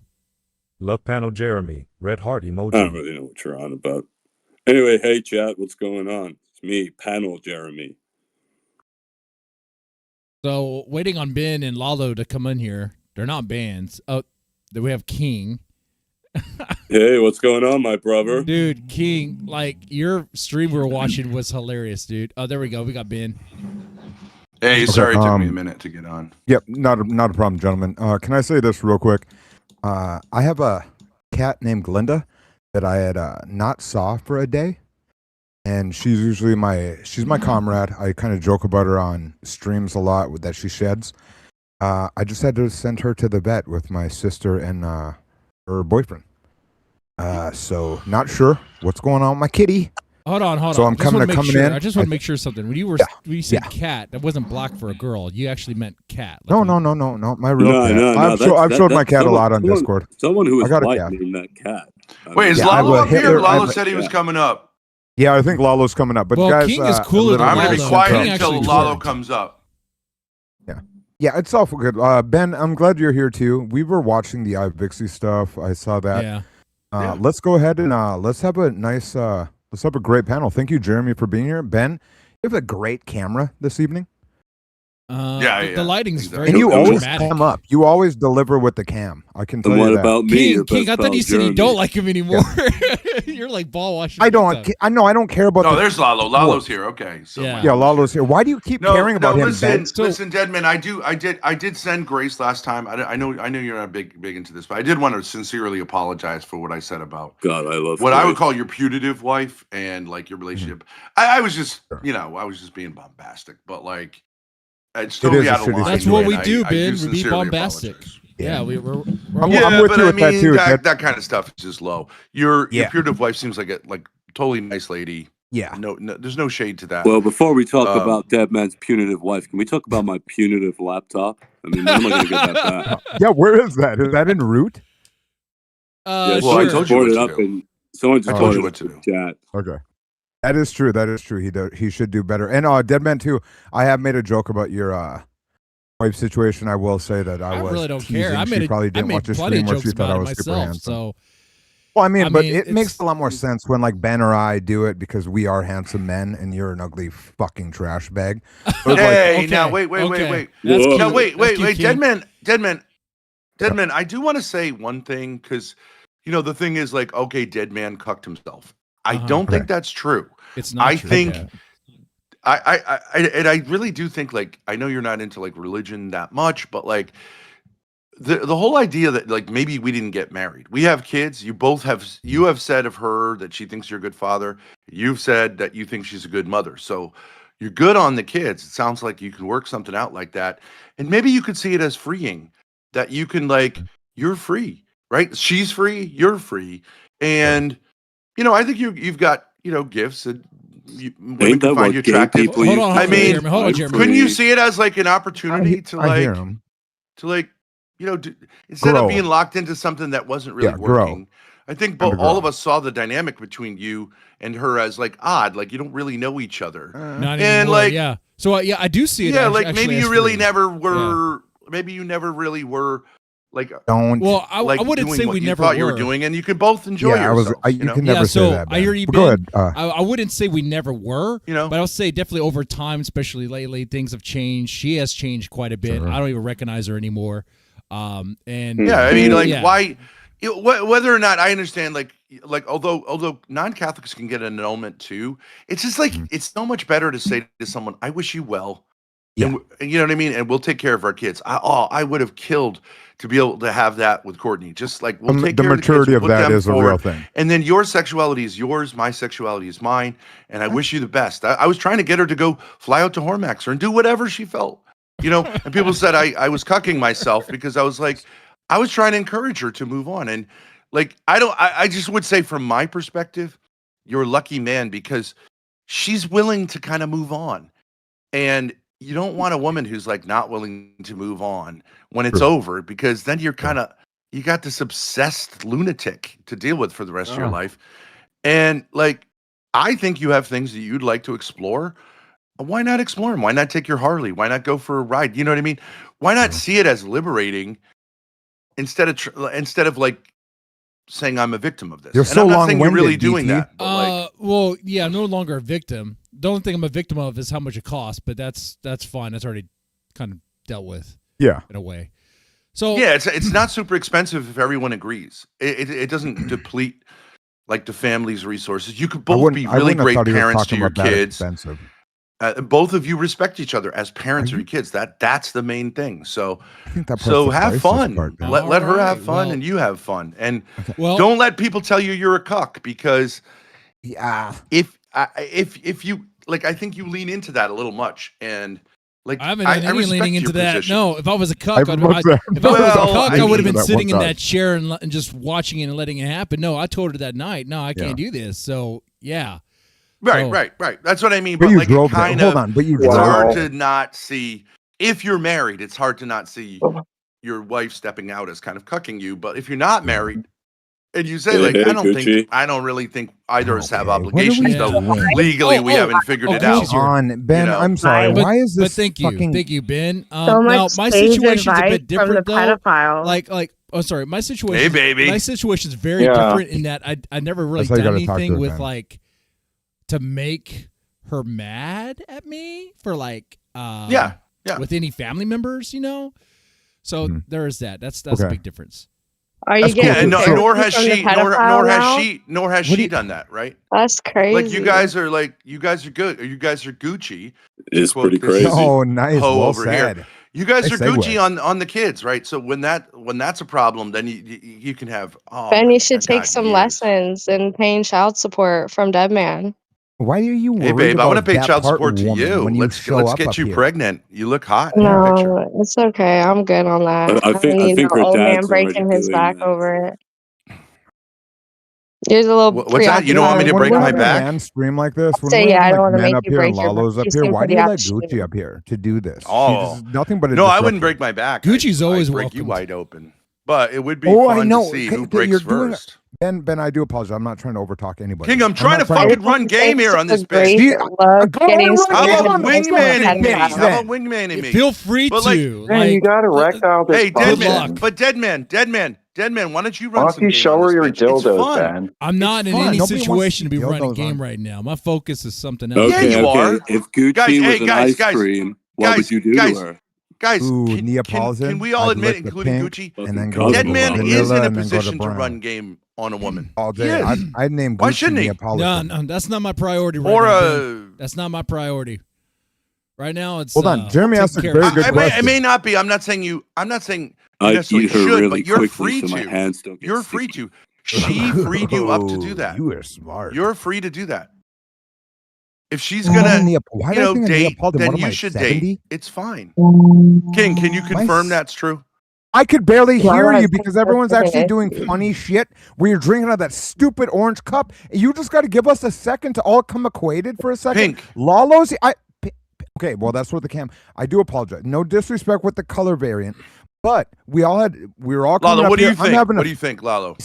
Love panel Jeremy. Red heart emoji. I don't really know what you're on about. Anyway, hey, chat, what's going on? It's me, panel Jeremy. So waiting on Ben and Lalo to come in here. They're not bands. Oh, then we have King. Hey, what's going on, my brother? Dude, King, like your stream we were watching was hilarious, dude. Oh, there we go. We got Ben. Hey, Okay, sorry, it took me a minute to get on. Yep, not a problem, gentlemen. Can I say this real quick? I have a cat named Glinda that I had not saw for a day, and she's usually she's my comrade. I kind of joke about her on streams a lot that she sheds. I just had to send her to the vet with my sister and her boyfriend. So not sure what's going on with my kitty. Hold on. So I'm coming in. I just want to make sure something. When you said cat, that wasn't black for a girl. You actually meant cat. No. My real cat. I've showed my cat a lot on Discord. Someone who I is got a white cat. named that cat. Wait, is Yeah, Lalo I up here? Hitler- Lalo I- said he was coming up. Yeah, I think Lalo's coming up. But Well, guys, King is cooler than I'm going to be Lalo. quiet King until actually Lalo worked. comes up. Yeah, it's all good. Ben, I'm glad you're here too. We were watching the iVixey stuff. I saw that. Yeah. Let's go ahead and let's have a nice, let's have a great panel. Thank you, Jeremy, for being here. Ben, you have a great camera this evening. The lighting's very And you always dramatic. cam up. You always deliver with the cam. I can tell And you what that. about me? King, I thought you said you don't like him anymore. You're like ball washing. I don't. I know. I don't care about. No, the there's Lalo. Lalo's here. Okay. So Yeah, Lalo's here. Why do you keep caring about him, Ben? Listen, Deadman. I did send Grace last time. I know you're not big into this, but I did want to sincerely apologize for what I said about God. I love what I would Grace. call your putative wife and like your relationship. I was just, I was just being bombastic, but like, it's totally out of line. That's what we do, I Ben. do We be sincerely bombastic. Yeah, we're I'm with you with that too. That kind of stuff is just low. Your putative wife seems like a totally nice lady. Yeah. No, there's no shade to that. Well, before we talk about Dead Man's punitive wife, can we talk about my punitive laptop? I mean, when am I going to get that back? Yeah, where is that? Is that en route? Yeah, well, I someone told just you brought what it to up do. and someone just I brought told you it what up to in the chat. Okay. That is true. He should do better. And Deadman too. I have made a joke about your wife situation, I will say that I was really don't teasing. care. She probably didn't watch the stream where she thought I was super handsome. So, well, I mean, but it makes a lot more sense when like Ben or I do it because we are handsome men and you're an ugly fucking trash bag. Hey, now wait. No, wait. Deadman. I do want to say one thing because, the thing is like, okay, Deadman cucked himself. I don't think that's true. It's not. I think. I really do think like I know you're not into like religion that much, but like the whole idea that like maybe we didn't get married. We have kids. You have said of her that she thinks you're a good father. You've said that you think she's a good mother. So you're good on the kids. It sounds like you can work something out like that. And maybe you could see it as freeing that you can like you're free, right? She's free, you're free. And I think you've got, gifts and women can find you attractive. Hold on, Jeremy. Couldn't you see it as like an opportunity to instead of being locked into something that wasn't really working? I think all of us saw the dynamic between you and her as like odd, like you don't really know each other. Not anymore, like yeah. So I do see it. Yeah, like maybe you really never were. Yeah. Maybe you never really were. Like Well, I wouldn't say we never thought were. you were doing, and you could both enjoy yourself. You can never say that. I hear you. Go ahead. I wouldn't say we never were. But I'll say definitely over time, especially lately, things have changed. She has changed quite a bit. Sure. I don't even recognize her anymore. And yeah, I mean, like why? Whether or not I understand, like although non-Catholics can get an annulment too, it's just like it's so much better to say to someone, "I wish you well." Yeah. And you know what I mean? And we'll take care of our kids. I would have killed to be able to have that with Courtney. Just like we'll take the care maturity of, the kids, of that is a real thing. And then your sexuality is yours, my sexuality is mine, and I wish you the best. I was trying to get her to go fly out to Hormaxer and do whatever she felt. And people said I was cucking myself because I was like, I was trying to encourage her to move on. And like I just would say from my perspective, you're a lucky man because she's willing to kind of move on. And you don't want a woman who's like not willing to move on when it's over, because then you got this obsessed lunatic to deal with for the rest of your life. And like, I think you have things that you'd like to explore. Why not explore them? Why not take your Harley? Why not go for a ride? You know what I mean? Why not see it as liberating instead of like saying I'm a victim of this? You're so I'm not saying you're really long-winded, doing DT. that. But well, yeah, I'm no longer a victim. The only thing I'm a victim of is how much it costs, but that's fine. That's already kind of dealt with. Yeah, in a way. So yeah, it's not super expensive if everyone agrees. It doesn't deplete like the family's resources. You could both be really great parents to your kids. Both of you respect each other as parents of your kids. That's the main thing. So have fun. Let her have fun and you have fun. And don't let people tell you you're a cuck, because if you like, I think you lean into that a little much. And like, I haven't been any leaning into that. Position. No, if I was a cuck, I would have been sitting in that chair and just watching it and letting it happen. No, I told her that night, no, I can't do this. So yeah. Right. That's what I mean. But like, it's hard to not see. If you're married, it's hard to not see your wife stepping out as kind of cucking you. But if you're not married, and you say like, I don't really think either of us have obligations, though legally we haven't figured it out. Ben, I'm sorry. Why is this? But thank you, Ben. So now much my sage situation's a advice bit different from the though. pedophile. Like, oh, sorry, my situation. Hey, baby. My situation's very different in that I never really done anything with like to make her mad at me for like with any family members, So there is that. That's a big difference. Are you getting nor has she done that, right? That's crazy. Like you guys are good, or you guys are Gucci. It's pretty crazy. Oh, nice. Well over said. Here. You guys nice are Gucci segue. on the kids, right? So when that's a problem, then you can have Ben, you should take some lessons in paying child support from Deadman. Why are you worried? Hey, babe, I want to pay that child part support to you. Let's get you pregnant. You look hot. No, it's okay. I'm good on that. I think her old man dad's breaking already his doing back that. over it. There's a little. What's that? You don't want me to break my back? Man, stream like this. Say, I don't want to men make up you here break and your Lalo's back. up here. Why do you let Gucci up here to do this? Oh, she's nothing but a no. I disruptor. wouldn't break my back. Gucci's always I'd break you welcome. wide open. But it would be fun to see who breaks first. Ben, I do apologize. I'm not trying to overtalk anybody. King, I'm trying to not trying fucking run game here on this bitch. How about wingmaning me? How about wingmaning me? Feel free But, to. Man, you got erectile Hey, dysfunction. dead man, why don't you run Why some don't you game show on her this your bitch? It's dildos, fun. Ben? I'm not in fun. any Nobody wants situation to be dildos running on. game right now. My focus is something else. Yeah, you are. If Gucci Guys, was hey, an guys, ice guys, cream, what guys, would you do guys, to her? Guys, Ooh, can Neapolitan. we all I'd admit, lick the including pink Gucci, and then Fucking go Dead to Man vanilla is in a and then go position to brown. run game on a woman. All He day. is. I'd name Gucci Why shouldn't he? Neapolitan. No, that's not my priority right Or now. Ben. That's not my priority. Right now, it's Hold on. Jeremy asked a taking very care of good It question. may not be. I'm not saying you I'd necessarily eat her should, really but you're quickly free so my to. hands don't get You're free to. She freed you up to do that. You are smart. You're free to do that. If she's gonna, Why did I think of date, Neapolitan? then What am you I, should 70? date. It's fine. King, can you confirm that's true? I could barely Why hear would I you think because that's everyone's actually okay? doing funny shit where you're drinking out of that stupid orange cup. You just got to give us a second to all come acquainted for a second. Pink. Lalo's. Okay, well, that's what the cam. I do apologize. No disrespect with the color variant, but we were all coming Lalo, up what do here. you think? What do you think, Lalo?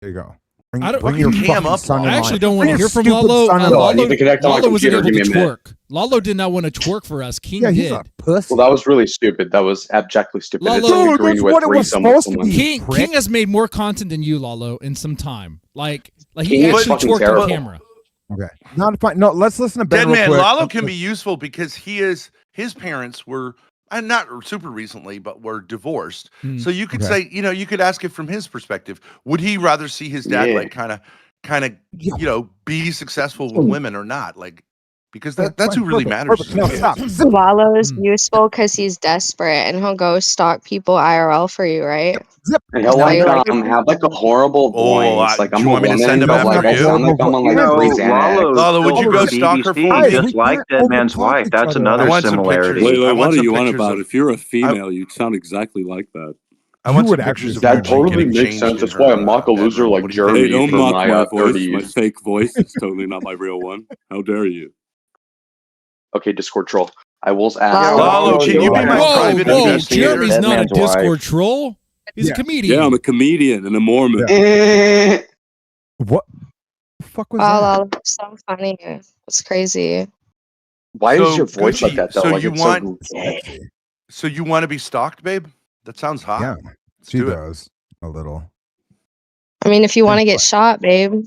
There you go. I don't- Bring your Cam fucking up, son Lalo. in I actually line. don't want Bring to your hear from stupid Lalo. son in Lalo, line. I need to connect on my Lalo was computer. able to Give me a minute. twerk. Lalo did not want to twerk for us. King Yeah, he's did. a pussy. Well, that was really stupid. That was abjectly stupid. Lalo- It's Dude, agreeing that's with what it was threesome with supposed to someone. be. King has made more content than you, Lalo, in some time. Like he King is actually fucking twerked on terrible. camera. Okay, not fine. No, let's listen to Ben Dead real man, quick. Lalo can be useful because his parents were not super recently, but were divorced. So you could say, you could ask it from his perspective. Would he rather see his dad like kind of, be successful with women or not? Like, because that's who really matters. Perfect. No, stop. Lalo's useful because he's desperate and he'll go stalk people IRL for you, right? Zip. And he'll Why like you have like a horrible voice. Like do I'm you a want me to woman, send him but after like I you? sound like I'm on like free Xanax. Lalo, would you go stalk her for me? Just like Dead Man's wife. That's I want some pictures. I Layla, want what are some you on pictures about? of- If you're a female, you'd sound exactly like that. I want would some actually- pictures of That her totally getting makes changed sense. in That's her, why I mock a loser bedroom. like What do you think? Hey, Jeremy don't from mock my my voice. 30s. My fake voice is totally not my real one. How dare you? Okay, Discord troll. I will ask. Lalo, can you be my private Whoa, investigator? Jeremy's Dead not a man's Discord wife. troll. He's a comedian. Yeah, I'm a comedian and a Mormon. What the fuck was Wow, that? Lalo, you're so funny. It's crazy. Why is So, your voice like Gucci, that though? so Like you it's want- so gay. So you want to be stalked, babe? That sounds hot. Yeah, Let's she do it. does a little. I mean, if you want to get shot, babe,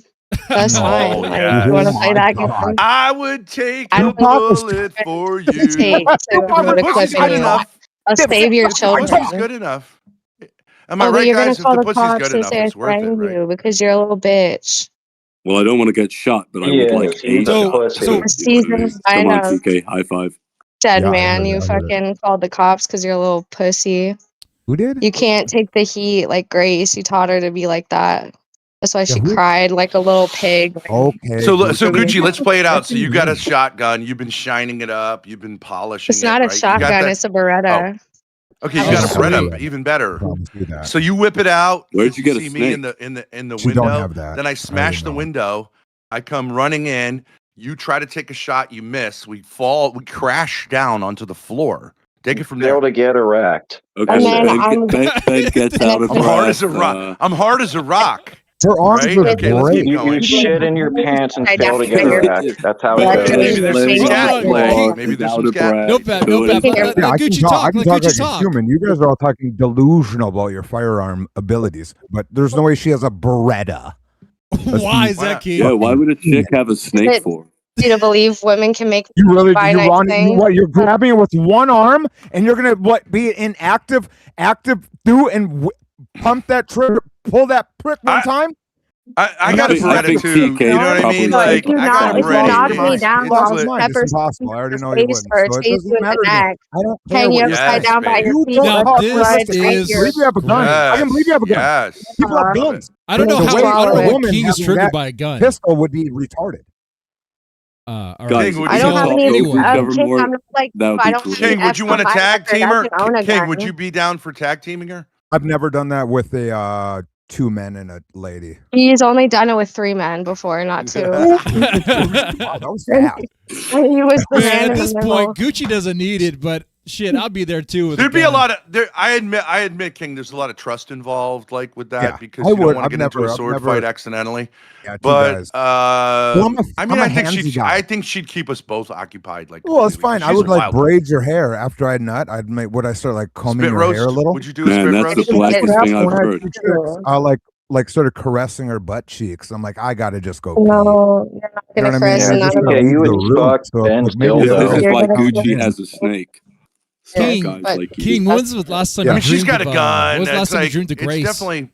that's Oh, fine. Like, yes. you want to play that Oh, my game? I would take I a don't bullet for you. Take to go to Pussy's clipping good you. enough. I'll save your The children. pussy's good enough. Am I Oh, but right, you're guys? gonna call If the the pussy's cops good and enough, say I it's worth it, threatened right? you because you're a little bitch. Well, I don't want to get shot, but I would like a shot. so Season Come on, of TK, high five. dead Yeah, I man, heard you it, I heard it. fucking called the cops because you're a little pussy. Who did? You can't take the heat like Grace. You taught her to be like that. That's why she who- cried like a little pig. Okay. So Gucci. Gucci, let's play it out. So you got a shotgun. You've been shining it up. You've been polishing It's it. not a right? You got shotgun. that- It's a Beretta. Okay, you Oh, got a sweet. Beretta, even better. Promise you that. So you whip it out. Where'd you get a see me snake? in the She window. don't have that. Then I smash the know. window. I come running in. You try to take a shot. You miss. We fall. We crash down onto the floor. Take it from there. Fail to get erect. Okay, And then I'm- Ben gets out of I'm hard as a breath, rock. I'm hard as a rock. Her arms Right? look Okay, let's great. keep going. You shit in your pants and I fail to get definitely- erect. That's how That's it amazing. goes. Maybe there's some Maybe scat not. play. Maybe there's some scat. No bad, no bad. Yeah, Let Yeah, I can Gucci talk. I talk. can Let talk Gucci like a talk. human. You guys are all talking delusional about your firearm abilities, but there's no way she has a Beretta. Why is that, King? Yeah, why would a chick have a snake for? You to believe women can make You really? buy You nice want? things? What? You're grabbing it with one arm, and you're gonna be inactive, through and pump that trigger, pull that prick one time. I got a I think Beretta too. TK You know what I probably mean? said Like that. I got a If you Beretta. knock Come me on. down, It's I'll lit. Mine. It's pepper impossible. I already know you face wouldn't. first, So it face doesn't you in matter the to me. neck. I don't care Hang what you you're upside Yes, down by baby. your You feet. don't Now, talk this like is- I believe you have a gun. I can believe you have a gun. Yes. People have Love it. guns. I don't know The how. way I don't a know what woman King is having triggered that by a gun. Pistol would be retarded. All Guys, right. King, would I you don't have any. Anyway. Cover I'm not like. That would I be don't cool. have King, any would you want to F1 tag team her? I own a King, gun. would you be down for tag teaming her? I've never done that with a 2 men and a lady. He's only done it with 3 men before, not 2. Wow, that was fast. He was the Man, man at in this the point, middle. Gucci doesn't need it, but shit, I'll be there too. With There'd a be a gun. lot of there. I admit, King. There's a lot of trust involved, like with that, Yeah, because I you don't would. want to I've get into never- a I've sword never- fight accidentally. Yeah, two but guys. I mean, I'm a I think handsy she'd. guy. I think she'd keep us both occupied. Like, Well, it's completely, 'cause fine. I she's would a like wild- braid your hair after I nut. Would I start like combing Spit your roast? hair a little? Would you do a Man, spit that's roast? the blackest thing I've heard. I like started caressing her butt cheeks. I'm like, I gotta just go. No, you're not You know gonna what I mean? caress I and just not gotta about leave you the would room. fuck So Ben's like, maybe dildo. This is You're why gonna Gucci fuck- has a snake. King, Guys like you. King, when's the last time I you mean, she's dreamed got a of, gun. when was the last It's time you like dreamed of it's Grace? definitely.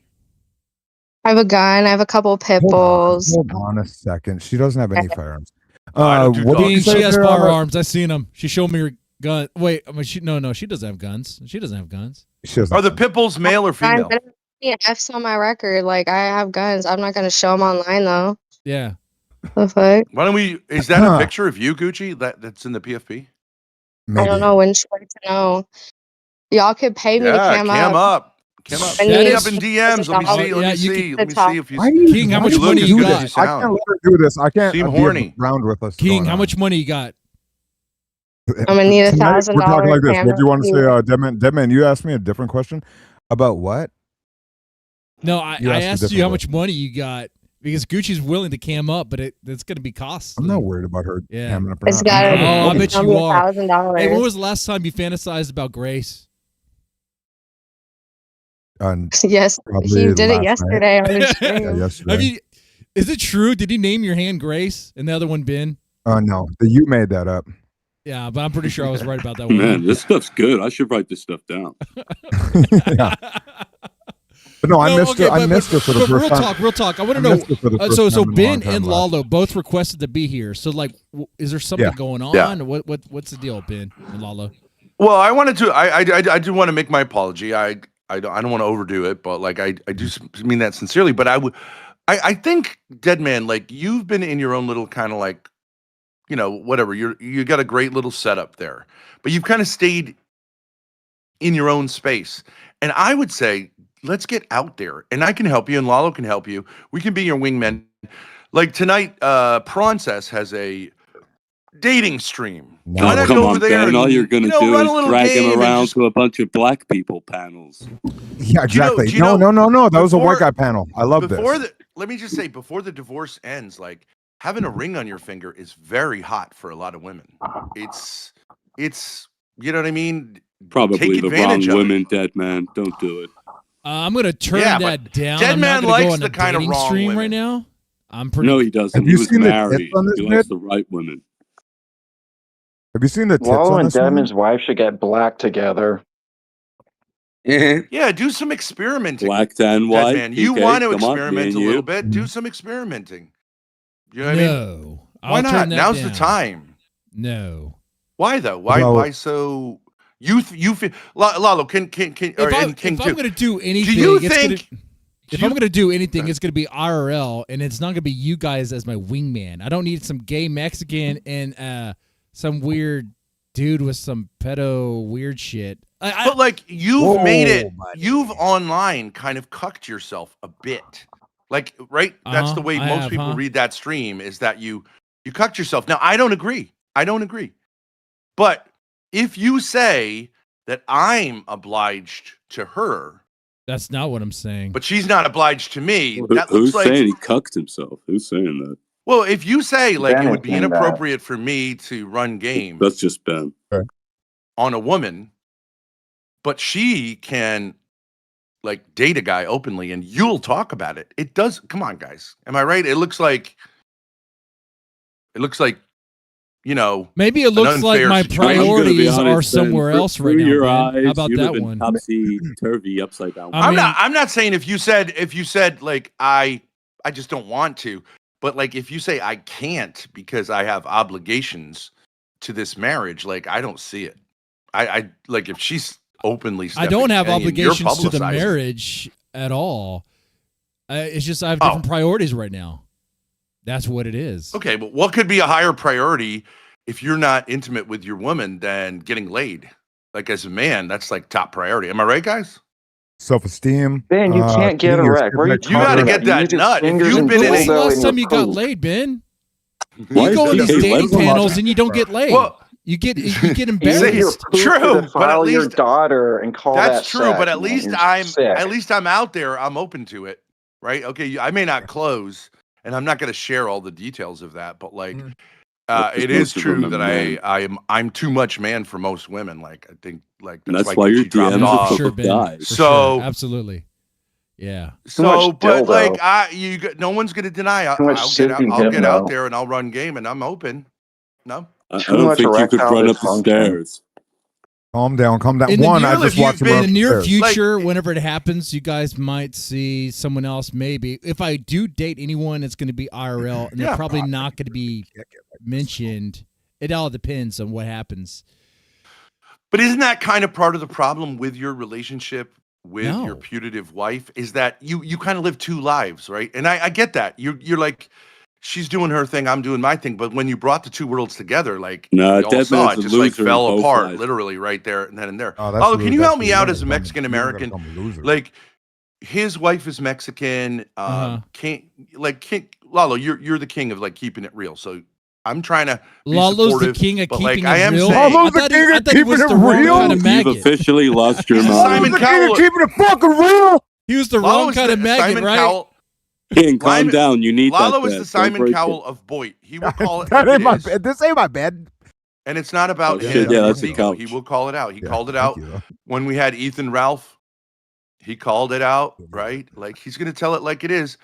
I have a gun. I have a couple pit bulls. Hold on a second. She doesn't have any firearms. I don't do What did King, you say she has there, firearms. I seen them. She showed me her gun. Wait, I mean, she doesn't have guns. She doesn't have guns. She doesn't Are the pit bulls male or Guys, female? I don't have any F's on my record. Like, I have guns. I'm not gonna show them online though. Yeah. The fuck? Why don't we? Is that a picture of you, Gucci? That's in the PFP. I don't know when she wants to know. Y'all could pay me to Yeah, cam cam up. up. Cam up. I Hit need up in DMs. Let me see. Let me see. Let me see if you. King, how much money you got? I can't let her do this. I can't Seem be horny. around with us. King, how much money you got? I'm gonna need Tonight, $1,000. We're talking like this. cam What do you want to say, up. Deadman? You asked me a different question about what? No, I You asked a asked you different how way. much money you got because Gucci's willing to cam up, but it's going to be costly. I'm not worried about her Yeah. camming up or It's not. gotta be- Oh, I it's bet gonna you be are. $1,000. Hey, when was the last time you fantasized about Grace? Yes, Probably he did it last yesterday night. on his Yeah, stream. yesterday. Have you? Is it true? Did he name your hand Grace and the other one Ben? No, you made that up. Yeah, but I'm pretty sure I was right about that one. Man, this stuff's good. I should write this stuff down. Yeah. But no, I missed her. I missed her for the but first real time. talk, real talk. I want to I know. missed her for the first So time in a long Ben time and last. Lalo both requested to be here. So like, is there something Yeah. going on? Yeah. Or what's the deal, Ben and Lalo? Well, I wanted to. I do want to make my apology. I don't want to overdo it, but like I do mean that sincerely. But I think Deadman, like you've been in your own little kind of like, you know, whatever. You got a great little setup there, but you've kind of stayed in your own space. And I would say, let's get out there, and I can help you, and Lalo can help you. We can be your wingmen. Like tonight, Prancess has a dating stream. Why Oh, not come go on, over there Ben. and, All you're going to do run a is little drag game him and around just- to a bunch of black people panels. Yeah, exactly. do you know- No. That was a white before- guy panel. I love before this. let me just say, before the divorce ends, like having a ring on your finger is very hot for a lot of women. It's you know what I mean? Probably Take the wrong advantage of it. women, dead man. Don't do it. I'm gonna turn Yeah, that but down. Dead I'm Man not gonna go likes on the a kind of dating wrong stream right women. now. I'm pretty. No, he doesn't. Have He you was seen the married. tits on this He likes bit? the right women. Have you seen the tits Wallow on and this one? Deadman's wife should get black together. Yeah, do some experimenting. Black, tan, Dead white. Man. You PK, want to come on, me experiment and a little you. bit? Do some experimenting. You know what I mean? No. Why I'll not? turn that Now's the down. time. No. Why though? Why Well- why so? You feel Lalo can or, and King If too. I'm gonna do anything, do you it's think? gonna, if I'm gonna do anything, it's gonna be IRL, and it's not gonna be you guys as my wingman. I don't need some gay Mexican and some weird dude with some pedo weird shit. But like you've made it, you've online kind of cucked yourself a bit. Like, right? That's the way I most have, people huh? read that stream is that you cucked yourself. Now, I don't agree. But if you say that I'm obliged to her, That's not what I'm saying. but she's not obliged to me, that Who's looks like saying he cucked himself? Who's saying that? well, if you say like it Ben would be is saying that. inappropriate for me to run games That's just Ben. on a woman, but she can like date a guy openly and you'll talk about it. It does. Come on, guys. Am I right? It looks like, you know, Maybe it looks like unfair my situation. I'm gonna be priorities honest, are Ben. somewhere else Through right now. your Ben. eyes, How about you live that in one? Topsy turvy, upside down. I mean- I'm not saying if you said like I just don't want to, but like if you say I can't because I have obligations to this marriage, like I don't see it. I like if she's openly I don't have stepping in and you're obligations to the publicizing- marriage at all. It's just I have different priorities right now. That's what it is. Okay, but what could be a higher priority if you're not intimate with your woman than getting laid? Like as a man, that's like top priority. Am I right, guys? Self-esteem. Ben, you can't get getting your erect. Where are you shit You got to talking get about? You that need your nut. If fingers you've and been in When was the dildo last in time your you got poop. laid, Ben? Why You is go on PK these dating Western panels and you don't get laid. Well, You get You're embarrassed. True, but at your least daughter and call that that's true. sex, But at man. least You're sick. I'm out there. I'm open to it, right? Okay, I may not close, and I'm not going to share all the details of that. But like, it is true that I'm too much man for most women. Like I think like And that's why your she dropped DMs are off. full of guys. So absolutely, yeah. So, but dildo. like, no one's going to deny. Too much I'll get out hypno. there and I'll run game, and I'm open. No, I don't think you could run up the stairs. Calm down. In One, the I near, just watched him in run the near upstairs. future, whenever it happens, you guys might see someone else. Maybe if I do date anyone, it's going to be IRL, and they're probably not going to be mentioned. It all depends on what happens. but isn't that kind of part of the problem with your relationship with your putative wife? Is that you kind of live two lives, right? And I get that. You're like, she's doing her thing, I'm doing my thing. But when you brought the two worlds together, like Nah, we all Dead saw Man's it a just like loser in fell both apart, lives. literally right there and then and there. Oh, that's Lalo, rude. can you That's help me rude. out You're as a gonna become- Mexican you're gonna American? become a loser. Like his wife is Mexican. Lalo, you're the king of like keeping it real. So I'm trying to be Lalo's the supportive, king of but keeping like I it am real. saying, I thought he was the wrong kind of You've maggot. officially lost your Simon mind. Cowell. Keeping it fucking real. He was the Lalo wrong is kind of maggot, Simon right? Cowell. King, calm down. You need Lalo that. is bed. the Don't Simon break Cowell it. of Boyd. He will call it That like ain't it my is. bed. This ain't my bed. And it's not about Oh, him. shit, yeah, and that's his a ego. couch. He will call it out. He called it thank out you. when we had Ethan Ralph. He called it out, right? Like he's going to tell it like it is.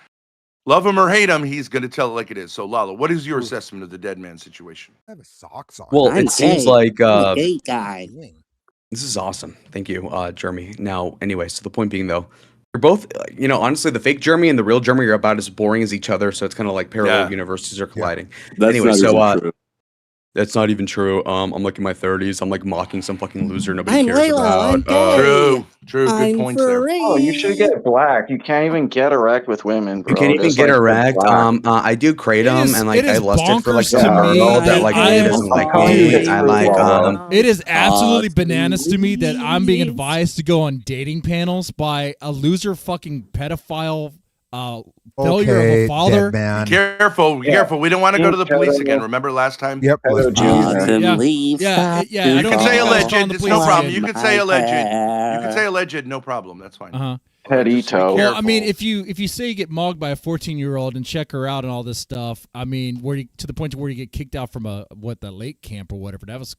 Love him or hate him, he's going to tell it like it is. So, Lalo, what is your assessment of the dead man situation? I have socks on. Well, I'm it seems gay. like I'm a gay guy. this is awesome. Thank you, Jeremy. Now, anyway, so the point being, though, you're both, honestly, the fake Jeremy and the real Jeremy are about as boring as each other. So it's kind of like parallel universes are colliding. That's Anyway, not so even true. that's not even true. I'm like in my 30s. I'm like mocking some fucking loser nobody I'm cares Layla. I'm about. gay. True. Good I'm points there. free. Oh, you should get black. You can't even get erect with women, bro. You can't even Just, get like, erect. black. I do kratom and like it I is lusted for like bonkers some to me girl that that like I really am- doesn't like Dude, me. I like It is absolutely bananas to me that I'm being advised to go on dating panels by a loser fucking pedophile failure of a father. man. Careful. We don't want to go to the police again. Remember last time? Yep. Yeah. I You don't can say think alleged. on the It's police no problem. again. You can say alleged. You can say alleged. No problem. That's fine. Uh-huh. Pedito. Well, I mean, if you say you get mugged by a 14-year-old and check her out and all this stuff, I mean, where you, to the point to where you get kicked out from the lake camp or whatever. That was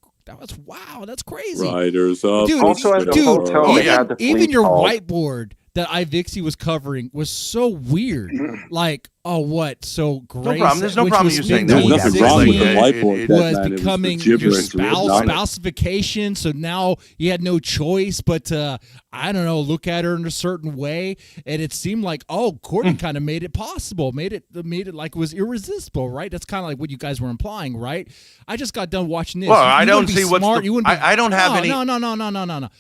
wow. That's crazy. Riders up. Dude, Also at the hotel, they had the even police your called. whiteboard that iVixey was covering was so weird. Like, oh, what? So Grace, problem. There's no which problem was you saying 15, that. There's nothing wrong with the 16, whiteboard. That was man, it was becoming the your gibberish we had done. spousification. So now you had no choice but to, I don't know, look at her in a certain way. And it seemed like, Courtney kind of made it possible, made it like it was irresistible, right? That's kind of like what you guys were implying, right? I just got done watching this. Well, You I don't wouldn't be see what's smart. the- You wouldn't be, I don't have any- No.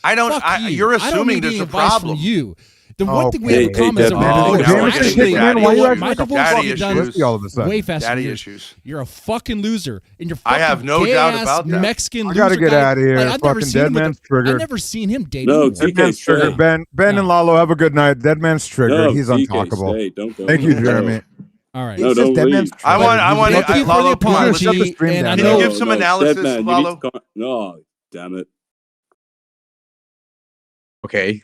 I don't. Fuck you. You're I don't assuming need there's any a advice problem. from you. The one thing we Hey, have in hey, common is Dead our Man. divorce. Now we're Actually, getting into daddy why you issues. acting my like a divorce daddy is done issues. all of a sudden? way faster Daddy than yours. issues. You're a fucking loser, and you're I fucking have no doubt gay-ass about that. Mexican I loser gotta get guy. out of here. Like, I've never Fucking seen Dead him with Man's a- triggered. I've never seen him dating. No, anyone. Dead TK, Man's triggered. stay. Ben and Lalo, have a good night. Dead Man's triggered. No, He's TK, untalkable. stay. Don't go. Thank you, No. Jeremy. All right. No, It's just don't Dead leave. Man's I want. Thank you for the Lalo, Shut the apology. stream And I down. Can you know give some Dead analysis, Man, you need Lalo? to no, damn it. Okay.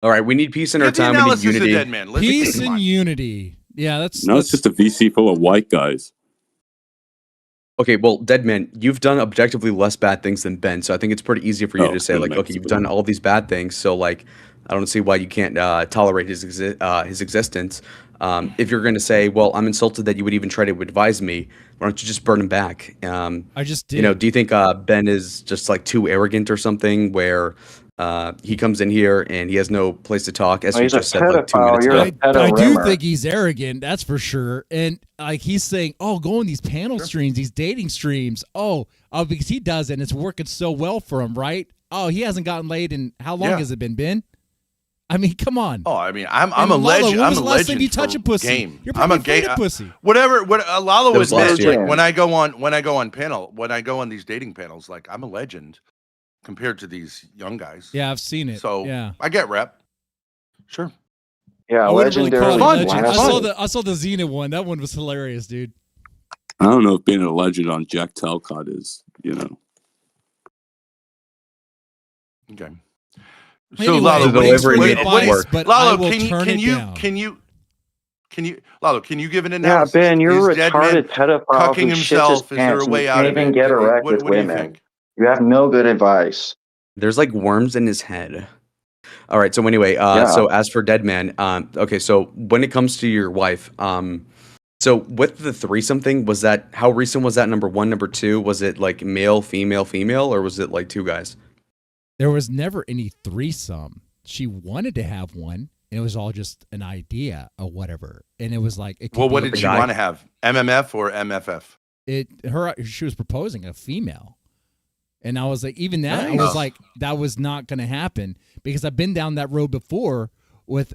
All right, we need peace in our Give the time. We need analysis of unity. Dead Man. Let's peace come and on. unity. Yeah, that's No, it's just a VC full of white guys. Okay, well, Deadman, you've done objectively less bad things than Ben, so I think it's pretty easy for you Oh, to say, good like, night, okay, you've done all these bad things, so like, I don't see why you can't tolerate his existence. If you're going to say, well, I'm insulted that you would even try to advise me, why don't you just burn him back? I just did. You know, do you think Ben is just like too arrogant or something, where he comes in here and he has no place to talk, as Well, you he's a just said like 2 pedophile. minutes You're ago? a I do pedo-rimmer. think he's arrogant, that's for sure. And like he's saying, go on these panel streams, these dating streams. Because he does it and it's working so well for him, right? He hasn't gotten laid in how long has it been, Ben? I mean, come on. I mean, I'm And a Lalo, legend. when I'm was a the last time legend you touch for a pussy? game. You're I'm probably a gay. afraid of pussy. Whatever. What Lalo That was admits, last year. like when I go on these dating panels, like I'm a legend compared to these young guys. Yeah, I've seen it. So yeah. I get rep. Sure. Yeah, I wouldn't really call legendary. it legend. last- I saw the Xena one. That one was hilarious, dude. I don't know if being a legend on Jack Talcott is, Okay. Anyway, So Lalo, thanks for what- the what- advice, but I Lalo, will can turn it you down. Lalo, can you give an Yeah, analysis? Ben, you're a Is Deadman retarded pedophile cucking who shits his himself? Is there pants a and way you out can't of even it? get erect What with do you women. think? You have no good advice. There's like worms in his head. All right. So anyway, Yeah. so as for Deadman, okay. So when it comes to your wife, so with the threesome thing, was that how recent was that? Number one, number two, was it like male, female, female, or was it like two guys? There was never any threesome. She wanted to have one. And it was all just an idea or whatever. And it was like, it could Well, be what a did she guy. want to have? MMF or MFF? She was proposing a female. And I was like, even that, I Nice. was like, that was not going to happen because I've been down that road before with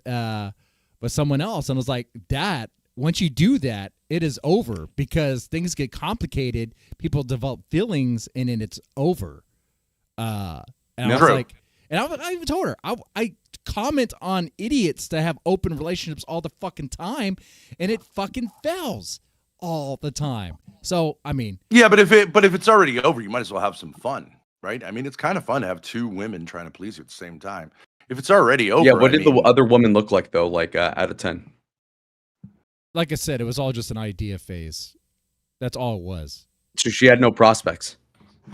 someone else. And I was like, that, once you do that, it is over because things get complicated. People develop feelings and then it's over. And I was True. like, and I even told her, I comment on idiots that have open relationships all the fucking time, and it fucking fails all the time. So, I mean, Yeah, but if it's already over, you might as well have some fun, right? I mean, it's kind of fun to have two women trying to please you at the same time. If it's already over, Yeah. What I did the mean, other woman look like though? Like out of 10? like I said, it was all just an idea phase. That's all it was. So she had no prospects.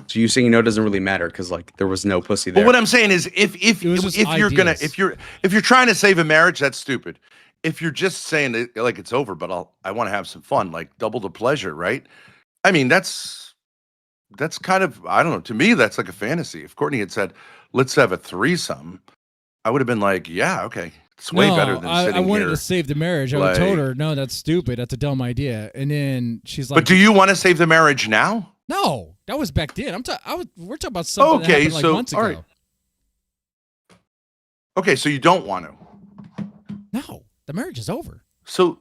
So you saying it doesn't really matter because like there was no pussy there. But what I'm saying is, if was just you're gonna ideas. if you're trying to save a marriage, that's stupid. If you're just saying it, like it's over, but I want to have some fun, like double the pleasure, right? I mean, that's kind of, I don't know. To me, that's like a fantasy. If Courtney had said, "Let's have a threesome," I would have been like, "Yeah, okay, it's way better than sitting I wanted here." to save the marriage. I like- told her, no, that's stupid. That's a dumb idea. And then she's like, But do you want to save the marriage now? no, that was back then. We're talking about something that Okay, happened like so months all ago. right. Okay, so you don't want to. No, the marriage is over. So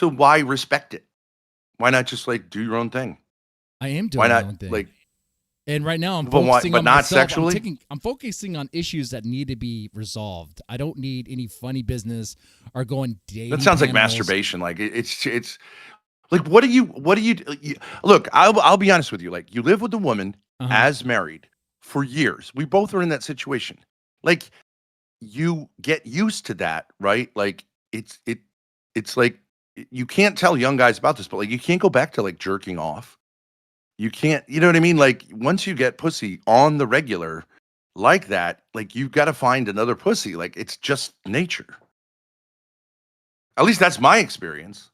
why respect it? Why not just like do your own thing? I am doing Why my not own thing. like? And right now I'm But why- focusing but on not myself. sexually? I'm focusing on issues that need to be resolved. I don't need any funny business or going dating. That sounds like panels. masturbation. Like it's like what do you look? I'll be honest with you. Like you live with a woman Uh-huh. as married for years. We both are in that situation. Like you get used to that, right? Like it's like you can't tell young guys about this, but like you can't go back to like jerking off. You can't, you know what I mean? Like once you get pussy on the regular like that, like you've got to find another pussy. Like it's just nature. At least that's my experience.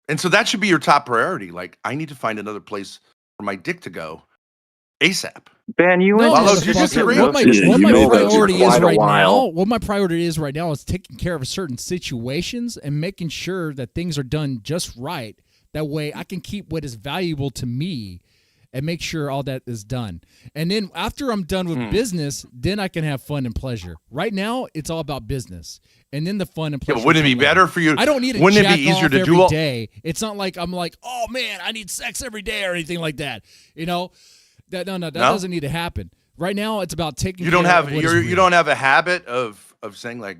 And so that should be your top priority. Like I need to find another place for my dick to go ASAP. Ben, you No, went Lalo, to do you different disagree? what my hypnosis priority for is quite a right while. now, what my priority is right now is taking care of certain situations and making sure that things are done just right. That way I can keep what is valuable to me and make sure all that is done. And then after I'm done with business, then I can have fun and pleasure. Right now, it's all about business. And then the fun and Yeah, pleasure. but wouldn't it be come later. better for you? I don't need to Wouldn't it jack be easier off to do every all? day. It's not like I'm like, oh man, I need sex every day or anything like that. You know, that No? doesn't need to happen. Right now, it's about taking. You don't care have of what is you real. don't have a habit of saying like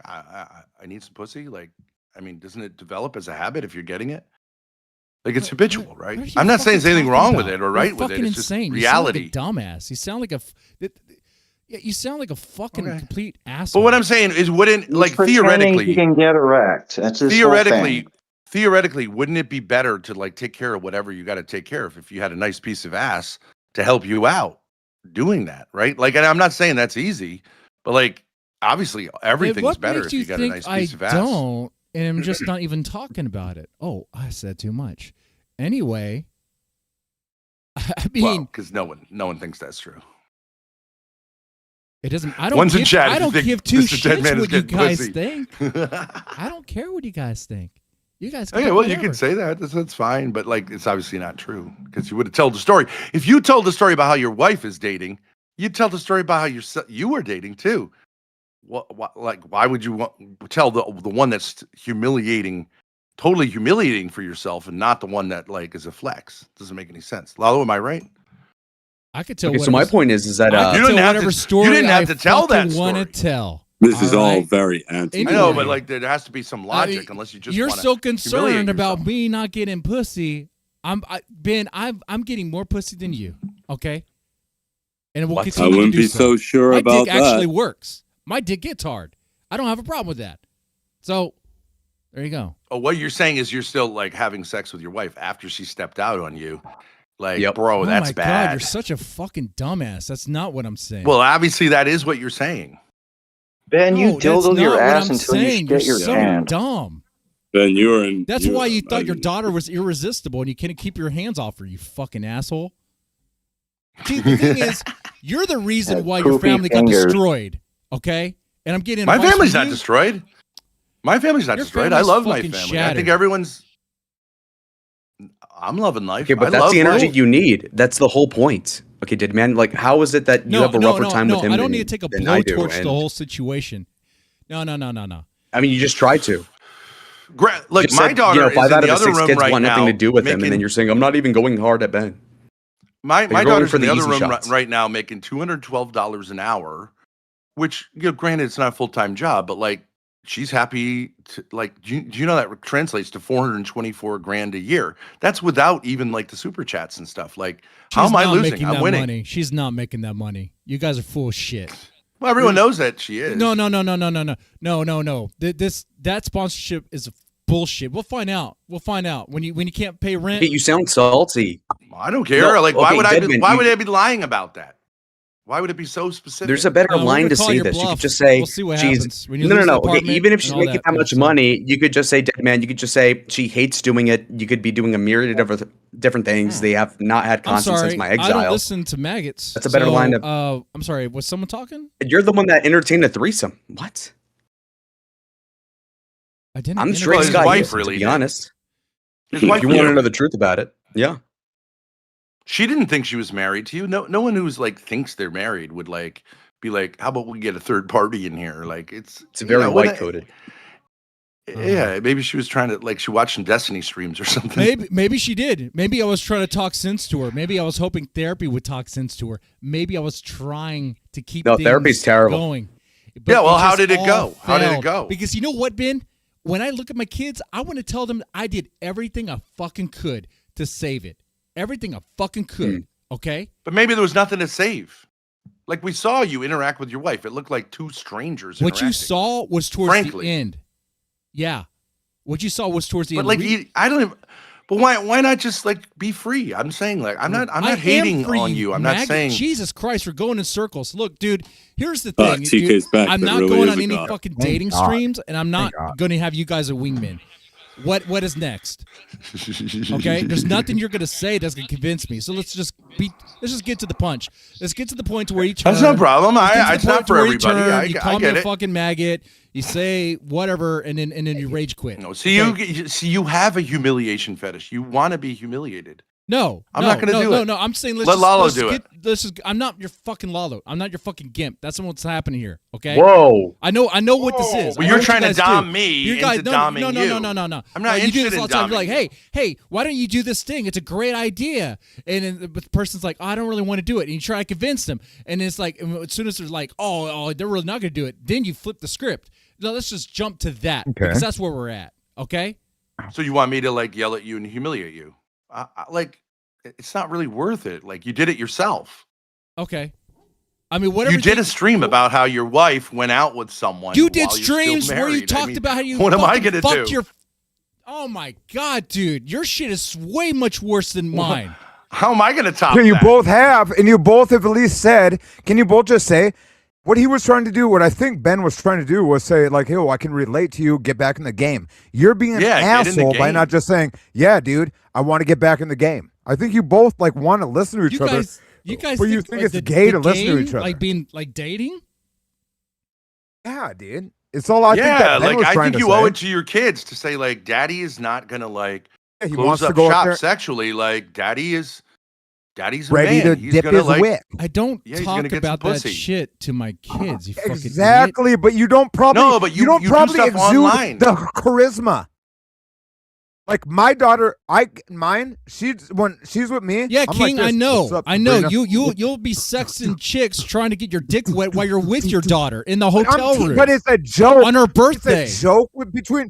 I need some pussy. Like I mean, doesn't it develop as a habit if you're getting it? Like it's habitual, right? What are you I'm not saying fucking there's anything talking wrong with about? it or You're right with it. fucking It's just insane. reality. You sound like a dumbass. You sound like you sound like a fucking complete But asshole. what I'm saying is, wouldn't He's like pretending theoretically, he can get erect. That's his whole thing. theoretically, wouldn't it be better to like take care of whatever you got to take care of if you had a nice piece of ass to help you out doing that, right? Like, and I'm not saying that's easy, but like obviously everything's what better makes if you got a think nice piece of ass. don't, and I'm just not even talking about it. Oh, I said too much. Anyway, I mean, because no one thinks that's true. it doesn't. I don't. One's in give, chat if I you don't think give two Mr. Dead Man shits is what you getting guys pussy. think. I don't care what you guys think. You guys. Can Okay, do well, you whatever. can say that. That's fine, but like, it's obviously not true because you would have told the story. If you told the story about how your wife is dating, you'd tell the story about how you were dating too. Why would you tell the one that's humiliating, totally humiliating for yourself, and not the one that like is a flex? Doesn't make any sense. Lalo, am I right? I could tell. Okay, so my point is that I could You didn't tell have whatever to- story you didn't have I to tell that fucking want to story. tell. This is all right? very anti. I know, Anyway. but like there has to be some logic, unless you just You're wanna so humiliate concerned about yourself. me not getting pussy. Ben, I'm getting more pussy than you. Okay. and we'll What? continue I wouldn't to do be so sure My about dick actually that. works. My dick gets hard. I don't have a problem with that. So there you go. Oh, what you're saying is you're still like having sex with your wife after she stepped out on you. Like, Yep. bro, Oh that's my bad. God, you're such a fucking dumbass. That's not what I'm saying. Well, obviously that is what you're saying. Ben, No, you that's dildo your not what ass I'm until you saying. shit You're your so pants. dumb. Ben, you're in. That's why you thought your daughter was irresistible and you couldn't keep your hands off her, you fucking asshole. See, the thing is, you're the reason why your poopy family fingers. got destroyed, okay? And I'm getting My advice family's from not you. destroyed. My family's not Your destroyed. I family's love my fucking family. I think shattered. everyone's. I'm loving life. Okay, but I that's love the energy life. you need. That's the whole point. Okay, did man like how is it that you have a rougher time with him? I don't than- need to take a than I do, blowtorch to and- the whole situation. No. I mean, you just tried to. Look, Just my said, daughter you know, 5 is in out the of the other 6 room kids right want now. nothing to do with him, and making- then you're saying I'm not even going hard at Ben. My You're going daughter's for in the the other easy room shots. right now making $212 an hour, which, you know, granted it's not a full-time job, but like she's happy to like. Do you know that translates to 424 grand a year? That's without even like the super chats and stuff. Like, how She's am I not losing? making I'm that winning. money. She's not making that money. You guys are full of shit. Well, everyone knows that she is. No. That sponsorship is bullshit. We'll find out. When you can't pay rent. Hey, you sound salty. I don't care. No, like, why okay, would I be? Deadman, Why you- would I be lying about that? Why would it be so specific? There's a better No, we're line gonna to call say your this. You bluff. could just say We'll see what she's happens. When you no. lose the Okay, apartment even if she's and all making that that good much stuff. money, you could just say, "Dead man." You could just say she hates doing it. You could be doing a myriad of other different things. They have not had I'm content sorry. since my I don't exile. listen to maggots. That's a better So, line of- I'm sorry. Was someone talking? You're the one that entertained a threesome. What? I didn't. I'm the entertain straightest his guy wife here, really to be did. honest. His If wife you want to did. know the truth about it, yeah. She didn't think she was married to you. No one who's like thinks they're married would like be like, how about we get a third party in here? Like it's It's very when white coded. Yeah, maybe she was trying to like she watched some Destiny streams or something. Maybe she did. Maybe I was trying to talk sense to her. Maybe I was hoping therapy would talk sense to her. Maybe I was trying to keep No, things therapy's terrible. going. Yeah, well, it how just did it all go? How did it failed. go? Because you know what, Ben? When I look at my kids, I want to tell them I did everything I fucking could to save it. Everything I fucking could. Okay? But maybe there was nothing to save. Like we saw you interact with your wife. It looked like two strangers. What you interacting. saw was towards Frankly. the end. Yeah. What you saw was towards the But end. like I don't even. But why not just like be free? I'm saying like I'm not I am hating free, on you. I'm not maggot. saying Jesus Christ, we're going in circles. Look, dude, here's the Fuck, thing. TK's dude, back, I'm that not really going is on a any god. fucking Thank dating God. streams, and I'm not God. going to have you guys as wingmen. What is next? Okay, there's nothing you're gonna say that's gonna convince me. So let's just get to the punch. Let's get to the point to where you turn. That's no problem. Let's get to the It's not point to for where you everybody. turn, you I call get me a it. fucking maggot. You say whatever, and then you rage quit. No, see you have a humiliation fetish. You want to be humiliated. No, I'm not gonna do it. No, I'm saying Let Lalo do it. I'm not your fucking Lalo. I'm not your fucking gimp. That's what's happening here. Okay. Whoa. I know what this is. Well, I know you're what trying you to guys do. dom me You guys, into no, doming no, you. no. I'm not you do this interested in all the time. You're like, doming hey, why don't you do this thing? It's a great idea. And then the person's like, oh, I don't really want to do it. And you try to convince them. And it's like, as soon as they're like, oh, they're really not going to do it. Then you flip the script. No, let's just jump to that because that's where we're at. Okay. So you want me to like yell at you and humiliate you? Like, it's not really worth it. Like you did it yourself. Okay. I mean, whatever. You did a stream about how your wife went out with someone. You did while you're still streams where you married. talked about how you. What am I fucking gonna fucked do? Your... Oh my god, dude, your shit is way much worse than mine. How am I going to top Yeah, you that? both have, and you both have at least said. Can you both just say what he was trying to do? What I think Ben was trying to do was say like, "Hey, I can relate to you. Get back in the game." You're being an get in the asshole by game. not just saying, "Yeah, dude, I want to get back in the game." I think you both like want to listen to each other. You guys, But you think think like, it's gay to listen to game, each other. like being like dating. Yeah, dude. It's all I think that Ben like was I trying think to you say. owe it to your kids to say like, Daddy is not going to like Yeah, he close wants to up go out shop there- sexually. Like Daddy's a Ready man. to He's dip gonna, his like, whip. I don't Yeah, he's talk gonna get some about that pussy. shit to my kids. You fucking idiot. Exactly, but you don't probably No, but you don't do probably stuff exude online. the charisma. Like my daughter, she's when she's with me. Yeah, I'm King, like I this. know. What's up, I know. Sabrina? You'll be sexting chicks trying to get your dick wet while you're with your daughter in the hotel room. But it's a joke on her birthday. It's a joke between.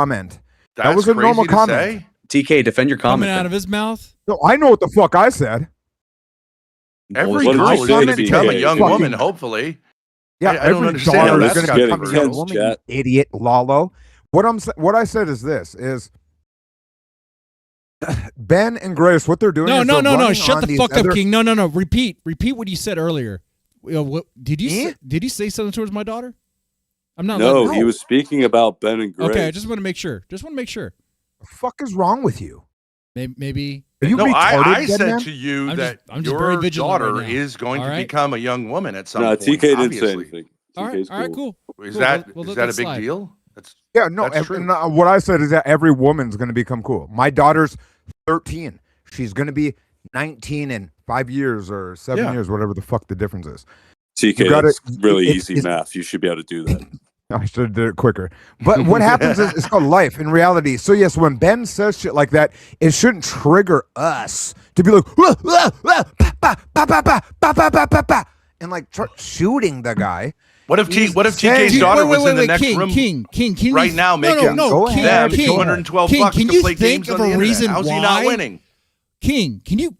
comment. That That's was a normal crazy to comment. say. TK, defend your comment. Coming out of his mouth. No, I know what the fuck I said. Every What did girl you is say, going to become a TK? young Fucking- woman, hopefully. Yeah, I don't every understand how daughter is that's going to become a controversial. young woman, you idiot, Lalo. What I said is this: is Ben and Grace, what they're doing? No, is no, they're no, no. running Shut on the these fuck up, other- King. No, no, no. Repeat what you said earlier. What did you Me? say, did you say something towards my daughter? I'm not. No, letting- he was speaking about Ben and Grace. Okay, I just want to make sure. The fuck is wrong with you? Maybe. Are you No, retarded, I dead said man? to you I'm that just very your vigilant daughter right now. is going All to right? become a young woman at some No, point. TK didn't say obviously. anything. All right, TK's all right, cool. Is Cool, that we'll is let that that a big slide. deal? Yeah, no. That's true. What I said is that every woman's going to become cool. My daughter's 13. She's going to be 19 in 5 years or 7 years, whatever the fuck the difference is. TK, You gotta- that's really it's- easy math. You should be able to do that. I should have did it quicker. But what happens is it's called life in reality. So yes, when Ben says shit like that, it shouldn't trigger us to be like, "Wah, wah, wah, ba, ba, ba, ba, ba, ba, ba, ba, ba, ba," and like start shooting the guy. What if TK's saying- daughter Wait, was in the wait, next King, room King, can right you, now making Go King, ahead. them King, 212 King, bucks can to you play think games of on the a internet? reason How's he why? not winning? King, can you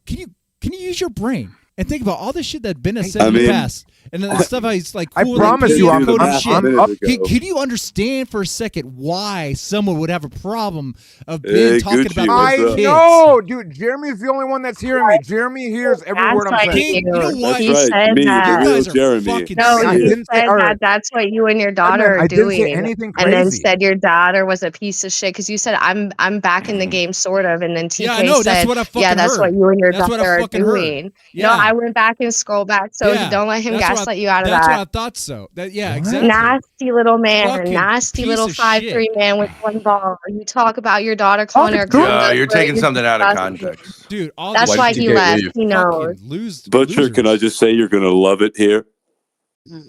use your brain and think about all the shit that Ben has said I in the mean- past, and then the stuff how he's like, I cool, promise like, you, coding I'm shit. up. Can you understand for a second why someone would have a problem of Ben Hey, talking Gucci, about what's their up? kids? No, dude, Jeremy's the only one that's hearing me. Jeremy hears every word I'm That's saying. King, you know what? That's He right, said me, that. the You real guys are Jeremy. fucking No, I he serious. didn't say- said all right. that that's what you and your Edmund, daughter I are didn't say doing. anything And then crazy. said your daughter was a piece of shit because you said I'm back in the game sort of, and then TK Yeah, I know. said That's what I fucking yeah, that's heard. what you and your That's what I daughter are fucking heard. doing. Yeah. No, I went back and scrolled back, so Yeah, don't let him that's what gaslight you out of That's that. what I thought. So yeah, What? exactly. Nasty little man, Fucking nasty piece little of 5'3" shit. man with one ball. You talk about your daughter calling her. it's true. Yeah, you're taking It's something out of disgusting. context. Dude, all That's this why shit he is left. fucking He knows. Butcher, can I just say you're gonna love it here?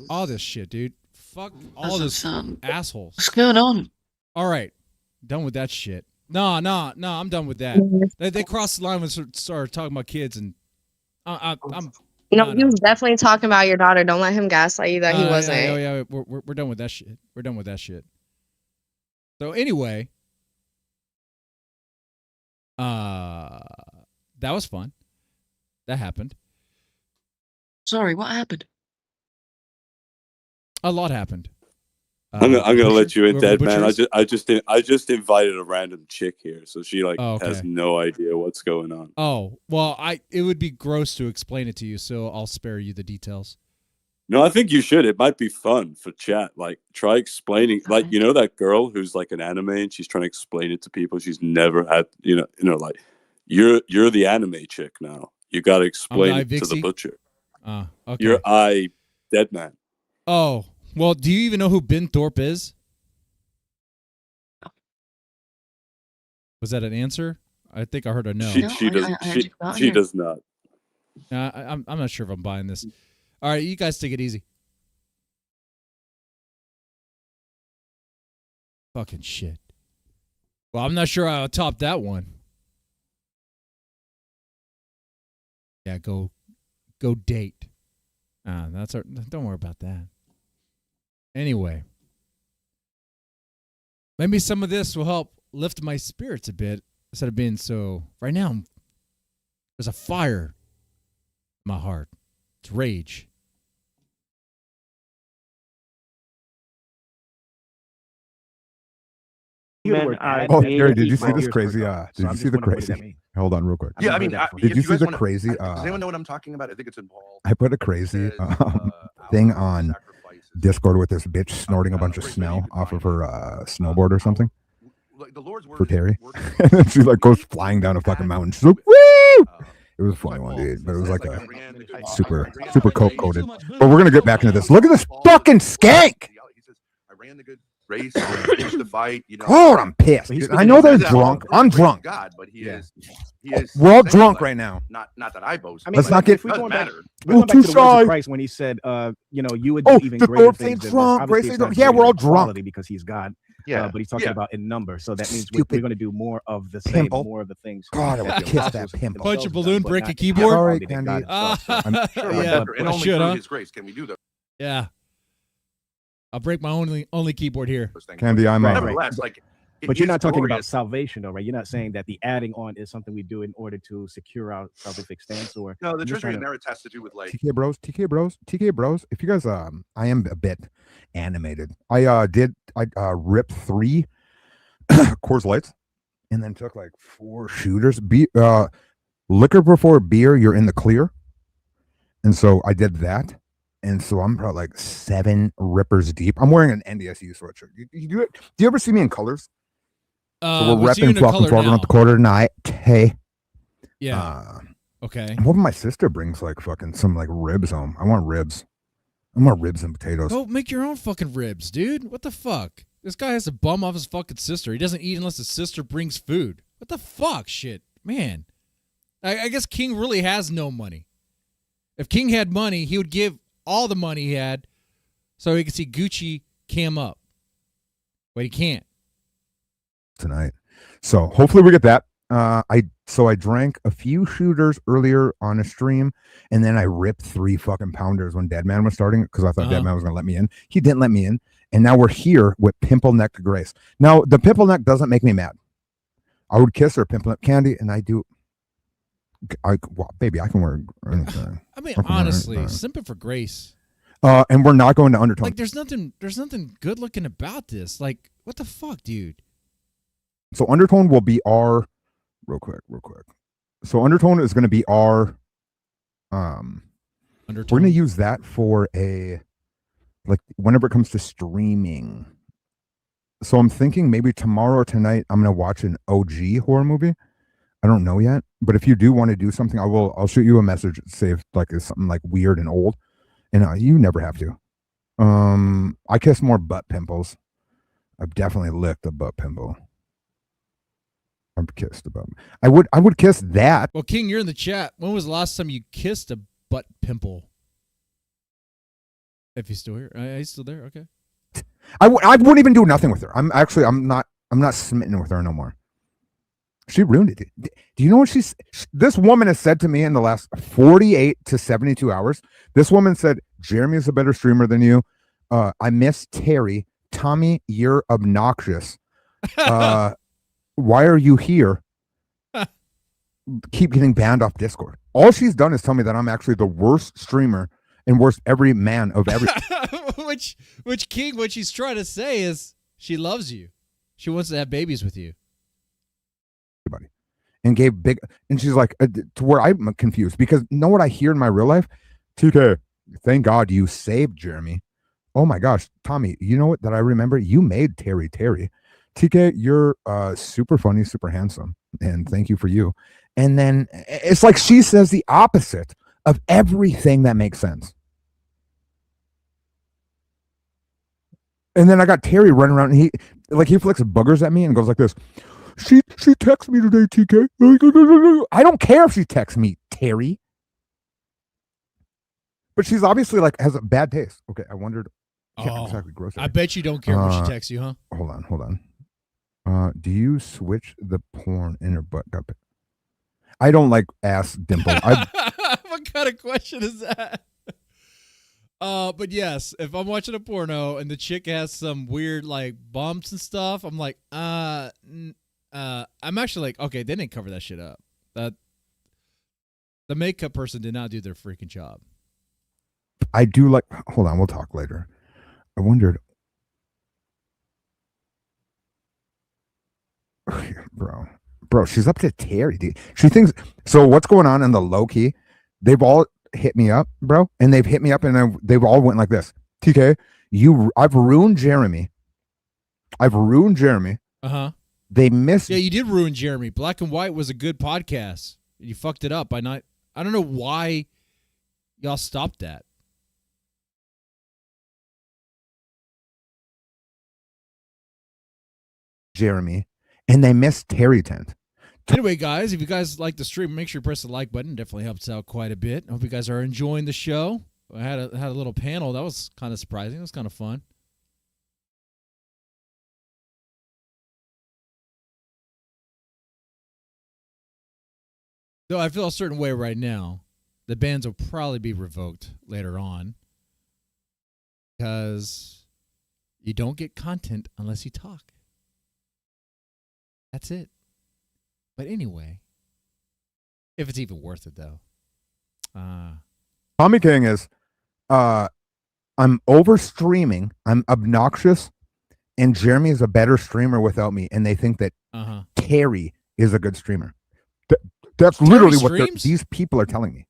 all this shit, dude. Fuck all this assholes. What's going on? All right, done with that shit. No, I'm done with that. They crossed the line when they started talking about kids, and I'm. No, he was definitely talking about your daughter. Don't let him gaslight you that he wasn't. Yeah, we're done with that shit. We're done with that shit. So anyway, that was fun. That happened. Sorry, what happened? A lot happened. I'm gonna let you in, Whoever dead the man. butcher is? I just invited a random chick here, so she like Oh, okay. has no idea what's going on. Oh well, it would be gross to explain it to you, so I'll spare you the details. No, I think you should. It might be fun for chat. Like, try explaining. Like, you know that girl who's like an anime and she's trying to explain it to people. She's never had, like, you're the anime chick now. You got to explain it to the iVixey? butcher. Okay. You're dead man. Oh well, do you even know who Ben Thorp is? Was that an answer? I think I heard a no. She does not. I'm not sure if I'm buying this. All right, you guys take it easy. Fucking shit. Well, I'm not sure I'll top that one. Yeah, go date. Don't worry about that. Anyway, maybe some of this will help lift my spirits a bit instead of being so. Right now, there's a fire in my heart. It's rage. Oh, Gary, did you see this crazy? Did you see the crazy? Hold on, real quick. Yeah, I mean, did you see the wanna, crazy? does anyone know what I'm talking about? I think it's involved. I put a crazy thing on Discord with this bitch snorting a bunch of snow off of her snowboard or something for Terry. And then she like goes flying down a fucking mountain. She's like, woo! It was a funny one, dude, but it was like a super coke coated. But we're gonna get back into this. Look at this fucking skank. I ran the good race, finished the fight. God, I'm pissed. Dude. I know they're drunk. I'm drunk. God, but he is. We're all drunk right now. Not that I boast. Let's not get. It doesn't matter. Ooh, too shy. Christ when he said, you would do even the greater Thorp things. ain't than drunk. obviously Grace it's ain't not drunk. Yeah, greater we're all in quality drunk. because he's God. Yeah, but he's talking about in number. So that means we're going to do more of the same, Pimple. more of the things. God, I would kiss that pimple. Punch a balloon, break a keyboard. Sorry, Candy. Yeah, And only should, through huh? His grace can we do that. Yeah. I'll break my only keyboard here. Candy, I'm Nevertheless, like But you're is not talking about glorious. salvation, though, right? You're not saying that the adding on is something we do in order to secure our salvific stance, or No, the I'm just treasury trying of to- merits has to do with like TK bros. If you guys, I am a bit animated. I ripped 3 Coors Lights, and then took like 4 shooters. Liquor before beer, you're in the clear, and so I did that. And so I'm probably like 7 rippers deep. I'm wearing an NDSU sweatshirt. You do it? Do you ever see me in colors? So we're repping fucking Florida North Dakota tonight. Hey. Yeah. Okay. I'm hoping my sister brings like fucking some like ribs home. I want ribs. I want ribs and potatoes. Go make your own fucking ribs, dude. What the fuck? This guy has to bum off his fucking sister. He doesn't eat unless his sister brings food. What the fuck, shit, man? I guess King really has no money. If King had money, he would give all the money he had so he could see Gucci cam up. But he can't. Tonight. So hopefully we get that. I drank a few shooters earlier on a stream, and then I ripped 3 fucking pounders when Deadman was starting because I thought Deadman was gonna let me in. He didn't let me in, and now we're here with Pimple Neck to Grace. Now the Pimple Neck doesn't make me mad. I would kiss her Pimple Neck Candy, and I do. Baby, I can wear anything. I mean, honestly, simping for Grace. And we're not going to Undertone. Like, there's nothing good looking about this. Like, what the fuck, dude? So Undertone will be our real quick. So Undertone is going to be our Undertone. We're going to use that for whenever it comes to streaming. So I'm thinking maybe tomorrow or tonight I'm going to watch an OG horror movie. I don't know yet, but if you do want to do something, I'll shoot you a message, say if like it's something like weird and old, and you never have to. I kiss more butt pimples. I've definitely licked a butt pimple. I've kissed a butt. I would kiss that. Well, King, you're in the chat. When was the last time you kissed a butt pimple? If he's still here, he's still there. Okay. I wouldn't even do nothing with her. I'm not smitten with her no more. She ruined it. Do you know what this woman has said to me in the last 48 to 72 hours? This woman said, Jeremy is a better streamer than you. I miss Terry. Tommy, you're obnoxious. Why are you here? Keep getting banned off Discord. All she's done is tell me that I'm actually the worst streamer and worst every man of every. which King, what she's trying to say is she loves you. She wants to have babies with you. And gave big, and she's like, to where I'm confused because know what I hear in my real life? TK, thank God you saved Jeremy. Oh my gosh, Tommy, you know what that I remember? You made Terry. TK, you're super funny, super handsome, and thank you for you. And then it's like she says the opposite of everything that makes sense. And then I got Terry running around, and he flicks boogers at me and goes like this. She texted me today, TK. I don't care if she texts me, Terry. But she's obviously has a bad taste. Okay, I wondered. Exactly gross. I bet you don't care when she texts you, huh? Hold on. Do you switch the porn in her butt? I don't like ass dimple. What kind of question is that? But yes, if I'm watching a porno and the chick has some weird bumps and stuff, I'm like, I'm actually like, okay, they didn't cover that shit up. The makeup person did not do their freaking job. I do like. Hold on, we'll talk later. I wondered, bro, she's up to Terry. Dude. She thinks so. What's going on in the low key? They've all hit me up, bro, and they've hit me up, and they've all went like this. TK, I've ruined Jeremy. Uh-huh. They missed. Yeah, you did ruin Jeremy. Black and White was a good podcast. You fucked it up by not. I don't know why y'all stopped that. Jeremy, and they missed Terry Tent. Anyway, guys, if you guys like the stream, make sure you press the like button. Definitely helps out quite a bit. I hope you guys are enjoying the show. I had a little panel. That was kind of surprising. It was kind of fun. Though I feel a certain way right now, the bans will probably be revoked later on because you don't get content unless you talk. That's it. But anyway, if it's even worth it, though. Tommy King is, I'm over streaming. I'm obnoxious, and Jeremy is a better streamer without me. And they think that Terry is a good streamer. That's Terry literally what streams? these people are telling me.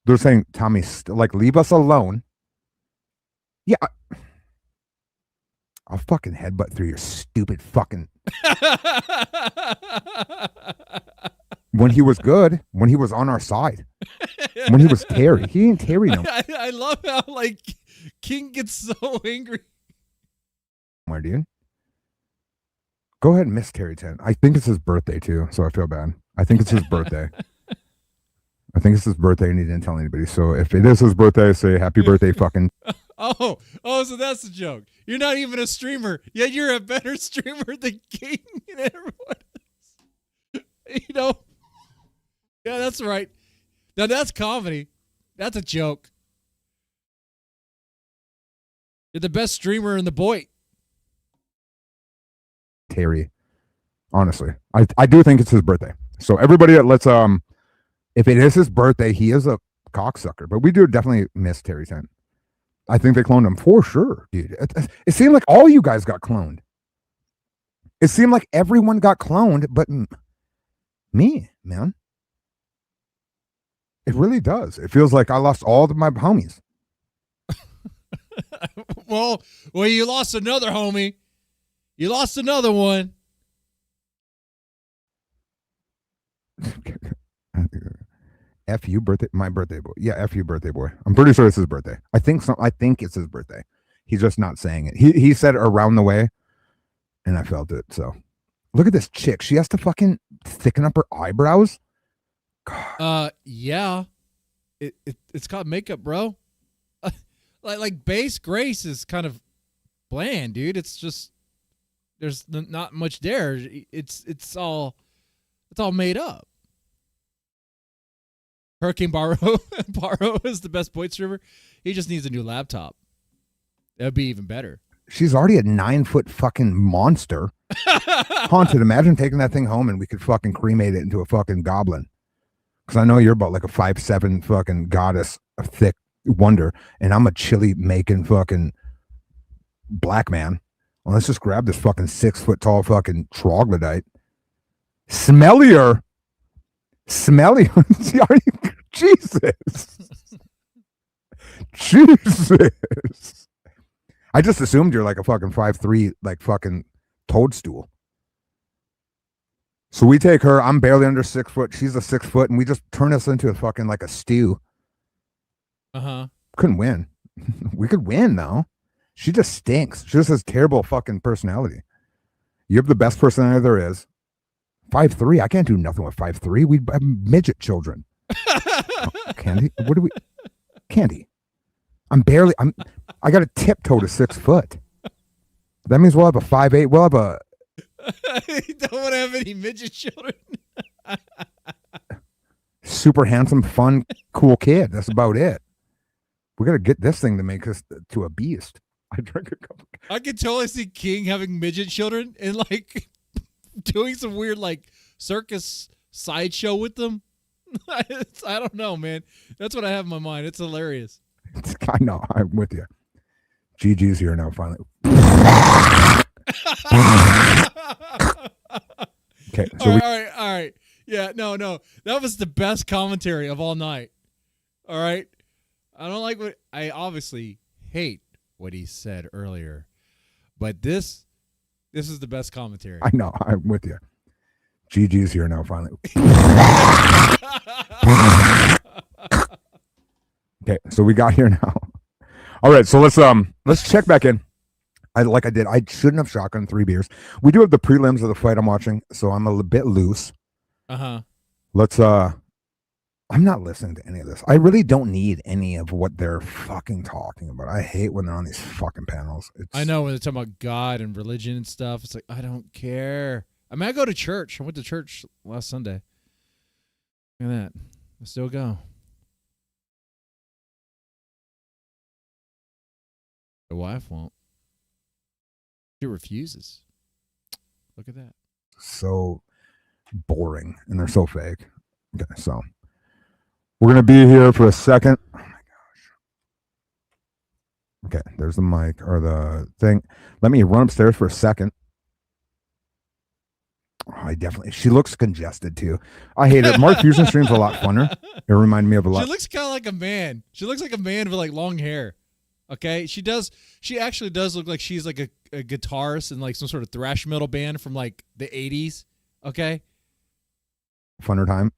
They're saying, Tommy, like, leave us alone. Yeah. I'll fucking headbutt through your stupid fucking. When he was good, when he was on our side, when he was Terry, he ain't Terry no. I love how like King gets so angry. Where, dude? Go ahead and miss Terry 10. I think it's his birthday too, so I feel bad. I think it's his birthday. I think it's his birthday and he didn't tell anybody. So if it is his birthday, say happy birthday, fucking. Oh, so that's the joke. You're not even a streamer, yet you're a better streamer than King and everyone else. You know? Yeah, that's right. Now that's comedy. That's a joke. You're the best streamer in the boy. Terry. Honestly. I do think it's his birthday. So everybody, let's if it is his birthday, he is a cocksucker. But we do definitely miss Terry 10. I think they cloned him for sure, dude. It seemed like all you guys got cloned. It seemed like everyone got cloned, but me, man. It really does. It feels like I lost all of my homies. Well, you lost another homie. You lost another one. F you, birthday, my birthday boy. Yeah, F you, birthday boy. I'm pretty sure it's his birthday. I think it's his birthday. He's just not saying it. He said it around the way, and I felt it. So, look at this chick. She has to fucking thicken up her eyebrows. Yeah. It's called makeup, bro. like base Grace is kind of bland, dude. It's just there's not much there. It's all made up. Hurricane Barrow is the best point streamer. He just needs a new laptop. That'd be even better. She's already a 9-foot fucking monster. Haunted. Imagine taking that thing home and we could fucking cremate it into a fucking goblin. Because I know you're about like a 5'7" fucking goddess of thick wonder, and I'm a chili making fucking black man. Well, let's just grab this fucking 6-foot tall fucking troglodyte. Smellier. Are you, Jesus. Jesus. I just assumed you're like a fucking 5'3", like fucking toadstool. So we take her. I'm barely under 6 foot. She's a 6 foot, and we just turn us into a fucking like a stew. Couldn't win. We could win though. She just stinks. She just has terrible fucking personality. You have the best personality there is. 5'3". I can't do nothing with 5'3". We have midget children. Candy, what do we? Candy. I got a tiptoe to 6 foot. That means we'll have a 5'8". We'll have a. You don't want to have any midget children. Super handsome, fun, cool kid. That's about it. We got to get this thing to make us to a beast. I drank a couple. I could totally see King having midget children and like doing some weird like circus sideshow with them. I don't know, man. That's what I have in my mind. It's hilarious. I know. I'm with you. GG's here now, finally. Okay. So all right. Yeah, no. That was the best commentary of all night. All right. I don't like what I obviously hate what he said earlier, but this is the best commentary. I know. I'm with you. GG's here now, finally. Okay, so we got here now. All right, so let's check back in. I shouldn't have shotgun 3 beers. We do have the prelims of the fight I'm watching, so I'm a little bit loose. Let's I'm not listening to any of this. I really don't need any of what they're fucking talking about. I hate when they're on these fucking panels. I know when they're talking about God and religion and stuff. It's like, I don't care. I mean, I go to church. I went to church last Sunday. Look at that. I still go. The wife won't. She refuses. Look at that. So boring, and they're so fake. Okay, so we're gonna be here for a second. Oh my gosh. Okay, there's the mic or the thing. Let me run upstairs for a second. Oh, I definitely. She looks congested too. I hate it. Mark Fusion streams a lot funner. It reminded me of a lot. She looks kind of like a man. She looks like a man with like long hair. Okay, she does. She actually does look like she's like a guitarist in like some sort of thrash metal band from like the 80s. Okay, Funner time.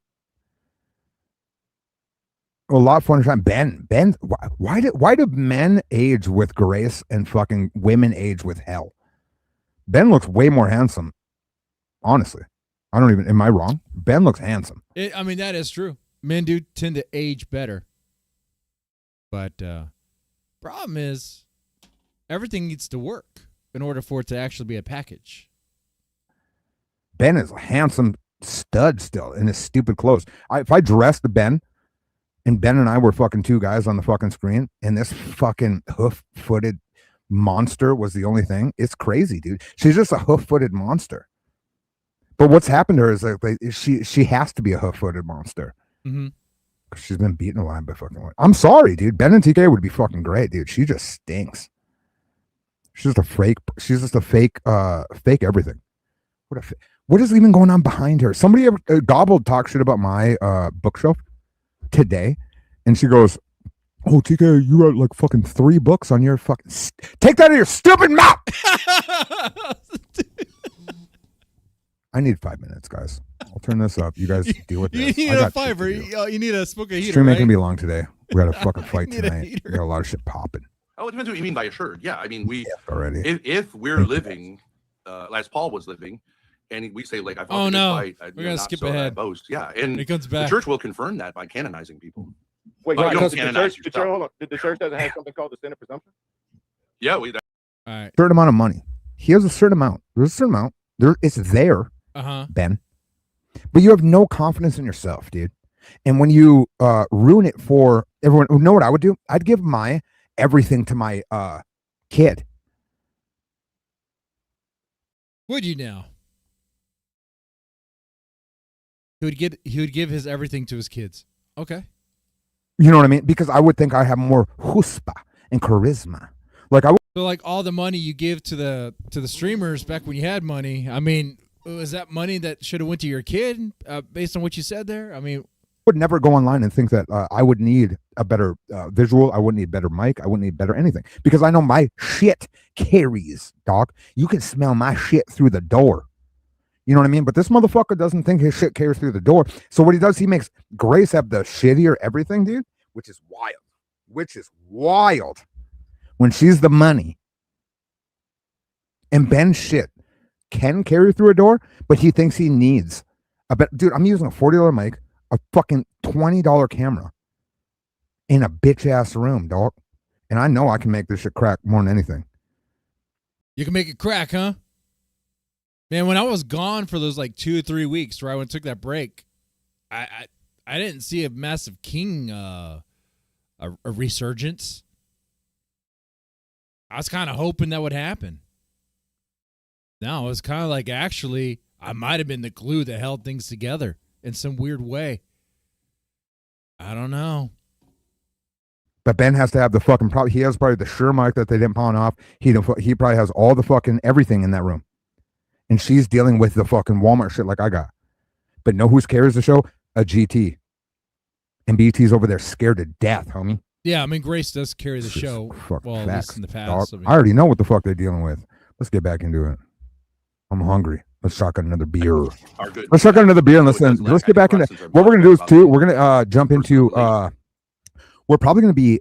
A lot funner time. Ben. Why do men age with grace and fucking women age with hell? Ben looks way more handsome. Honestly, I don't even. Am I wrong? Ben looks handsome. I mean, that is true. Men do tend to age better, but problem is everything needs to work in order for it to actually be a package. Ben is a handsome stud still in his stupid clothes. If I dressed Ben, and Ben and I were fucking two guys on the fucking screen, and this fucking hoof-footed monster was the only thing, it's crazy, dude. She's just a hoof-footed monster. But what's happened to her is like she has to be a hoof-footed monster. Mm-hmm. She's been beaten alive by fucking women. I'm sorry, dude. Ben and TK would be fucking great, dude. She just stinks. She's just a fake. She's just a fake. Fake everything. What is even going on behind her? Somebody gobbled talk shit about my bookshelf today, and she goes, "Oh, TK, you wrote like fucking 3 books on your fucking. Take that in your stupid mouth." I need 5 minutes, guys. I'll turn this up. You guys deal with this. You need a fiver. You need a smoke a heater. Stream ain't right? gonna be long today. We got a fucking fight Need a tonight. heater. We got a lot of shit popping Oh, it depends what you mean by assured. Yeah, I mean, we already. if we're living, as Paul was living, and we say like, I fought Oh, a good no. fight, We're gonna not skip so that I ahead. boast. Yeah, and It comes the back. church will confirm that by canonizing people. Wait, But you don't because the canonize church, yourself. hold on. The church doesn't have something called the sin of presumption? Yeah, All right. Certain amount of money. He has a certain amount. There's a certain amount. It's there, Ben. But you have no confidence in yourself, dude. And when you ruin it for everyone, you know what I would do? I'd give my everything to my kid. Would you now? He would give his everything to his kids. Okay. You know what I mean? Because I would think I have more chutzpah and charisma. Like I would. So like all the money you give to the streamers back when you had money, I mean, was that money that should have went to your kid based on what you said there? I mean, would never go online and think that I would need a better visual. I wouldn't need better mic. I wouldn't need better anything because I know my shit carries, dog. You can smell my shit through the door. You know what I mean? But this motherfucker doesn't think his shit carries through the door. So what he does, he makes Grace have the shittier everything, dude, which is wild. When she's the money. And Ben's shit can carry through a door, but he thinks he needs a bet. Dude, I'm using a $40 mic, a fucking $20 camera in a bitch ass room, dog. And I know I can make this shit crack more than anything. you can make it crack, huh? Man, when I was gone for those like 2 or 3 weeks where I went and took that break, I didn't see a massive King a resurgence. I was kind of hoping that would happen. No, it was kind of like actually I might have been the glue that held things together in some weird way. I don't know. But Ben has to have the fucking he has probably the Shure mic that they didn't pawn off. He probably has all the fucking everything in that room. And she's dealing with the fucking Walmart shit like I got. But know who carries the show? A GT. And BT's over there scared to death, homie. Yeah, I mean Grace does carry the show. Well, at least in the past. I already know what the fuck they're dealing with. Let's get back into it. I'm hungry. Let's shotgun another beer. Let's shotgun another beer and let's get back into what we're gonna do is we're gonna jump into we're probably gonna be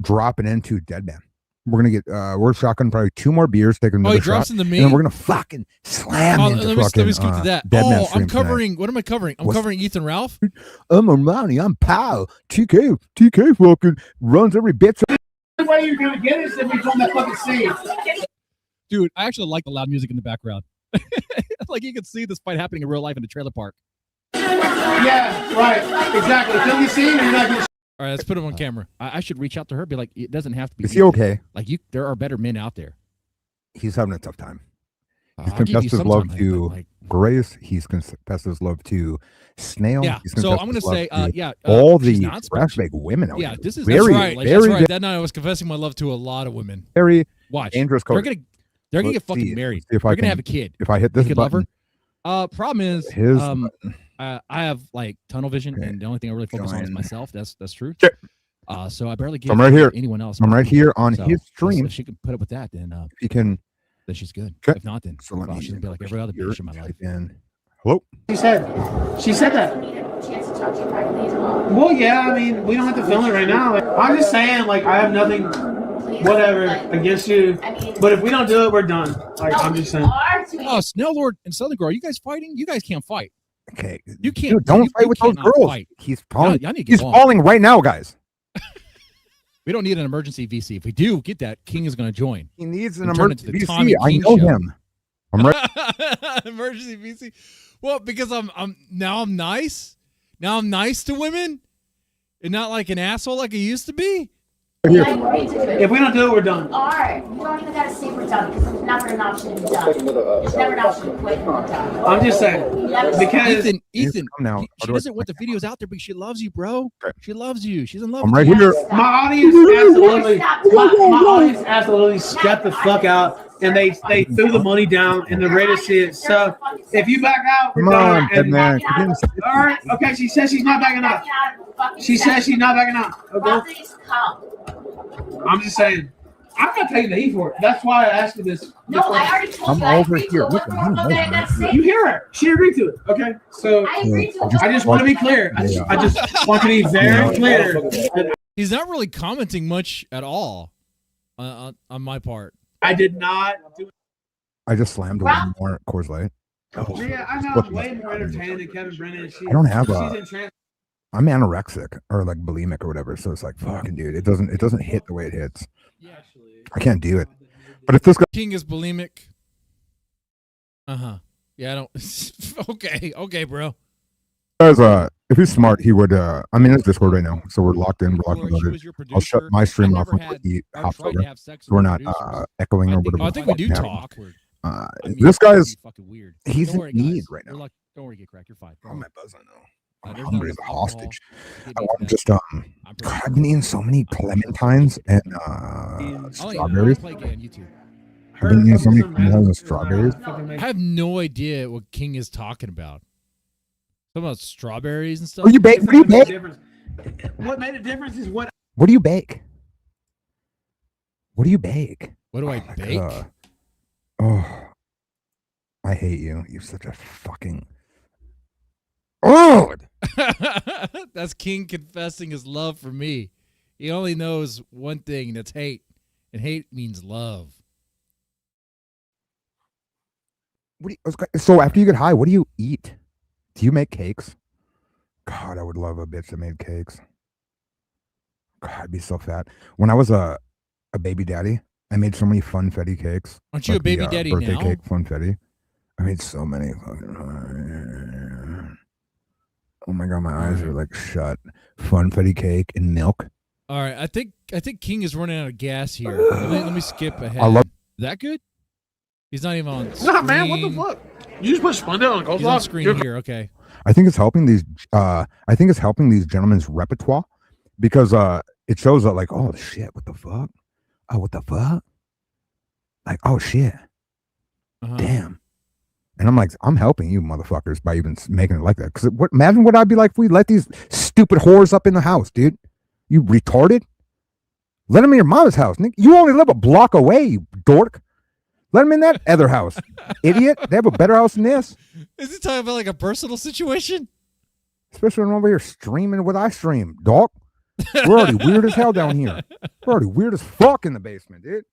dropping into Deadman. We're gonna get we're shotgun probably 2 more beers, take another he drops shot, into me? and then we're gonna fucking slam into let me fucking skip to that. Deadman I'm stream covering tonight. what am I covering? I'm covering Ethan Ralph. I'm Armani, I'm Pal. TK fucking runs every bitch. The way you're gonna get it is if you on that fucking scene. Dude, I actually like the loud music in the background. Like you can see this fight happening in real life in a trailer park. Yeah, right. Exactly. Film the scene and you're not getting. All right, let's put him on camera. I should reach out to her, be like, it doesn't have to be. Is he okay? Like there are better men out there. He's having a tough time. He's I'll give confessed you his some love time, to but, like, Grace. He's confessed his love to Snail. yeah. He's So confessed I'm gonna his love say, to yeah, all she's the not trash bag women out Yeah, here. this is very, that's right. very, That's right. That night I was confessing my love to a lot of women. very Watch. dangerous. They're code. gonna get Let's fucking see. married. See if I They're gonna can- have a kid. If I hit You this could love her. button, Problem is, his I have like tunnel vision, Okay. and the only thing I really focus on is Join. myself. That's true. Okay. So I barely give I'm right here. anyone else. I'm right here on So, his stream. If she can put up with that, then He can. then she's good. Okay. If not, then So let me she's gonna be like every other here, bitch in my life. type in. Hello. She said that. Well, yeah, I mean, we don't have to film it right now. Like, I'm just saying, like, I have nothing, whatever, against you. But if we don't do it, we're done. Like, I'm just saying. Oh, Snail Lord and Southern Girl, you guys fighting? You guys can't fight. Okay. You can't. Dude, don't you fight with those cannot girls. fight. He's falling. Y'all need to get He's along. falling right now, guys. We don't need an emergency VC. If we do get that, King is going to join. He needs an And turn it to emergency the Tommy VC. I King know show. him. I'm right. Emergency VC. Well, because I'm nice. Now I'm nice to women, and not like an asshole like I used to be. If we don't do it, we're done. You don't even gotta say we're done because it's never an option to be done. It's never an option to quit. I'm just saying. Because Ethan, Come now. she doesn't want the videos out there, but she loves you, bro. She loves you. She's in love. I'm with right you. here. my audience absolutely, my audience absolutely shut the fuck out, and they threw the money down, and they're ready to see it. So if you back out, we're Come done. on, dead man. You're getting- All right. Okay. She says she's not backing out. She says she's not backing out. Okay. I'm just saying. I'm not taking the heat for it. That's why I asked you this. No, I already told I'm you. I over agreed here. to it. Listen, What more you I gotta say? You hear her. She agreed to it. Okay. So I agreed to it. I just want to be clear. I just want to be very clear. He's not really commenting much at all on my part. I did not do. I just slammed one more Coors Light. Yeah, I know. I'm way more entertaining than Kevin Brennan. I don't have she's a- in trans- I'm anorexic or like bulimic or whatever. So it's like, fucking dude, it doesn't hit the way it hits. I can't do it. But if this guy, King is bulimic. Yeah, I don't. Okay, bro. guys, if he's smart, he would. I'm in his Discord right now, so we're locked in. We're locked loaded. I'll shut my stream off when he hops over, so we're not echoing or whatever. I think we do happening. talk. This guy is. fucking weird. He's Don't in worry, need guys. right now. Don't worry, get cracked. You're fine. Oh, my buzz, I know. I'm there's hungry no as a alcohol. hostage. Get I me want that. just God, I've been eating so many clementines and strawberries. Play again, YouTube. I've been eating so many clementines and strawberries. I have no idea what King is talking about. Talking about strawberries and stuff. What do you bake? What do you bake? What made a difference is what. What do you bake? What do you bake? What do I bake? Oh, I hate you. You're such a fucking. Oh, That's King confessing his love for me. He only knows one thing, that's hate. And hate means love. what do you, so after you get high, what do you eat? Do you make cakes? God, I would love a bitch that made cakes. God, I'd be so fat. When I was a baby daddy, I made so many funfetti cakes. Aren't you a baby daddy birthday now? cake funfetti. I made so many fucking. Oh my god, my eyes are like shut. Funfetti cake and milk. All right, I think King is running out of gas here. Let me skip ahead. I love. Is that good? He's not even on. Nah, man, what the screen. fuck? You just put Splenda on He's on coleslaw. screen here. Okay. I think it's helping these. I think it's helping these gentlemen's repertoire because it shows that like, oh shit, what the fuck? Oh, what the fuck? Like, oh shit, damn. And I'm like, I'm helping you motherfuckers by even making it like that. Because imagine what I'd be like if we let these stupid whores up in the house, dude. You retarded. Let them in your mama's house, Nick. You only live a block away, you dork. Let them in that other house, idiot. They have a better house than this. Is he talking about like a personal situation? Especially when I'm over here streaming what I stream, dog. We're already weird as hell down here. We're already weird as fuck in the basement, dude.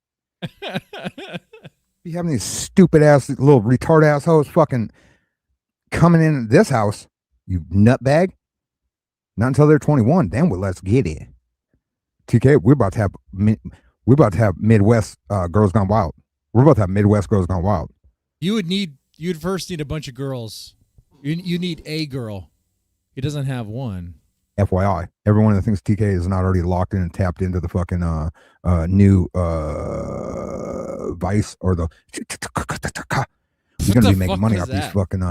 Be having these stupid ass little retard assholes fucking coming in this house, you nutbag. Not until they're 21. Then let's get it. TK, we're about to have Midwest Girls Gone Wild. We're about to have Midwest Girls Gone Wild. You'd first need a bunch of girls. You need a girl. He doesn't have one. FYI, every one of the things TK is not already locked in and tapped into the fucking new Vice or the She's gonna be making money off these fucking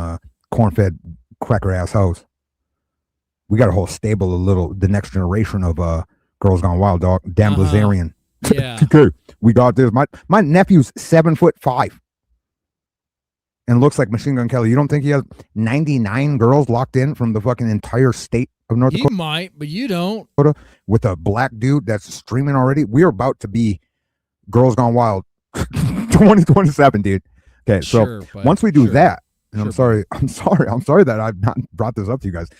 corn-fed cracker ass hoes. We got a whole stable of the next generation of Girls Gone Wild, dog. Dan Blazarian. Yeah. TK, we got this. My nephew's 7'5" and looks like Machine Gun Kelly. You don't think he has 99 girls locked in from the fucking entire state of North Dakota? He might, but you don't. With a black dude that's streaming already. We're about to be Girls Gone Wild 2027, dude. Okay, so once we do that, and I'm sorry that I've not brought this up to you guys.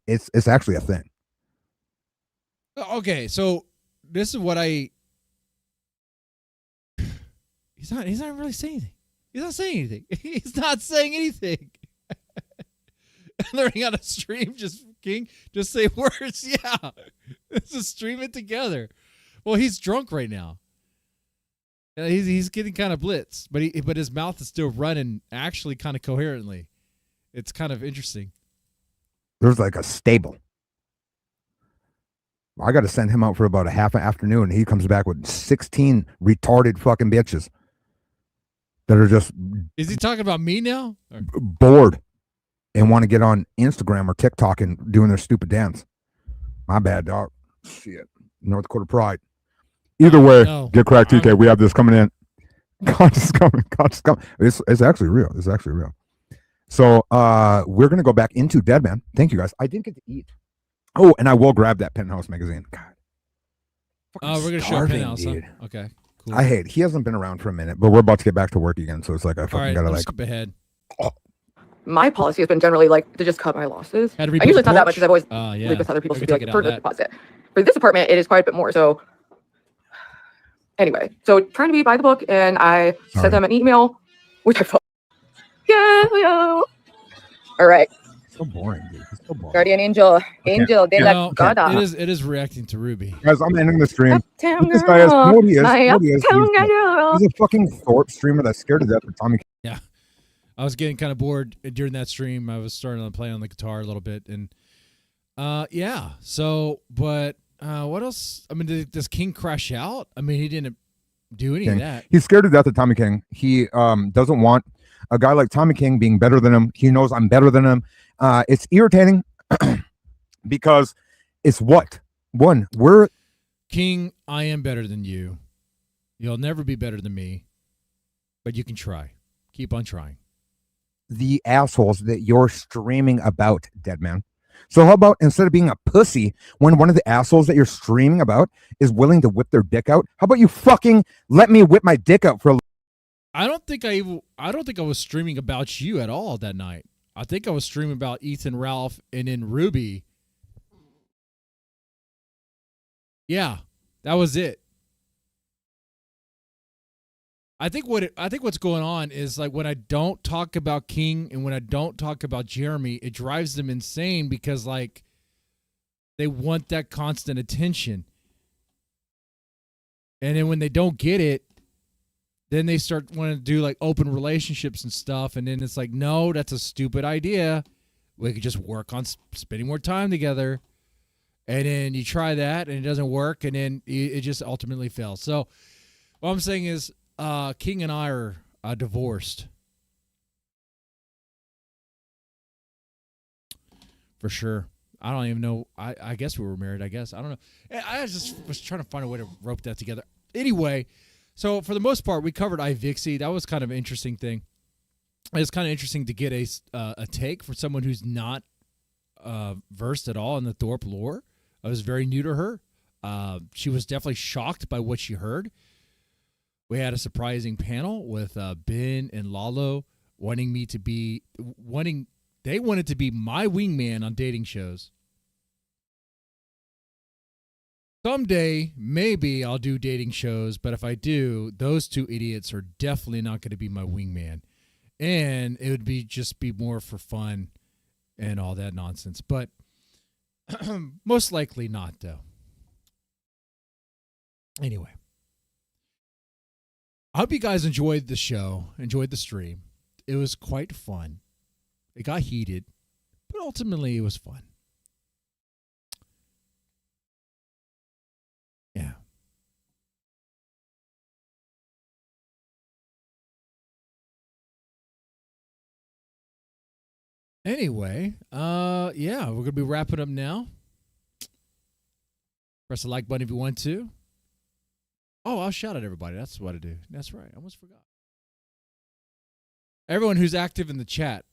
It's actually a thing. Okay, so this is what he's not really saying anything. He's not saying anything. He's not saying anything. Learning how to stream, just say words. Yeah, let's just stream it together. Well, he's drunk right now. He's getting kind of blitzed, but his mouth is still running actually kind of coherently. It's kind of interesting. There's like a stable. I got to send him out for about a half an afternoon, and he comes back with 16 retarded fucking bitches that are just. Is he talking about me now? Bored and want to get on Instagram or TikTok and doing their stupid dance. My bad, dog. Shit. North Dakota pride. Either way, get cracked, TK. We have this coming in. God is coming. It's actually real. It's actually real. So we're gonna go back into Deadman. Thank you guys. I didn't get to eat. Oh, and I will grab that Penthouse magazine. God. We're gonna show Penthouse. Huh? Okay. Cool. I hate. He hasn't been around for a minute, but we're about to get back to work again. So it's like I fucking gotta like. Skip ahead. My policy has been generally like to just cut my losses. I usually it's not that much because I've always lived with other people to be like for the deposit. For this apartment, it is quite a bit more. So anyway, so trying to be by the book, and I sent them an email, which I felt. Yeah. All right. So boring, dude. It's so boring. Guardian Angel de la Gada. It is reacting to Ruby. Guys, I'm ending the stream. This guy is what he is. He's a fucking Thorp streamer that's scared to death of Tommy. Yeah. I was getting kind of bored during that stream. I was starting to play on the guitar a little bit, and yeah. So, but what else? I mean, does King crash out? I mean, he didn't do any of that. He's scared to death of Tommy King. He doesn't want a guy like Tommy King being better than him. He knows I'm better than him. It's irritating because it's we're King. I am better than you. You'll never be better than me, but you can try. Keep on trying. The assholes that you're streaming about, Deadman. So how about instead of being a pussy when one of the assholes that you're streaming about is willing to whip their dick out, how about you fucking let me whip my dick out for a I don't think I was streaming about you at all that night. I think I was streaming about Ethan, Ralph, and then Ruby. Yeah, that was it. I think what's going on is like when I don't talk about King and when I don't talk about Jeremy, it drives them insane because like they want that constant attention. And then when they don't get it, then they start wanting to do like open relationships and stuff. And then it's like, no, that's a stupid idea. We could just work on spending more time together. And then you try that and it doesn't work. And then it just ultimately fails. So what I'm saying is King and I are divorced. For sure. I don't even know. I guess we were married, I guess. I don't know. I just was trying to find a way to rope that together. Anyway, so for the most part, we covered iVixey. That was kind of an interesting thing. It's kind of interesting to get a take for someone who's not versed at all in the Thorp lore. I was very new to her. She was definitely shocked by what she heard. We had a surprising panel with Ben and Lalo wanting to be my wingman on dating shows. Someday, maybe I'll do dating shows, but if I do, those two idiots are definitely not going to be my wingman. And it would just be more for fun and all that nonsense. But most likely not, though. Anyway. I hope you guys enjoyed the show, enjoyed the stream. It was quite fun. It got heated, but ultimately it was fun. Yeah. Anyway, yeah, we're gonna be wrapping up now. Press the like button if you want to. Oh, I'll shout at everybody. That's what I do. That's right. I almost forgot. Everyone who's active in the chat.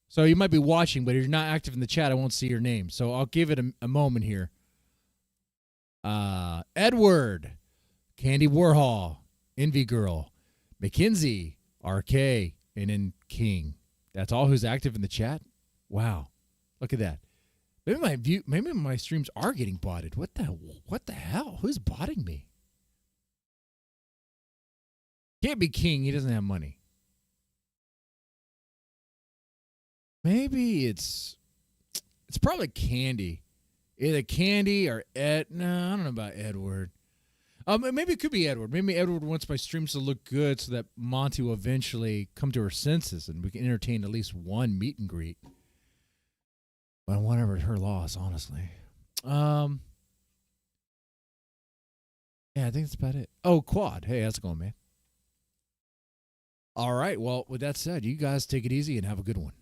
So you might be watching, but if you're not active in the chat, I won't see your name. So I'll give it a moment here. Edward, Candy Warhol, Envy Girl, Mackenzie, RK, and then King. That's all who's active in the chat. Wow, look at that. Maybe my streams are getting botted. What the hell? Who's botting me? Can't be King. He doesn't have money. Maybe it's probably Candy. Either Candy or Ed. No, I don't know about Edward. Maybe it could be Edward. Maybe Edward wants my streams to look good so that Monty will eventually come to her senses and we can entertain at least one meet and greet. But whatever, her loss, honestly. Yeah, I think that's about it. Oh, Quad. Hey, how's it going, man? All right. Well, with that said, you guys take it easy and have a good one.